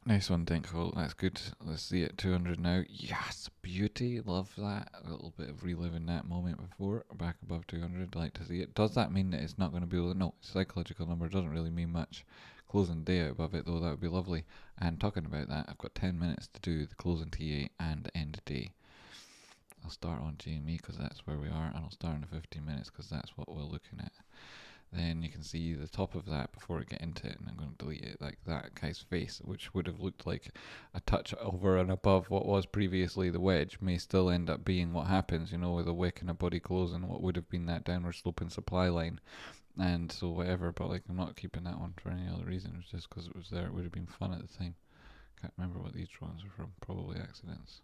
A: Nice one, Dinkle. That's good. Let's see it. 200 now. Yes, beauty. Love that. A little bit of reliving that moment before. Back above 200. Like to see it. Does that mean that it's not going to be able to? No, psychological number doesn't really mean much. Closing day out above it, though, that would be lovely. And talking about that, I've got 10 minutes to do the closing TA and end day. I'll start on GME because that's where we are, and I'll start in the 15 minutes because that's what we're looking at then you can see the top of that before I get into it, and I'm going to delete it, like that guy's face, which would have looked like a touch over and above what was previously the wedge, may still end up being what happens, you know, with a wick and a body closing what would have been that downward sloping supply line. And so whatever, but like I'm not keeping that one for any other reason. It was just because it was there. It would have been fun at the time. Can't remember what these drawings are from. Probably accidents.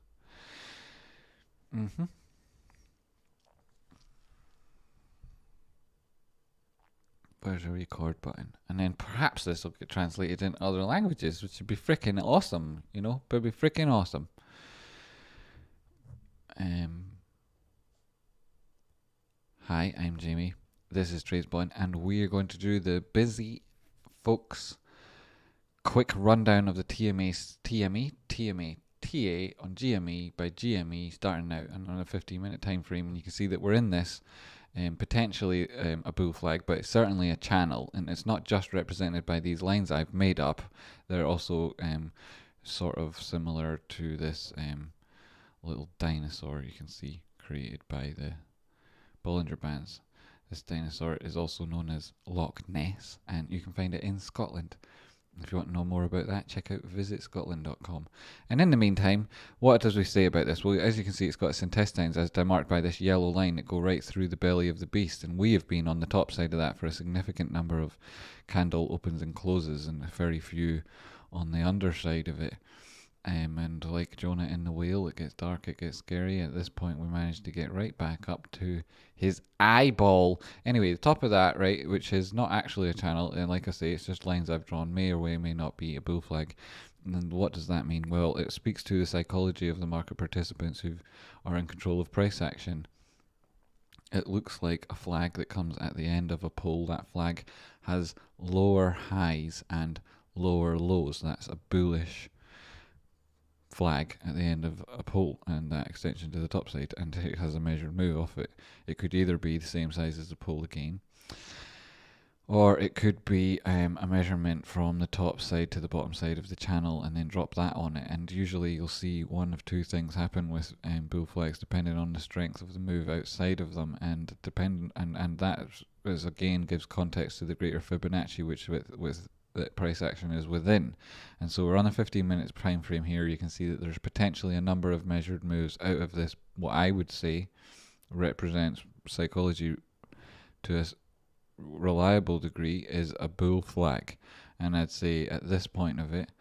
A: Where's a record button? And then perhaps this will get translated into other languages, which would be freaking awesome, you know? But it'd be freaking awesome. Hi, I'm Jamie. This is Tradespotting, and we are going to do the busy folks quick rundown of the TMA TA on GME by GME starting out and on a 15-minute time frame, and you can see that we're in this potentially a bull flag, but it's certainly a channel, and it's not just represented by these lines I've made up. They're also sort of similar to this little dinosaur you can see created by the Bollinger Bands. This dinosaur is also known as Loch Ness, and you can find it in Scotland. If you want to know more about that, check out visitscotland.com. And in the meantime, what does we say about this? Well, as you can see, it's got its intestines as demarked by this yellow line that go right through the belly of the beast, and we have been on the top side of that for a significant number of candle opens and closes, and very few on the underside of it. And like Jonah in the whale, it gets dark, it gets scary. At this point, we managed to get right back up to his eyeball. Anyway, the top of that, right, which is not actually a channel, and like I say, it's just lines I've drawn, may or may not be a bull flag. And what does that mean? Well, it speaks to the psychology of the market participants who are in control of price action. It looks like a flag that comes at the end of a pole. That flag has lower highs and lower lows. That's a bullish flag at the end of a pole, and that extension to the top side, and it has a measured move off it. It could either be the same size as the pole again, or it could be a measurement from the top side to the bottom side of the channel and then drop that on it. And usually you'll see one of two things happen with bull flags depending on the strength of the move outside of them, and that is again gives context to the greater Fibonacci, which with that price action is within. And so we're on a 15 minutes time frame here. You can see that there's potentially a number of measured moves out of this, what I would say represents psychology to a reliable degree is a bull flag. And I'd say at this point of it,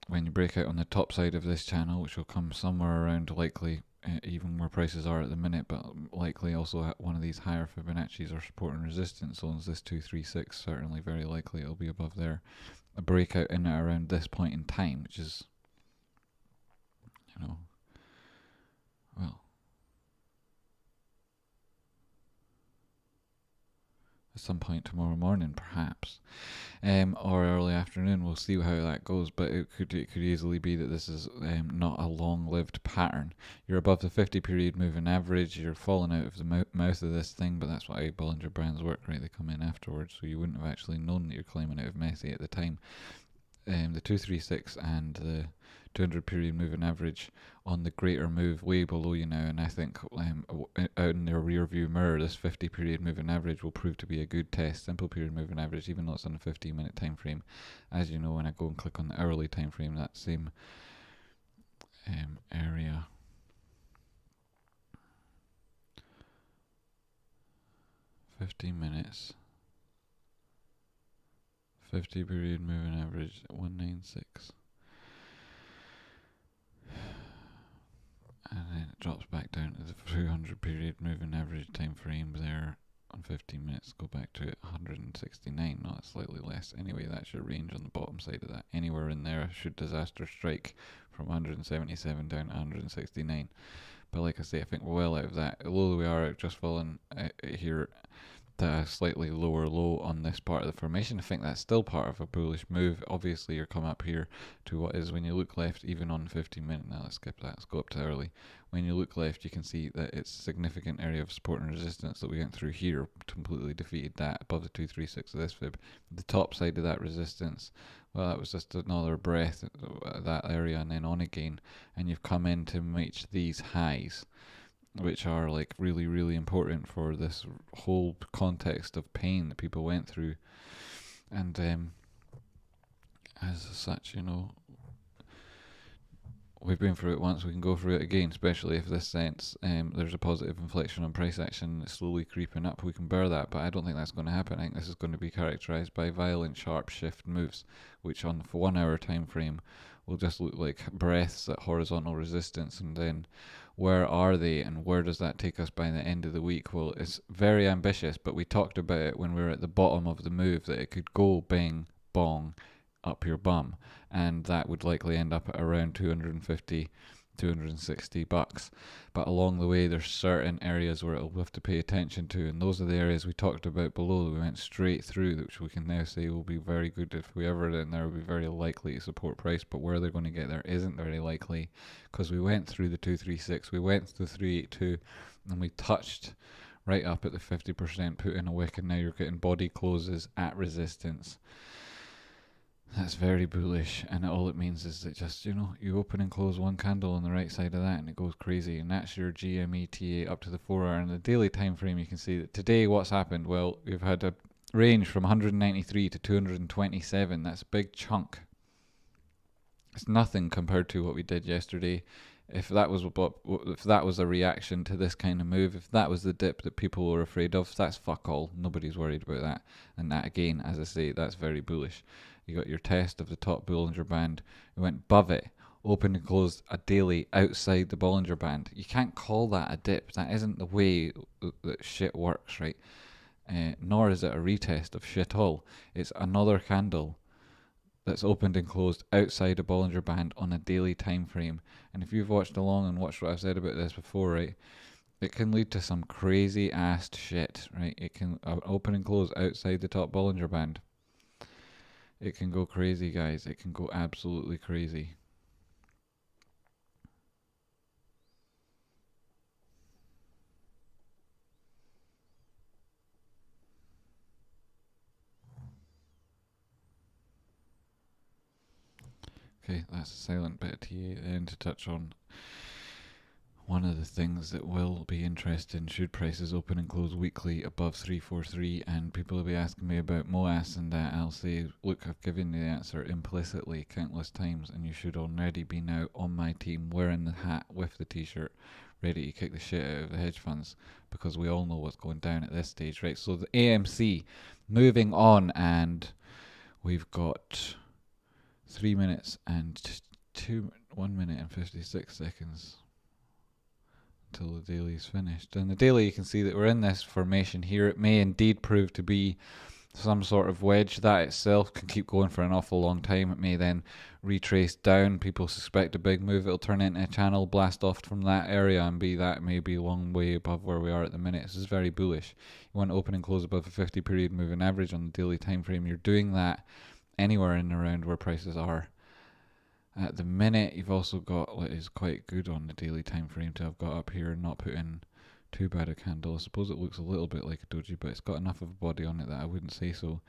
A: when you break out on the top side of this channel, which will come somewhere around likely even where prices are at the minute, but likely also one of these higher Fibonacci's or support and resistance zones, this 236, certainly very likely it'll be above there. A breakout in it around this point in time, which is, you know, well, at some point tomorrow morning perhaps, or early afternoon. We'll see how that goes, but it could easily be that this is not a long-lived pattern. You're above the 50 period moving average, you're falling out of the mouth of this thing, but that's why Bollinger Bands work, right? They come in afterwards, so you wouldn't have actually known that you're climbing out of Messi at the time. The 236 and the 200 period moving average on the greater move way below you now, and I think out in their rear view mirror, this 50 period moving average will prove to be a good test. Simple period moving average, even though it's on a 15 minute time frame. As you know, when I go and click on the hourly time frame, that same area, (15 minutes), 50 period moving average 196, and then it drops back down to the 200 period moving average time frame there on 15 minutes, go back to 169, not slightly less. Anyway, that's your range on the bottom side of that. Anywhere in there should disaster strike from 177 down to 169. But like I say, I think we're well out of that. Although we are just falling here to a slightly lower low on this part of the formation, I think that's still part of a bullish move. Obviously, you're come up here to what is, when you look left, even on 15 minute, now let's skip that, let's go up to early. When you look left, you can see that it's a significant area of support and resistance that we went through here, completely defeated that above the 236 of this fib. The top side of that resistance, well, that was just another breath at that area and then on again, and you've come in to reach these highs. which are like really, really important for this whole context of pain that people went through. And as such, you know, we've been through it once, we can go through it again, especially if this sense there's a positive inflection on price action, it's slowly creeping up, we can bear that, but I don't think that's going to happen. I think this is going to be characterised by violent, sharp shift moves, which on the 1 hour time frame will just look like breaths at horizontal resistance. And then where are they, and where does that take us by the end of the week? Well, it's very ambitious, but we talked about it when we were at the bottom of the move, that it could go bing, bong, up your bum, and that would likely end up at around 250, 260 bucks. But along the way, there's certain areas where it'll have to pay attention to, and those are the areas we talked about below that we went straight through, which we can now say will be very good if we ever in there, will be very likely to support price. But where they're going to get there isn't very likely, because we went through the 236, we went through the 382, and we touched right up at the 50%, put in a wick, and now you're getting body closes at resistance. That's very bullish, and all it means is that just, you know, you open and close one candle on the right side of that and it goes crazy, and that's your GME TA up to the 4 hour. And the daily time frame, you can see that today what's happened, well, we've had a range from 193 to 227. That's a big chunk. It's nothing compared to what we did yesterday. If that was a reaction to this kind of move, if that was the dip that people were afraid of, that's fuck all. Nobody's worried about that. And that, again, as I say, that's very bullish. You got your test of the top Bollinger Band. It went above it, opened and closed a daily outside the Bollinger Band. You can't call that a dip. That isn't the way that shit works, right? Nor is it a retest of shit all. It's another candle that's opened and closed outside a Bollinger Band on a daily time frame. And if you've watched along and watched what I've said about this before, right, it can lead to some crazy assed shit, right? It can open and close outside the top Bollinger Band. It can go crazy, guys. It can go absolutely crazy. Okay, that's a silent bit of TA then to touch on one of the things that will be interesting should prices open and close weekly above 343, and people will be asking me about MOAS, and I'll say, look, I've given you the answer implicitly countless times, and you should already be now on my team, wearing the hat with the t-shirt, ready to kick the shit out of the hedge funds, because we all know what's going down at this stage, right? So the AMC, moving on, and we've got 3 minutes and 1 minute and 56 seconds until the daily is finished. And the daily, you can see that we're in this formation here. It may indeed prove to be some sort of wedge. That itself can keep going for an awful long time. It may then retrace down. People suspect a big move. It'll turn into a channel, blast off from that area, and be that maybe a long way above where we are at the minute. This is very bullish. You want to open and close above a 50 period moving average on the daily time frame. You're doing that anywhere in and around where prices are at the minute. You've also got what is quite good on the daily time frame to have got up here and not put in too bad a candle. I suppose it looks a little bit like a doji, but it's got enough of a body on it that I wouldn't say so.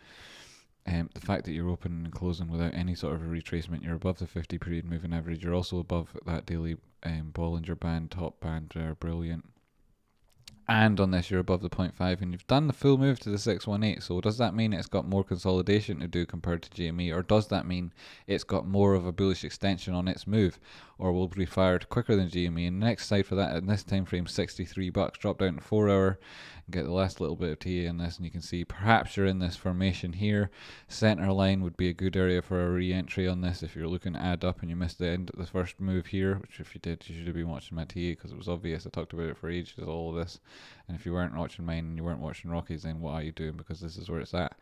A: The fact that you're opening and closing without any sort of a retracement, you're above the 50 period moving average, you're also above that daily Bollinger Band, top band there, brilliant. And on this, you're above the 0.5, and you've done the full move to the 618. So does that mean it's got more consolidation to do compared to GME, or does that mean it's got more of a bullish extension on its move, or will be fired quicker than GME? And the next side for that in this time frame, 63 bucks. Drop down to 4 hour and get the last little bit of TA in this, and you can see perhaps you're in this formation here. Center line would be a good area for a re-entry on this if you're looking to add up and you missed the end of the first move here, which if you did, you should have been watching my TA because it was obvious. I talked about it for ages, all of this. And if you weren't watching mine and you weren't watching Rocky's, then what are you doing? Because this is where it's at.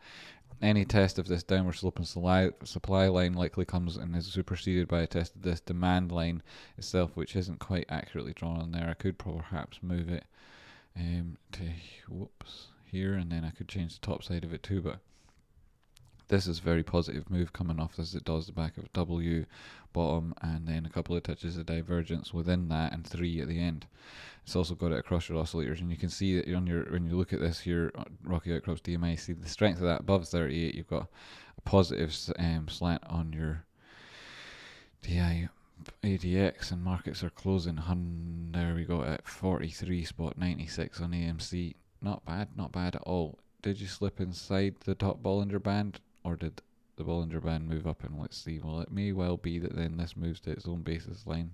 A: Any test of this downward sloping supply line likely comes and is superseded by a test of this demand line itself, which isn't quite accurately drawn on there. I could perhaps move it to here, and then I could change the top side of it too, but this is a very positive move coming off as it does the back of W bottom, and then a couple of touches of divergence within that, and 3 at the end. It's also got it across your oscillators, and you can see that on your, when you look at this here, Rocky Outcrops DMI, see the strength of that above 38. You've got a positive slant on your DI ADX, and markets are closing. There we go at 43.96 on AMC. Not bad at all. Did you slip inside the top Bollinger Band, or did the Bollinger Band move up? And let's see. Well, it may well be that then this moves to its own basis line.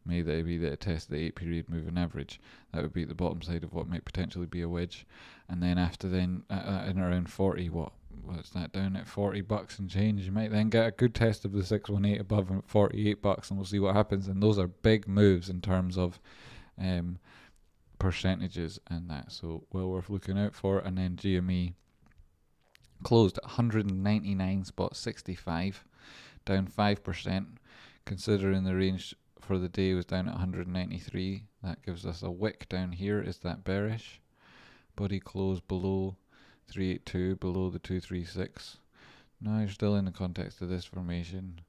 A: May that be that it tests the 8-period moving average. That would be at the bottom side of what might potentially be a wedge. And then after then, in around 40, what's that, down at $40 and change, you might then get a good test of the 618 above at $48, and we'll see what happens. And those are big moves in terms of percentages and that, so well worth looking out for. And then GME closed at 199.65, down 5%, considering the range for the day was down at 193. That gives us a wick down here. Is that bearish? Body closed below 382, below the 236. Now you're still in the context of this formation.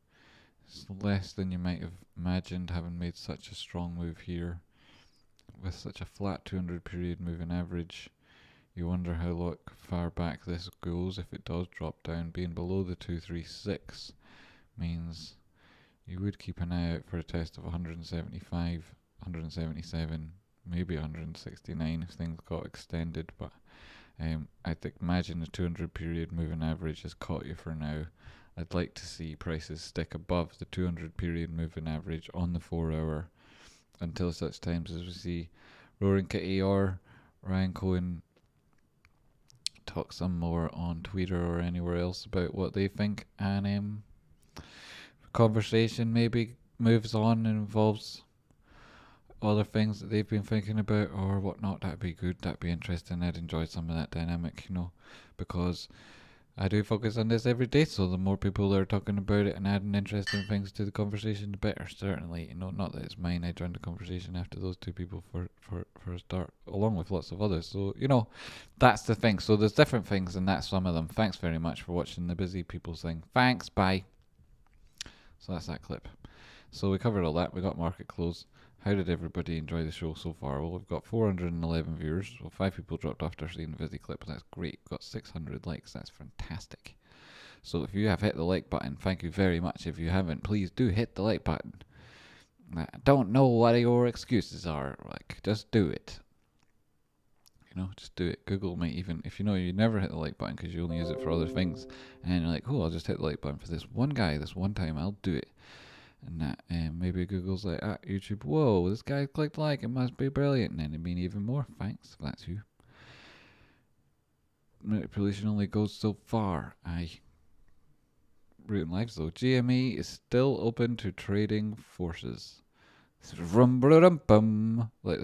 A: It's less than you might have imagined, having made such a strong move here with such a flat 200 period moving average. You wonder how far back this goes. If it does drop down, being below the 236 means you would keep an eye out for a test of 175, 177, maybe 169 if things got extended. But I'd imagine the 200 period moving average has caught you for now. I'd like to see prices stick above the 200 period moving average on the 4 hour until such times as we see Roaring Kitty or Ryan Cohen talk some more on Twitter or anywhere else about what they think, and conversation maybe moves on and involves other things that they've been thinking about or whatnot. That'd be good, that'd be interesting. I'd enjoy some of that dynamic, because I do focus on this every day, so the more people that are talking about it and adding interesting things to the conversation, the better, certainly. Not that it's mine. I joined the conversation after those two people for a start, along with lots of others. So, that's the thing. So there's different things, and that's some of them. Thanks very much for watching the Busy People thing. Thanks, bye. So that's that clip. So we covered all that. We got market close. How did everybody enjoy the show so far? Well, we've got 411 viewers. Well, 5 people dropped after seeing the Vizzy clip. That's great. We've got 600 likes. That's fantastic. So if you have hit the like button, thank you very much. If you haven't, please do hit the like button. I don't know what your excuses are. Just do it. Just do it. Google might even, if you never hit the like button because you only use it for other things, and you're like, oh, I'll just hit the like button for this one guy, this one time, I'll do it. And that, maybe Google's like, YouTube, whoa, this guy clicked like, it must be brilliant. And then it mean even more. Thanks, if that's you. Manipulation only goes so far. Root and lives though. GME is still open to trading forces. Let's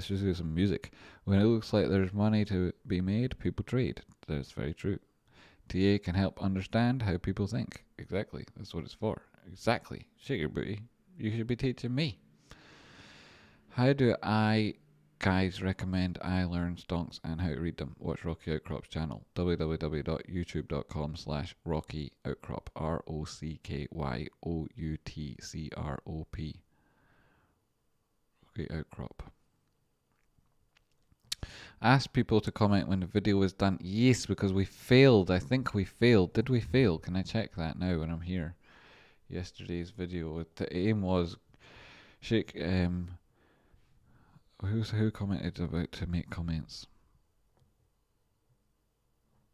A: just do some music. When it looks like there's money to be made, people trade. That's very true. TA can help understand how people think. Exactly. That's what it's for. Exactly. Shake your booty. You should be teaching me. How do I guys recommend I learn stonks and how to read them? Watch Rocky Outcrop's channel. www.youtube.com/Rocky Outcrop. ROCKYOUTCROP. Rocky Outcrop. Ask people to comment when the video is done. Yes, because we failed. I think we failed. Did we fail? Can I check that now when I'm here? Yesterday's video. The aim was who commented about to make comments?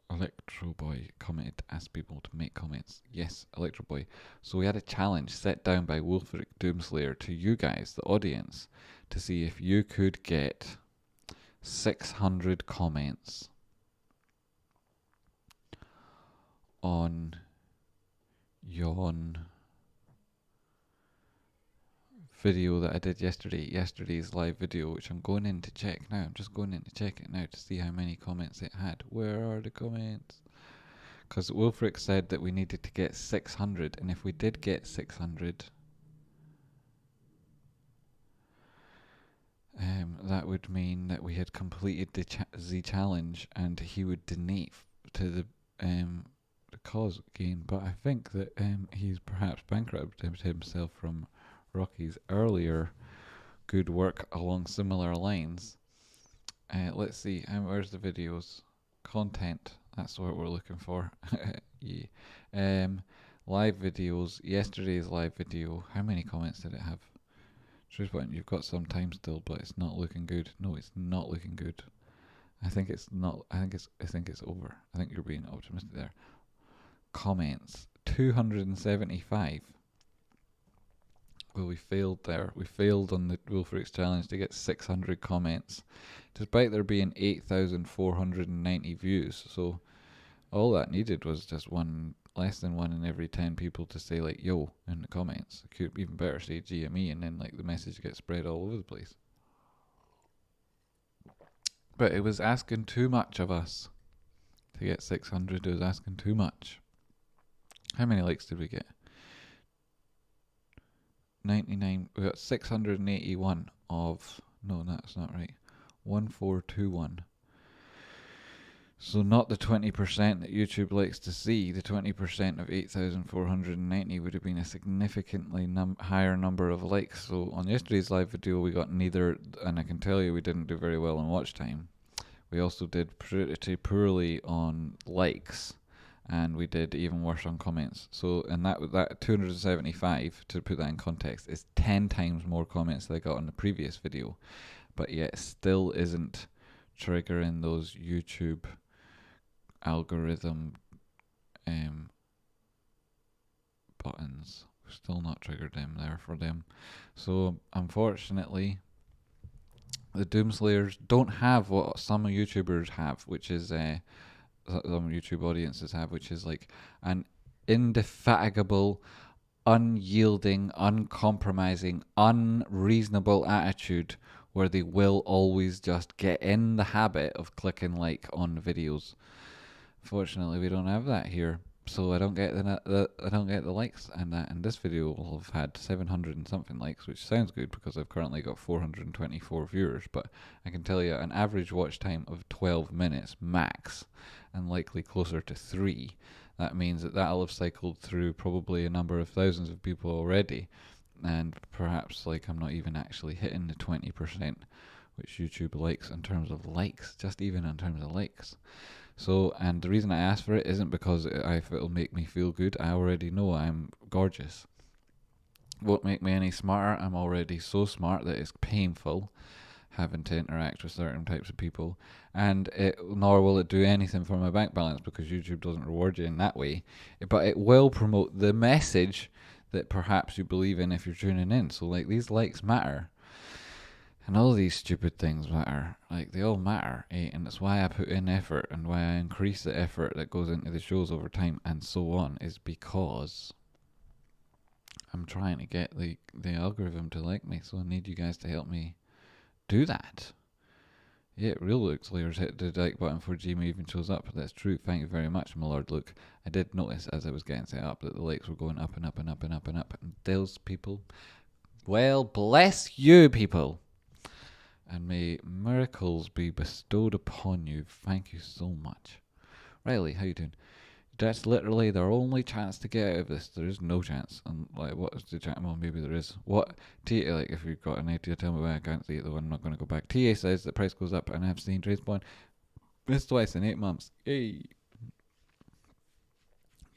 A: Electro Boy commented to ask people to make comments. Yes, Electro Boy. So we had a challenge set down by Wolfric Doomslayer to you guys, the audience, to see if you could get 600 comments on yon video that I did yesterday's live video, which I'm going in to check now. I'm just going in to check it now to see how many comments it had. Where are the comments? Because Wolfric said that we needed to get 600, and if we did get 600, that would mean that we had completed the challenge, and he would donate to the cause again. But I think that he's perhaps bankrupted himself from Rocky's earlier good work along similar lines. Let's see, where's the videos? Content, that's what we're looking for. Yeah. Live videos. Yesterday's live video. How many comments did it have? Tradespotting, you've got some time still, but it's not looking good. No, it's not looking good. I think it's not. I think it's over. I think you're being optimistic there. Comments 275. Well, we failed there. We failed on the Wolfrix challenge to get 600 comments, despite there being 8,490 views. So all that needed was just less than one in every 10 people to say like "yo" in the comments. It could even better say GME, and then like the message gets spread all over the place. But it was asking too much of us to get 600. It was asking too much. How many likes did we get? 99. We got 681 of. No, that's not right. 1421. So not the 20% that YouTube likes to see. The 20% of 8,490 would have been a significantly higher number of likes. So on yesterday's live video we got neither, and I can tell you we didn't do very well on watch time. We also did pretty poorly on likes, and we did even worse on comments. So, and that 275, to put that in context, is 10 times more comments than I got on the previous video, but yet still isn't triggering those YouTube algorithm buttons. We've still not triggered them there for them. So unfortunately, the Doomslayers don't have what some YouTubers have, which is some YouTube audiences have, which is like an indefatigable, unyielding, uncompromising, unreasonable attitude where they will always just get in the habit of clicking like on videos. Fortunately, we don't have that here, so I don't get the likes, and that. And this video will have had 700 and something likes, which sounds good because I've currently got 424 viewers. But I can tell you an average watch time of 12 minutes max, and likely closer to 3. That means that'll have cycled through probably a number of thousands of people already, and perhaps like I'm not even actually hitting the 20% which YouTube likes in terms of likes, just even in terms of likes. So, and the reason I asked for it isn't because it'll make me feel good. I already know I'm gorgeous. Won't make me any smarter. I'm already so smart that it's painful having to interact with certain types of people, and nor will it do anything for my bank balance because YouTube doesn't reward you in that way. But it will promote the message that perhaps you believe in if you're tuning in. So like these likes matter. And all these stupid things matter. Like, they all matter, and that's why I put in effort, and why I increase the effort that goes into the shows over time, and so on, is because I'm trying to get the algorithm to like me, so I need you guys to help me do that. Yeah, real Luke Slayers hit the like button before Gmail even shows up. That's true. Thank you very much, my Lord Luke. I did notice as I was getting set up that the likes were going up and up and up and up and up, and those people, well, bless you people. And may miracles be bestowed upon you. Thank you so much. Riley, how you doing? That's literally their only chance to get out of this. There is no chance. And like, what is the chance? Well, maybe there is. What? TA, like, if you've got an idea, tell me why I can't see it, though I'm not going to go back. TA says the price goes up, and I've seen Tradespotting this twice in 8 months. Yay!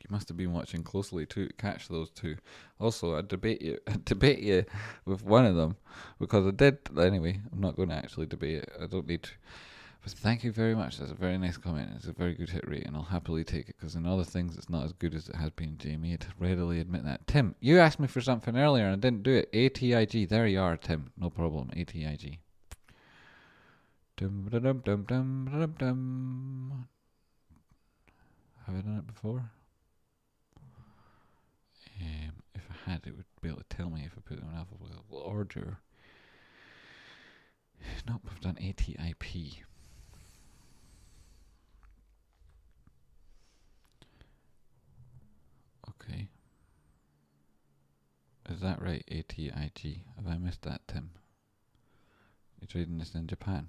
A: You must have been watching closely to catch those two. Also, I'd debate you with one of them, because I did. Anyway, I'm not going to actually debate it. I don't need to. But thank you very much. That's a very nice comment. It's a very good hit rate, and I'll happily take it, because in other things it's not as good as it has been, Jamie. I'd readily admit that. Tim, you asked me for something earlier and I didn't do it. ATIG. There you are, Tim. No problem. ATIG. Dum dum dum dum dum dum. Have I done it before? If I had, it would be able to tell me if I put them in alphabetical order. Nope, I've done ATIP. Okay. Is that right, ATIG? Have I missed that, Tim? You're trading this in Japan?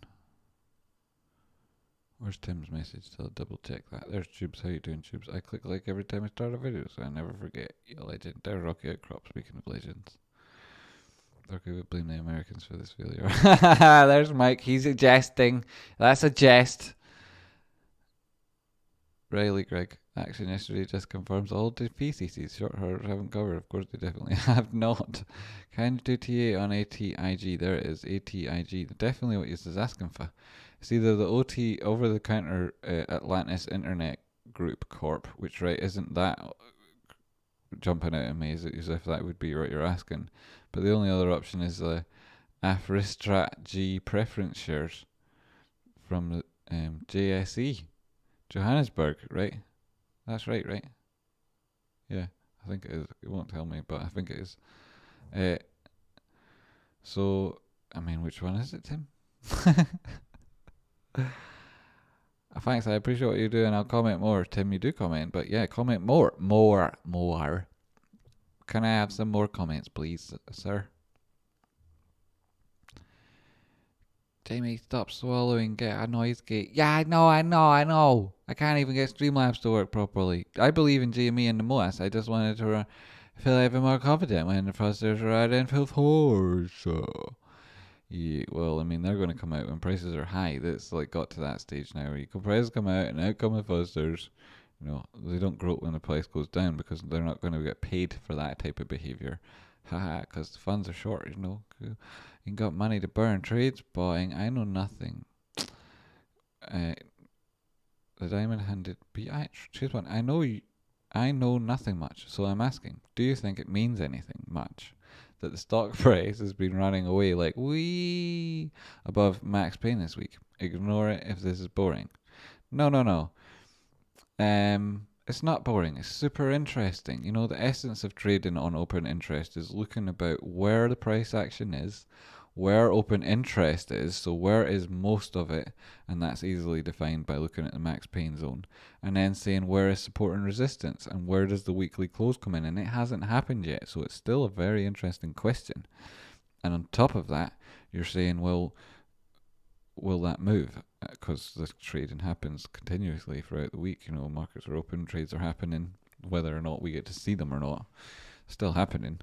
A: Where's Tim's message? So I'll double check that. There's Tubes. How you doing, Tubes? I click like every time I start a video, so I never forget. You legend. There's Rocky Outcrop, speaking of legends. Okay, we blame the Americans for this failure. There's Mike. He's jesting. That's a jest. Riley Greg. Action yesterday just confirms all PCCs. Short orders haven't covered. Of course they definitely have not. Can you do TA on ATIG? There it is. ATIG. Definitely what you is asking for. It's either the OT over the counter Atlantis Internet Group Corp, which right isn't that jumping out at me as if that would be what you're asking. But the only other option is the Aristrat G preference shares from the JSE. Johannesburg, right? That's right, right? Yeah, I think it is. It won't tell me, but I think it is. So, I mean, which one is it, Tim? Thanks, I appreciate what you do, and I'll comment more. Tim, you do comment, but yeah, comment more. More. Can I have some more comments, please, sir? Jamie, stop swallowing, get a noise gate. Yeah, I know. I can't even get Streamlabs to work properly. I believe in GME and the MOS. I just wanted to feel even more confident when the thrusters are out in full force. Yeah, well, I mean, they're going to come out when prices are high. That's like got to that stage now where prices come out and out come the thrusters. You know, they don't grow when the price goes down because they're not going to get paid for that type of behavior. Haha, because the funds are short, you know. You got money to burn. Tradespotting, I know nothing. The diamond-handed Tradespotting, I know nothing much, so I'm asking, do you think it means anything much that the stock price has been running away like wee above max pain this week? Ignore it if this is boring. No. It's not boring. It's super interesting. You know, the essence of trading on open interest is looking about where the price action is, where open interest is, so where is most of it, and that's easily defined by looking at the max pain zone, and then saying where is support and resistance, and where does the weekly close come in, and it hasn't happened yet, so it's still a very interesting question. And on top of that, you're saying, well, will that move? Because the trading happens continuously throughout the week. You know, markets are open, trades are happening, whether or not we get to see them or not, still happening.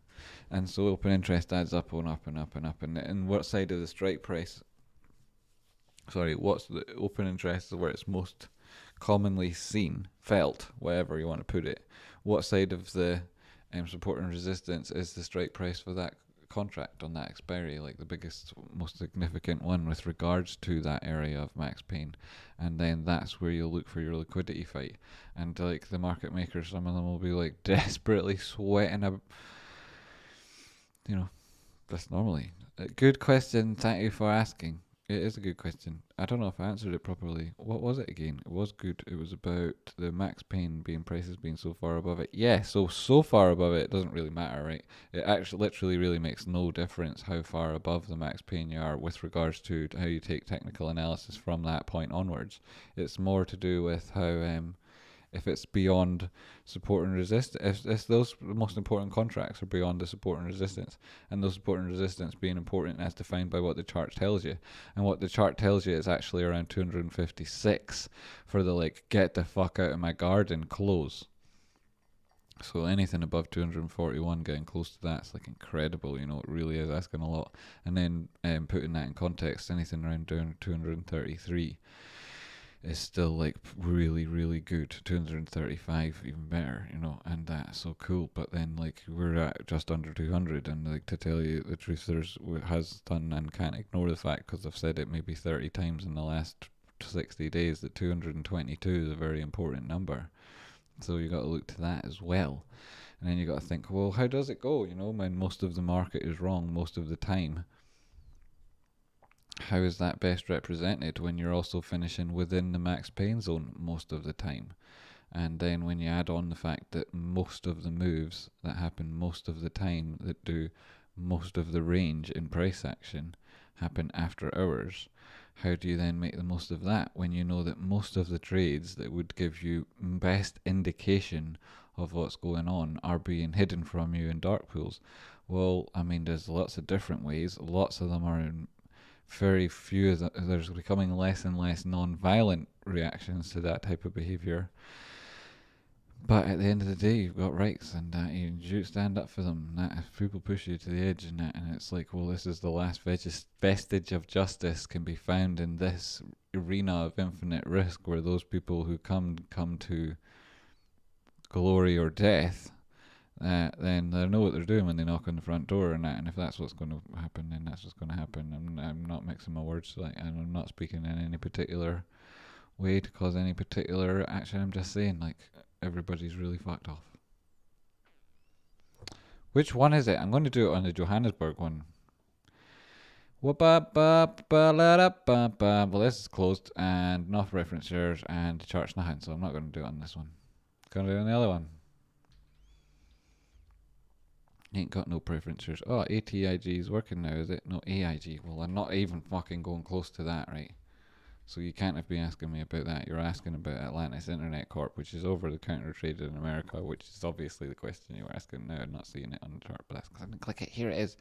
A: And so open interest adds up and up and up and up. And what side of the strike price? Sorry, what's the open interest where it's most commonly seen, felt, whatever you want to put it? What side of the support and resistance is the strike price for that contract on that expiry, like the biggest, most significant one with regards to that area of max pain? And then that's where you'll look for your liquidity fight. And like the market makers, some of them will be like desperately sweating a, you know, that's normally a good question. Thank you for asking. It is a good question. I don't know if I answered it properly. What was it again? It was good. It was about the max pain being prices being so far above it. Yeah, so far above it doesn't really matter, right? It actually literally really makes no difference how far above the max pain you are with regards to how you take technical analysis from that point onwards. It's more to do with how if it's beyond support and resistance, if those most important contracts are beyond the support and resistance, and those support and resistance being important as defined by what the chart tells you, and what the chart tells you is actually around 256 for the like get the fuck out of my garden close. So anything above 241, getting close to that's like incredible, you know, it really is asking a lot. And then putting that in context, anything around down 233 is still like really, really good. 235 even better, you know, and that's so cool. But then like we're at just under 200, and like to tell you the truth, there's has done and can't ignore the fact, because I've said it maybe 30 times in the last 60 days, that 222 is a very important number. So you got to look to that as well. And then you got to think, well, how does it go? You know, when most of the market is wrong most of the time, how is that best represented when you're also finishing within the max pain zone most of the time? And then when you add on the fact that most of the moves that happen most of the time, that do most of the range in price action, happen after hours, how do you then make the most of that when you know that most of the trades that would give you best indication of what's going on are being hidden from you in dark pools? Well, I mean, there's lots of different ways. Lots of them are in very few. There's becoming less and less non-violent reactions to that type of behaviour. But at the end of the day, you've got rights, and you stand up for them. If people push you to the edge, and it's like, well, this is the last vestige of justice can be found in this arena of infinite risk where those people who come to glory or death, then they know what they're doing when they knock on the front door and that. And if that's what's going to happen, then that's what's going to happen. I'm not mixing my words, and I'm not speaking in any particular way to cause any particular action. I'm just saying, everybody's really fucked off. Which one is it? I'm going to do it on the Johannesburg one. Well, this is closed and enough reference shares and the chart's nothing, so I'm not going to do it on this one. Going to do it on the other one. Ain't got no preference shares. Oh, ATIG is working now, is it? No, AIG. Well, I'm not even fucking going close to that, right? So you can't have been asking me about that. You're asking about Atlantis Internet Corp, which is over the counter traded in America, which is obviously the question you were asking now. I'm not seeing it on the chart, but that's because I didn't click it. Here it is.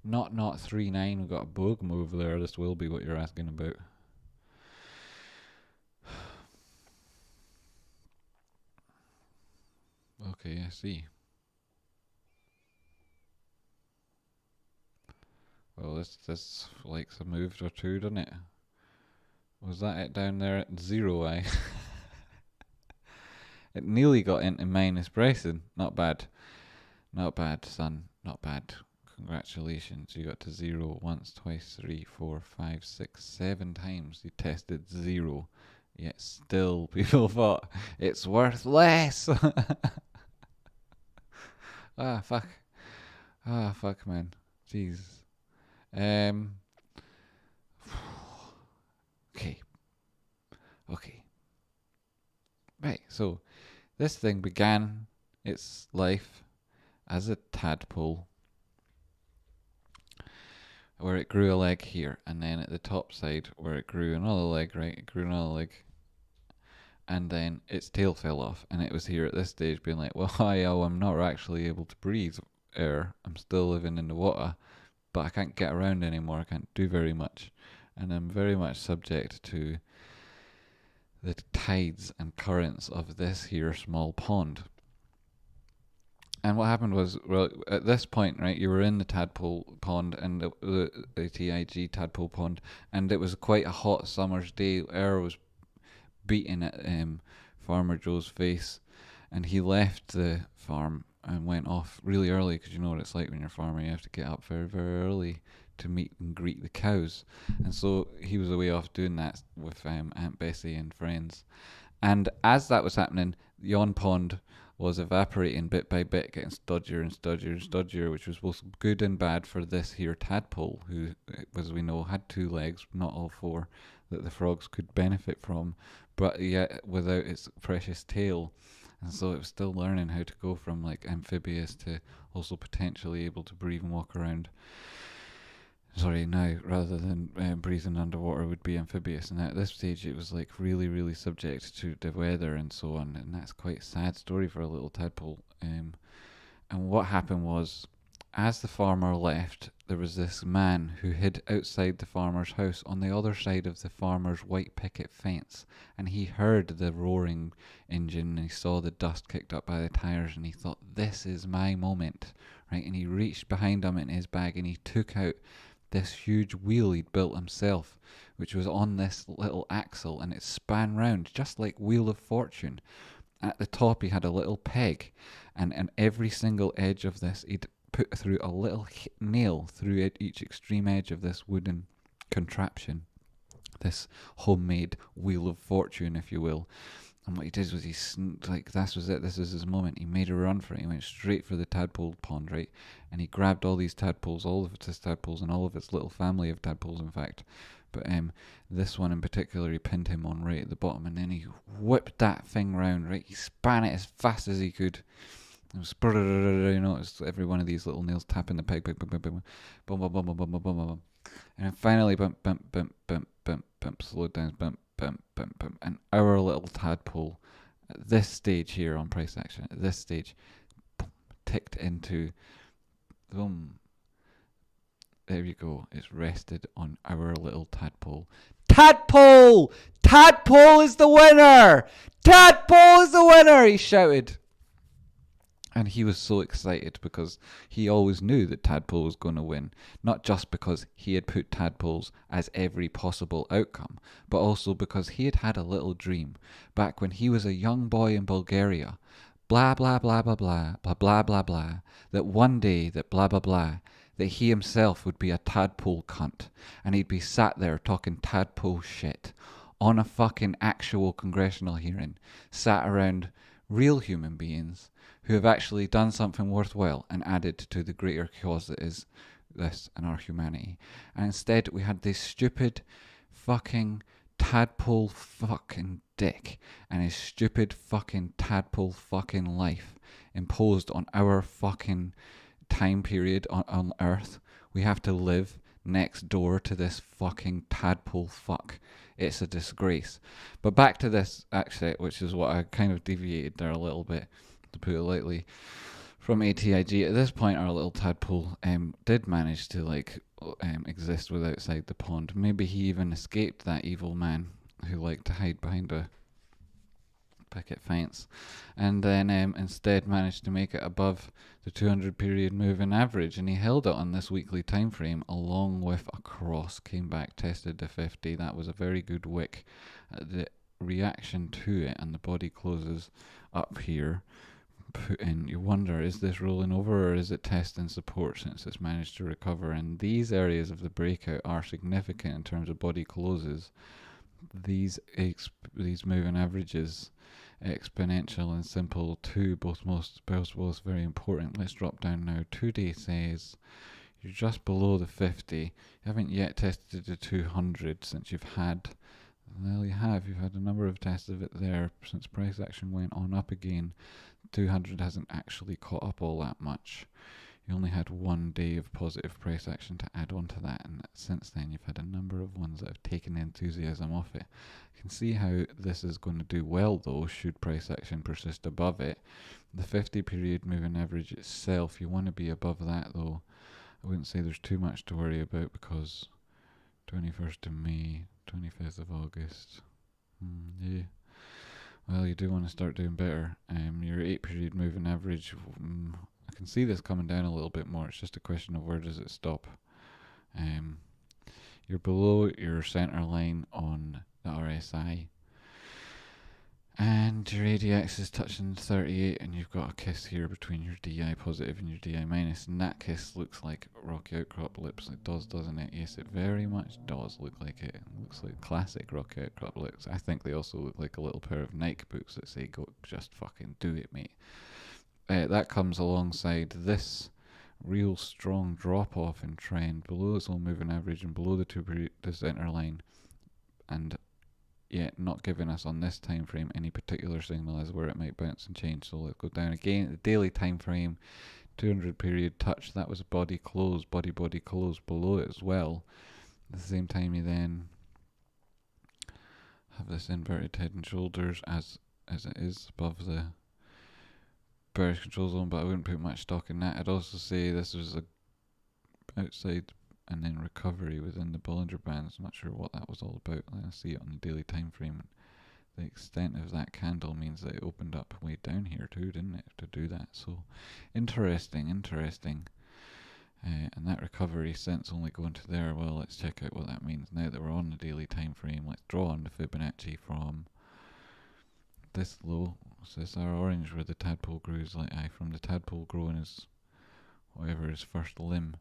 A: Not 39. We've got a bug move there. This will be what you're asking about. Okay, I see. Well, this likes a move or two, doesn't it? Was that it down there at 0, eh? It nearly got into minus pricing. Not bad. Not bad, son. Not bad. Congratulations. You got to 0 once, twice, 3, 4, 5, 6, 7 times. You tested 0. Yet still people thought it's worth less. Fuck. Fuck, man. Jeez. Okay. Right, so this thing began its life as a tadpole where it grew a leg here, and then at the top side where it grew another leg, right? It grew another leg, and then its tail fell off, and it was here at this stage being like, well, I'm not actually able to breathe air. I'm still living in the water, but I can't get around anymore. I can't do very much, and I'm very much subject to the tides and currents of this here small pond. And what happened was, well, at this point, right, you were in the tadpole pond and the TIG tadpole pond, and it was quite a hot summer's day. Air was beating at Farmer Joe's face, and he left the farm and went off really early, because you know what it's like when you're a farmer. You have to get up very, very early to meet and greet the cows. And so he was away off doing that with Aunt Bessie and friends. And as that was happening, yon pond was evaporating bit by bit, getting stodgier and stodgier and stodgier, which was both good and bad for this here tadpole, who, as we know, had 2 legs, not all 4, that the frogs could benefit from, but yet without its precious tail. And so it was still learning how to go from amphibious to also potentially able to breathe and walk around. Sorry, now rather than breathing underwater would be amphibious, and at this stage it was really, really subject to the weather and so on, and that's quite a sad story for a little tadpole. And what happened was, as the farmer left, there was this man who hid outside the farmer's house on the other side of the farmer's white picket fence, and he heard the roaring engine and he saw the dust kicked up by the tires, and he thought, this is my moment, right? And he reached behind him in his bag and he took out this huge wheel he'd built himself, which was on this little axle, and it span round just like Wheel of Fortune. At the top he had a little peg, and every single edge of this he'd put through a little nail through each extreme edge of this wooden contraption, this homemade Wheel of Fortune, if you will. And what he did was this was it, this was his moment. He made a run for it. He went straight for the tadpole pond, right? And he grabbed all these tadpoles, all of its tadpoles, and all of its little family of tadpoles, in fact. But this one in particular, he pinned him on right at the bottom, and then he whipped that thing round, right? He span it as fast as he could. It was, you know, it's every one of these little nails tapping the peg, boom, boom, boom, boom, boom, boom, boom, boom, boom, boom, boom. And then finally, bump, bump, bump, bump, bump, bump, slowed down, bump, bump, bump, bump. And our little tadpole, at this stage here on price action, at this stage, boom, ticked into, boom. There you go. It's rested on our little tadpole. Tadpole! Tadpole is the winner! Tadpole is the winner! He shouted. And he was so excited because he always knew that Tadpole was going to win. Not just because he had put Tadpoles as every possible outcome, but also because he had had a little dream back when he was a young boy in Bulgaria. Blah, blah, blah, blah, blah, blah, blah, blah, blah. That one day, that blah, blah, blah, that he himself would be a tadpole cunt. And he'd be sat there talking tadpole shit on a fucking actual congressional hearing, sat around real human beings who have actually done something worthwhile and added to the greater cause that is this and our humanity. And instead we had this stupid fucking tadpole fucking dick and his stupid fucking tadpole fucking life imposed on our fucking time period on Earth. We have to live next door to this fucking tadpole fuck. It's a disgrace. But back to this actually, which is what I kind of deviated there a little bit, to put it lightly, from ATIG. At this point, our little tadpole did manage to exist with outside the pond. Maybe he even escaped that evil man who liked to hide behind a picket fence, and then instead managed to make it above the 200 period moving average, and he held it on this weekly time frame along with a cross. Came back, tested the 50. That was a very good wick. The reaction to it, and the body closes up here. Put in, you wonder, is this rolling over or is it testing support since it's managed to recover? And these areas of the breakout are significant in terms of body closes. These moving averages, exponential and simple too, both very important. Let's drop down now. 2-day says you're just below the 50. You haven't yet tested the 200 since you've had, well, you've had a number of tests of it there since price action went on up again. 200 hasn't actually caught up all that much. You only had 1 day of positive price action to add on to that, and since then you've had a number of ones that have taken the enthusiasm off it. You can see how this is going to do well though, should price action persist above it. The 50 period moving average itself, you want to be above that though. I wouldn't say there's too much to worry about because 21st of May, 25th of August, yeah. Well, you do want to start doing better. Your 8 period moving average, I can see this coming down a little bit more. It's just a question of where does it stop. You're below your center line on the RSI, and your ADX is touching 38, and you've got a kiss here between your DI positive and your DI minus, and that kiss looks like rocky outcrop lips. It does, doesn't it? Yes, it very much does look like it. It looks like classic rocky outcrop lips. I think they also look like a little pair of Nike boots that say, "Go, just fucking do it, mate." That comes alongside this real strong drop off in trend below its own moving average and below the center line, and yet not giving us on this time frame any particular signal as where it might bounce and change. So let's go down again at the daily time frame. 200 period touch, that was a body close below it as well. At the same time you then have this inverted head and shoulders as it is above the bearish control zone, but I wouldn't put much stock in that. I'd also say this was a outside and then recovery within the Bollinger Bands. I'm not sure what that was all about. Let's see it on the daily time frame. The extent of that candle means that it opened up way down here too, didn't it, to do that? So interesting. And that recovery since only going to there. Well, let's check out what that means now that we're on the daily time frame. Let's draw on the Fibonacci from this low. So this our orange where the tadpole grows, from the tadpole growing as whatever his first limb.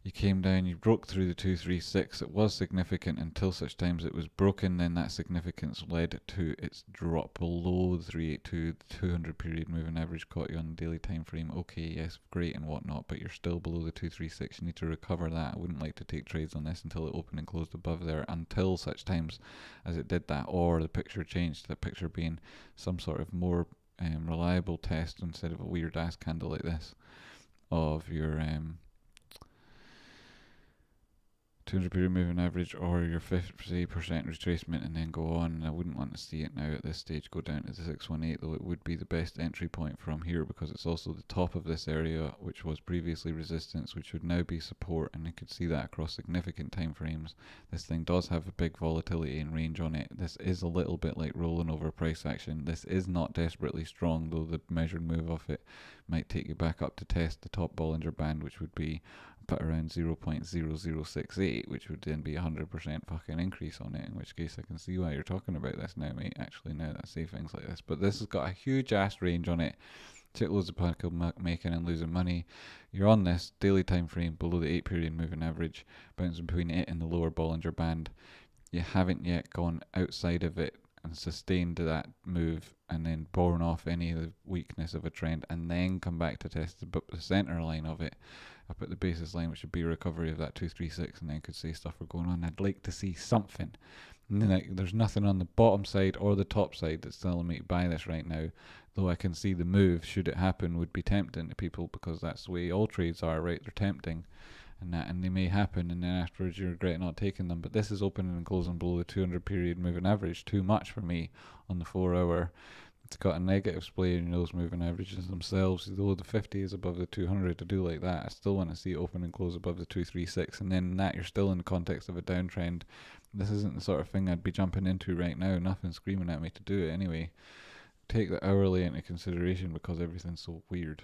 A: You came down, you broke through the 236. It was significant until such times it was broken, then that significance led to its drop below the 382. The 200 period moving average caught you on the daily time frame. Okay, yes, great and whatnot, but you're still below the 236. You need to recover that. I wouldn't like to take trades on this until it opened and closed above there, until such times as it did that, or the picture changed, the picture being some sort of more reliable test instead of a weird ass candle like this of your 200 period moving average or your 50% retracement and then go on. I wouldn't want to see it now at this stage go down to the 618, though it would be the best entry point from here because it's also the top of this area, which was previously resistance, which would now be support, and you could see that across significant time frames. This thing does have a big volatility and range on it. This is a little bit like rolling over price action. This is not desperately strong, though the measured move of it might take you back up to test the top Bollinger Band, which would be put around 0.0068, which would then be 100% fucking increase on it, in which case I can see why you're talking about this now, mate, actually, now that I say things like this. But this has got a huge ass range on it. Shitloads of people making and losing money. You're on this daily time frame below the 8 period moving average, bouncing between it and the lower Bollinger Band. You haven't yet gone outside of it and sustained that move and then borne off any of the weakness of a trend and then come back to test the center line of it up at the basis line, which would be a recovery of that 236, and then could say stuff are going on. I'd like to see something. And then there's nothing on the bottom side or the top side that's telling me to buy this right now, though I can see the move, should it happen, would be tempting to people because that's the way all trades are, right? They're tempting. And they may happen, and then afterwards you regret not taking them. But this is opening and closing below the 200 period moving average. Too much for me on the 4 hour. It's got a negative splay in those moving averages themselves. Though the 50 is above the 200, to do like that, I still want to see it open and close above the 236. And then that, you're still in the context of a downtrend. This isn't the sort of thing I'd be jumping into right now. Nothing's screaming at me to do it anyway. Take the hourly into consideration because everything's so weird.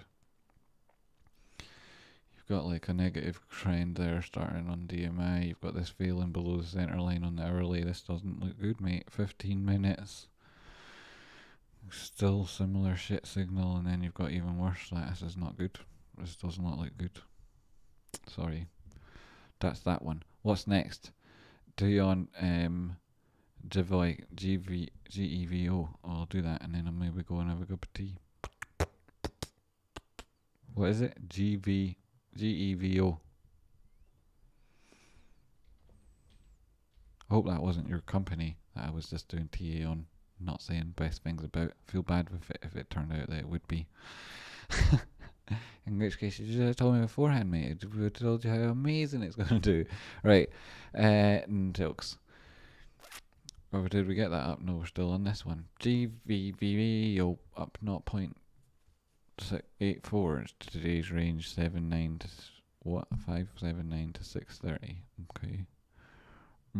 A: You've got like a negative trend there starting on DMI. You've got this failing below the center line on the hourly. This doesn't look good, mate. 15 minutes. Still similar shit signal, and then you've got even worse. This is not good. This does not look good. Sorry. That's that one. What's next? Do you on GEVO? I'll do that, and then I'll maybe go and have a cup of tea. What is it? GEVO. I hope that wasn't your company that I was just doing TA on. Not saying best things about. Feel bad with it if it turned out that it would be. In which case, you should have told me beforehand, mate. I would have told you how amazing it's going to do. Right. Jokes. Or did we get that up? No, we're still on this one. GVVO up 0.84. Today's range 79 to 579 to 630.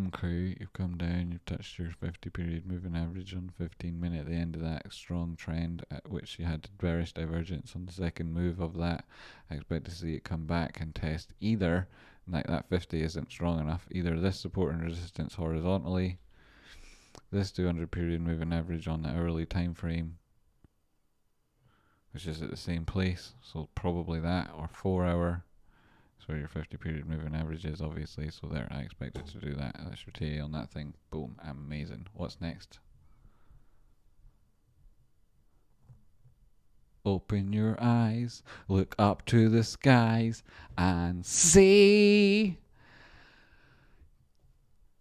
A: Okay, you've come down, you've touched your 50 period moving average on 15 minute at the end of that strong trend at which you had bearish divergence on the second move of that. I expect to see it come back and test either, like that 50 isn't strong enough, either this support and resistance horizontally, this 200 period moving average on the hourly time frame, which is at the same place, so probably that, or 4 hour. So your 50 period moving average is obviously, so there, I expect it to do that. That's your TA on that thing. Boom, amazing. What's next? Open your eyes, look up to the skies and see.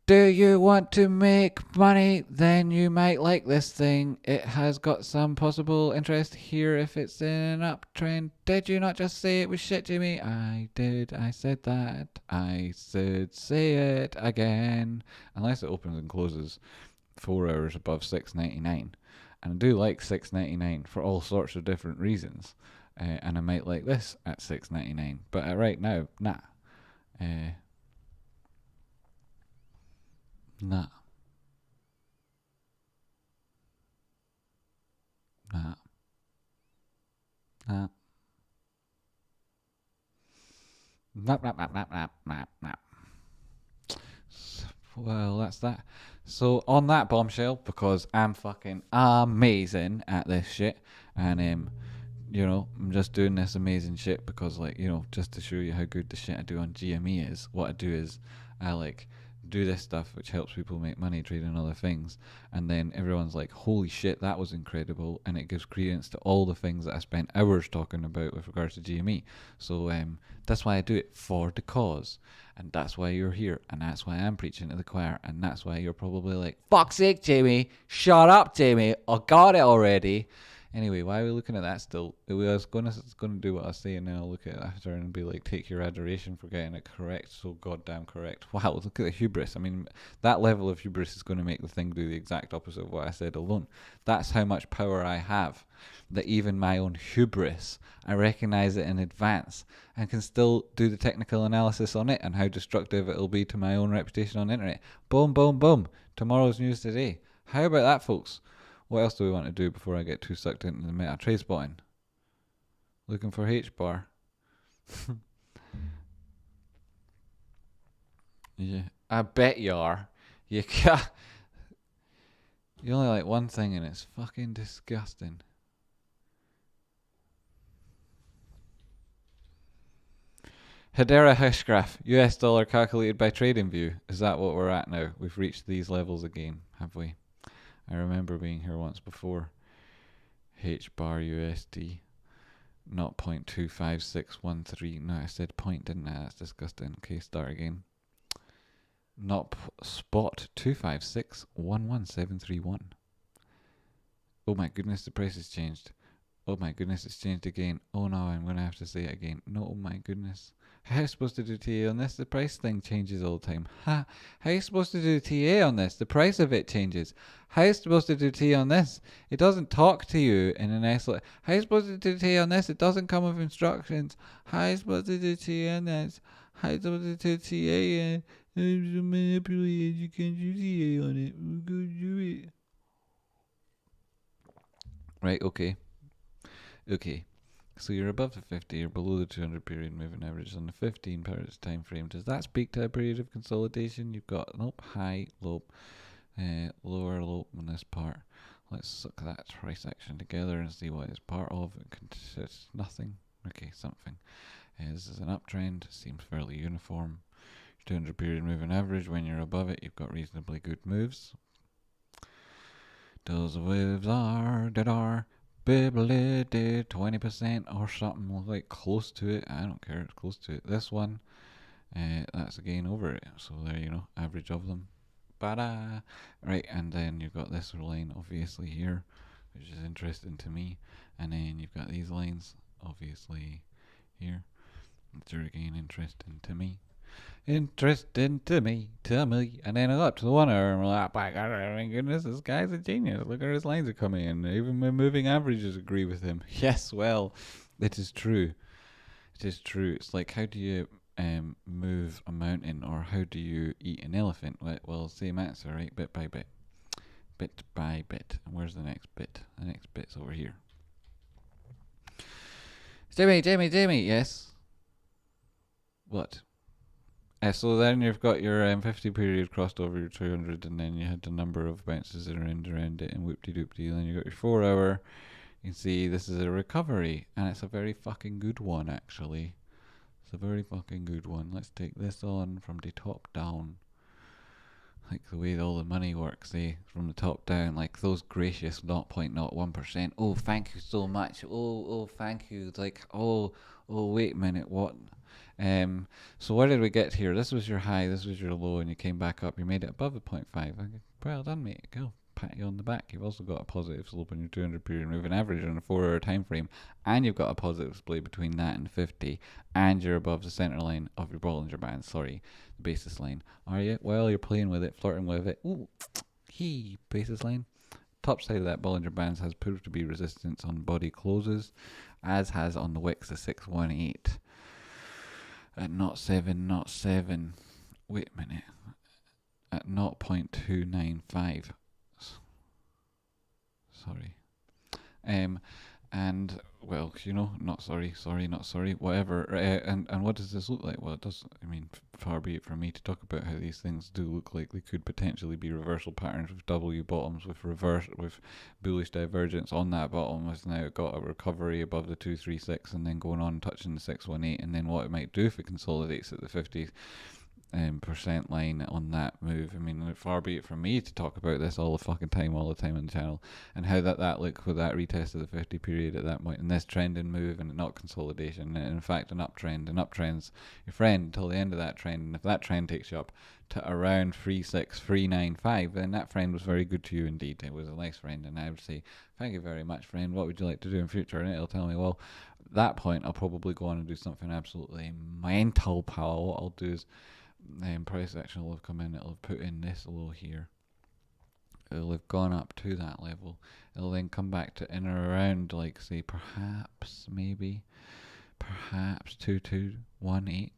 A: Do you want to make money? Then you might like this thing. It has got some possible interest here if it's in an uptrend. Did you not just say it was shit, Jimmy? I did. I said that. I should say it again. Unless it opens and closes 4 hours above 6.99. And I do like 6.99 for all sorts of different reasons. And I might like this at 6.99. But right now, nah. Nah. Nah. Nah. Nap, nap, nap, nap, nap, nap, nap. Well, that's that. So, on that bombshell, because I'm fucking amazing at this shit, and, you know, I'm just doing this amazing shit because, like, you know, just to show you how good the shit I do on GME is, what I do is, I, like, do this stuff which helps people make money trading other things, and then everyone's like, holy shit, that was incredible, and it gives credence to all the things that I spent hours talking about with regards to GME. So that's why I do it, for the cause, and that's why you're here, and that's why I'm preaching to the choir, and that's why you're probably like, fuck's sake, Jamie, shut up, Jamie, I got it already. Anyway, why are we looking at that still? I was going to do what I say, and then I'll look at it after and be like, take your adoration for getting it correct, so goddamn correct. Wow, look at the hubris. I mean, that level of hubris is going to make the thing do the exact opposite of what I said alone. That's how much power I have, that even my own hubris, I recognize it in advance and can still do the technical analysis on it and how destructive it'll be to my own reputation on the internet. Boom, boom, boom. Tomorrow's news today. How about that, folks? What else do we want to do before I get too sucked into the meta? Tradespotting. Looking for H-bar. Yeah, I bet you are. You you only like one thing and it's fucking disgusting. Hedera Hashgraph, US dollar calculated by TradingView. Is that what we're at now? We've reached these levels again, have we? I remember being here once before. H bar USD. Not 0.25613. No, I said point, didn't I? That's disgusting. Okay, start again. Not spot 256-11731. Oh my goodness, the price has changed. Oh my goodness, it's changed again. Oh no, I'm going to have to say it again. No, oh my goodness. How are you supposed to do TA on this? The price thing changes all the time. Ha! How are you supposed to do TA on this? The price of it changes. How are you supposed to do TA on this? It doesn't talk to you in an excellent... How are you supposed to do TA on this? It doesn't come with instructions. How are you supposed to do TA on this? How are you supposed to do TA? I'm so manipulated, you can't do TA on it. Go do it. Right, okay. Okay. So you're above the 50, you're below the 200 period moving average on the 15 hours time frame. Does that speak to a period of consolidation? You've got nope, high, low, lower, low on this part. Let's suck that price action together and see what it's part of. It's nothing. Okay, something. This is an uptrend. Seems fairly uniform. 200 period moving average. When you're above it, you've got reasonably good moves. Those waves are that are Bibbly 20% or something like close to it. I don't care, it's close to it. This one, that's again over it. So there you know, average of them. Ba-da! Right, and then you've got this line obviously here, which is interesting to me. And then you've got these lines obviously here, which are again interesting to me. Interesting to me. And then I got up to the 1 hour and we're like, oh my goodness, this guy's a genius. Look at his lines are coming in. Even my moving averages agree with him. Yes, well, it is true. It is true. It's like, how do you move a mountain, or how do you eat an elephant? Well, same answer, right? Bit by bit. Bit by bit. And where's the next bit? The next bit's over here. Jamie, yes? What? So then you've got your 50 period crossed over your 200, and then you had the number of bounces that are around it, and whoop-de-doop-de. Then you got your 4 hour. You can see this is a recovery, and it's a very fucking good one, actually. It's a very fucking good one. Let's take this on from the top down. Like the way all the money works, from the top down, like those gracious 0.01%. Oh, thank you so much. Oh, thank you. It's like, oh, wait a minute, what? So where did we get here? This was your high, this was your low, and you came back up. You made it above the 0.5. Well done, mate. Go. Pat you on the back. You've also got a positive slope on your 200 period moving average on a 4 hour time frame, and you've got a positive split between that and 50, and you're above the center line of your Bollinger Band. Sorry, the basis line. Are you? Well, you're playing with it, flirting with it. Ooh, basis line. Top side of that Bollinger Band has proved to be resistance on body closes, as has on the wicks the 618. At 0.7. Wait a minute. At 0.295. Sorry. And well, not sorry, whatever. And what does this look like? Well, it does. I mean, far be it from me to talk about how these things do look like they could potentially be reversal patterns with W bottoms, with bullish divergence on that bottom. Has now got a recovery above the 236, and then going on touching the 618, and then what it might do if it consolidates at the 50s. percent line on that move. I mean, far be it from me to talk about this all the fucking time, all the time on the channel, and how that looked with that retest of the 50 period at that point, and this trending move, and not consolidation, and in fact an uptrend, and uptrends your friend until the end of that trend, and if that trend takes you up to around 36395, then that friend was very good to you indeed. It was a nice friend, and I would say, thank you very much, friend. What would you like to do in future? And it'll tell me, well, at that point, I'll probably go on and do something absolutely mental, pal. What I'll do is price action will have come in, it'll have put in this low here, it'll have gone up to that level, it'll then come back to in or around, like, say, perhaps 2218,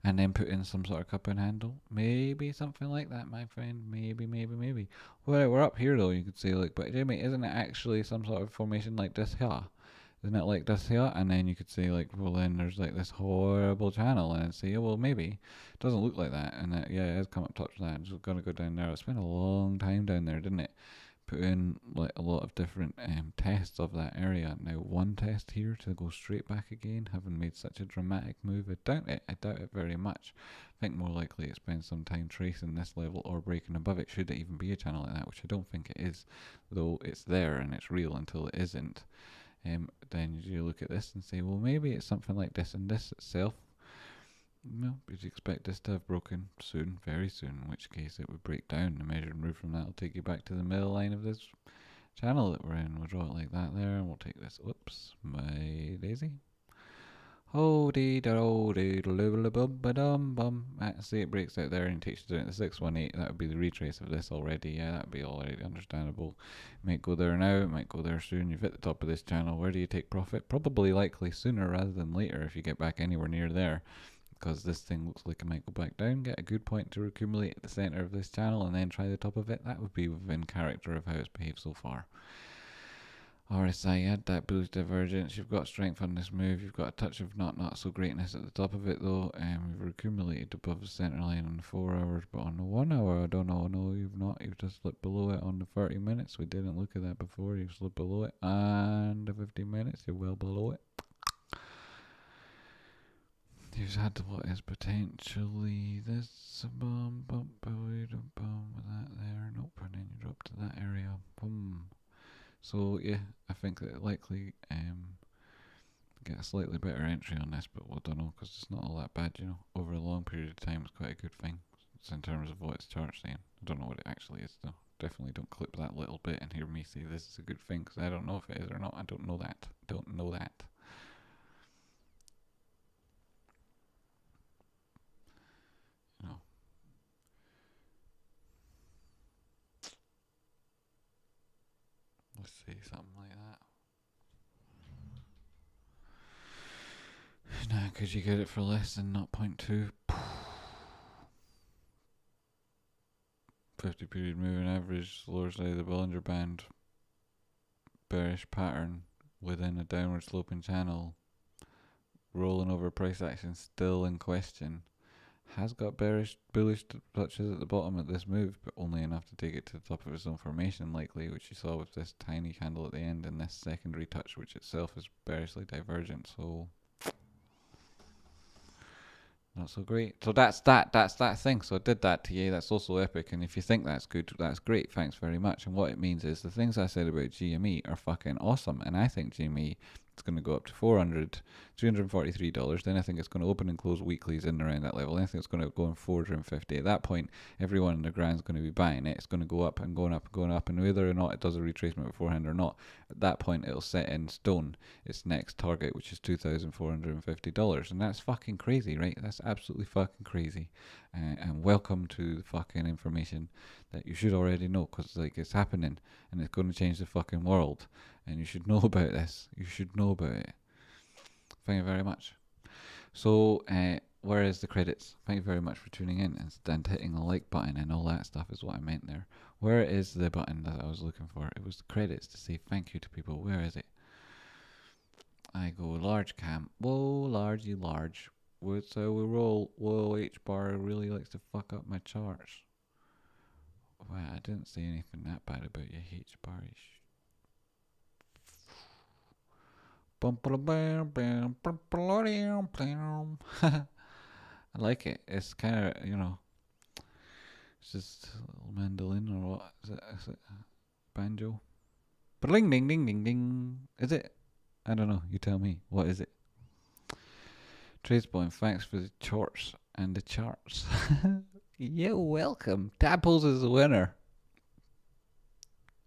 A: and then put in some sort of cup and handle, maybe something like that, my friend, maybe. Well, we're up here though, you could say, like, but Jamie, isn't it actually some sort of formation like this here? Isn't it like this here? And then you could say, like, well, then there's like this horrible channel, and I'd say, yeah, well, maybe it doesn't look like that, and yeah, it has come up top to that. It's gonna go down there. It's been a long time down there, didn't it? Put in like a lot of different tests of that area. Now one test here to go straight back again, having made such a dramatic move. I doubt it very much. I think more likely it spends some time tracing this level or breaking above it, should it even be a channel like that, which I don't think it is, though it's there and it's real until it isn't. Then you look at this and say, well, maybe it's something like this, and this itself, well, you'd expect this to have broken soon, very soon, in which case it would break down. The measured move from that will take you back to the middle line of this channel that we're in. We'll draw it like that there, and we'll take this, whoops, my daisy. Oh, dee da dee bum. See, it breaks out there and takes you down to 618. That would be the retrace of this already. Yeah, that would be already understandable. It might go there now, it might go there soon. You've hit the top of this channel. Where do you take profit? Probably likely sooner rather than later if you get back anywhere near there, because this thing looks like it might go back down. Get a good point to accumulate at the center of this channel and then try the top of it. That would be within character of how it's behaved so far. RSI, add that bullish divergence. You've got strength on this move. You've got a touch of not so greatness at the top of it though. We've accumulated above the center line on the 4 hours, but on the 1 hour, I don't know. No, you've not. You've just slipped below it on the 30 minutes. We didn't look at that before. You've slipped below it, and the 15 minutes, you're well below it. You've had what is potentially this bump with that there. Nope, and then you drop to that area. Boom. So yeah, I think that likely get a slightly better entry on this, but we don't know, because it's not all that bad, you know. Over a long period of time, it's quite a good thing. It's in terms of what its chart's saying. I don't know what it actually is though. Definitely don't clip that little bit and hear me say this is a good thing, because I don't know if it is or not. I don't know that. You know. Let's say something like that. Now, could you get it for less than 0.2? 50 period moving average, lower side of the Bollinger Band, bearish pattern within a downward sloping channel, rolling over price action still in question. Has got bullish touches at the bottom at this move, but only enough to take it to the top of its own formation likely, which you saw with this tiny candle at the end, and this secondary touch, which itself is bearishly divergent, so not so great. So that's that thing. So I did that to you. That's also epic. And if you think that's good, that's great. Thanks very much. And what it means is the things I said about GME are fucking awesome. And I think GME is going to go up to $343. Then I think it's going to open and close weeklies in around that level. Then I think it's going to go on 450. At that point, everyone in the ground is going to be buying it. It's going to go up and going up and going up. And whether or not it does a retracement beforehand or not, at that point it'll set in stone its next target, which is $2,450. And that's fucking crazy, right? That's absolutely fucking crazy. And welcome to the fucking information that you should already know, because like it's happening and it's going to change the fucking world, and you should know about this. You should know about it. Thank you very much. So where is the credits? Thank you very much for tuning in and hitting the like button and all that stuff is what I meant there. Where is the button that I was looking for? It was the credits to say thank you to people. Where is it? I go large cam. Whoa, largey large. That's how we roll. Whoa, H bar really likes to fuck up my charts. Wow, I didn't say anything that bad about your H barish. I like it. It's kind of, you know, it's just a little mandolin or what? Is it banjo? Ding ding ding ding ding. Is it? I don't know. You tell me. What is it? Tradespotting, thanks for the charts and the charts. You're welcome. Tadpoles is the winner.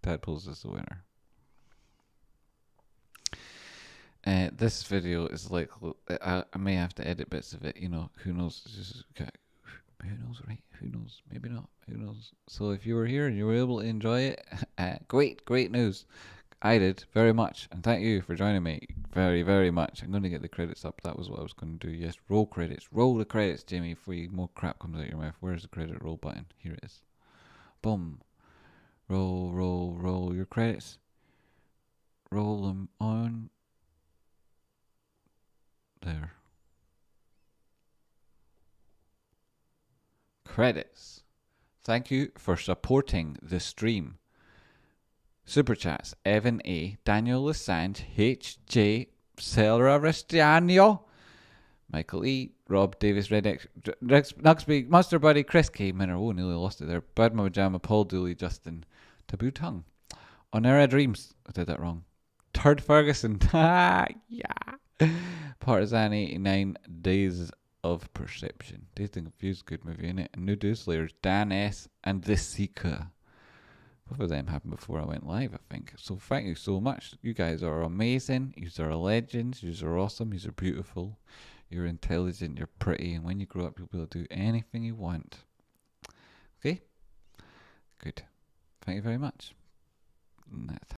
A: Tadpoles is the winner. This video is like, I may have to edit bits of it, you know, who knows, who knows, right? Who knows, maybe not, who knows. So if you were here and you were able to enjoy it, great news. I did, very much, and thank you for joining me, very much. I'm going to get the credits up, that was what I was going to do, yes, roll credits, roll the credits, Jamie, before more crap comes out of your mouth. Where's the credit roll button? Here it is. Boom. Roll your credits. Roll them on. There. Credits. Thank you for supporting the stream. Super chats: Evan A, Daniel Lasange, H.J. Selra Ristiano, Michael E, Rob Davis, Redx, Nugsby, Monster Buddy, Chris K, Minner, oh, nearly lost it there, Bad Mama Paul Dooley, Justin, Taboo Tongue, Onera Dreams, I did that wrong, Turd Ferguson, yeah, Partisan 89, Days of Perception, Dazed and Confused, good movie, innit? And New Do Slayers, Dan S, and The Seeker. Both of them happened before I went live, I think. So thank you so much. You guys are amazing. You are legends. You are awesome. You are beautiful. You're intelligent. You're pretty. And when you grow up, you'll be able to do anything you want. Okay? Good. Thank you very much.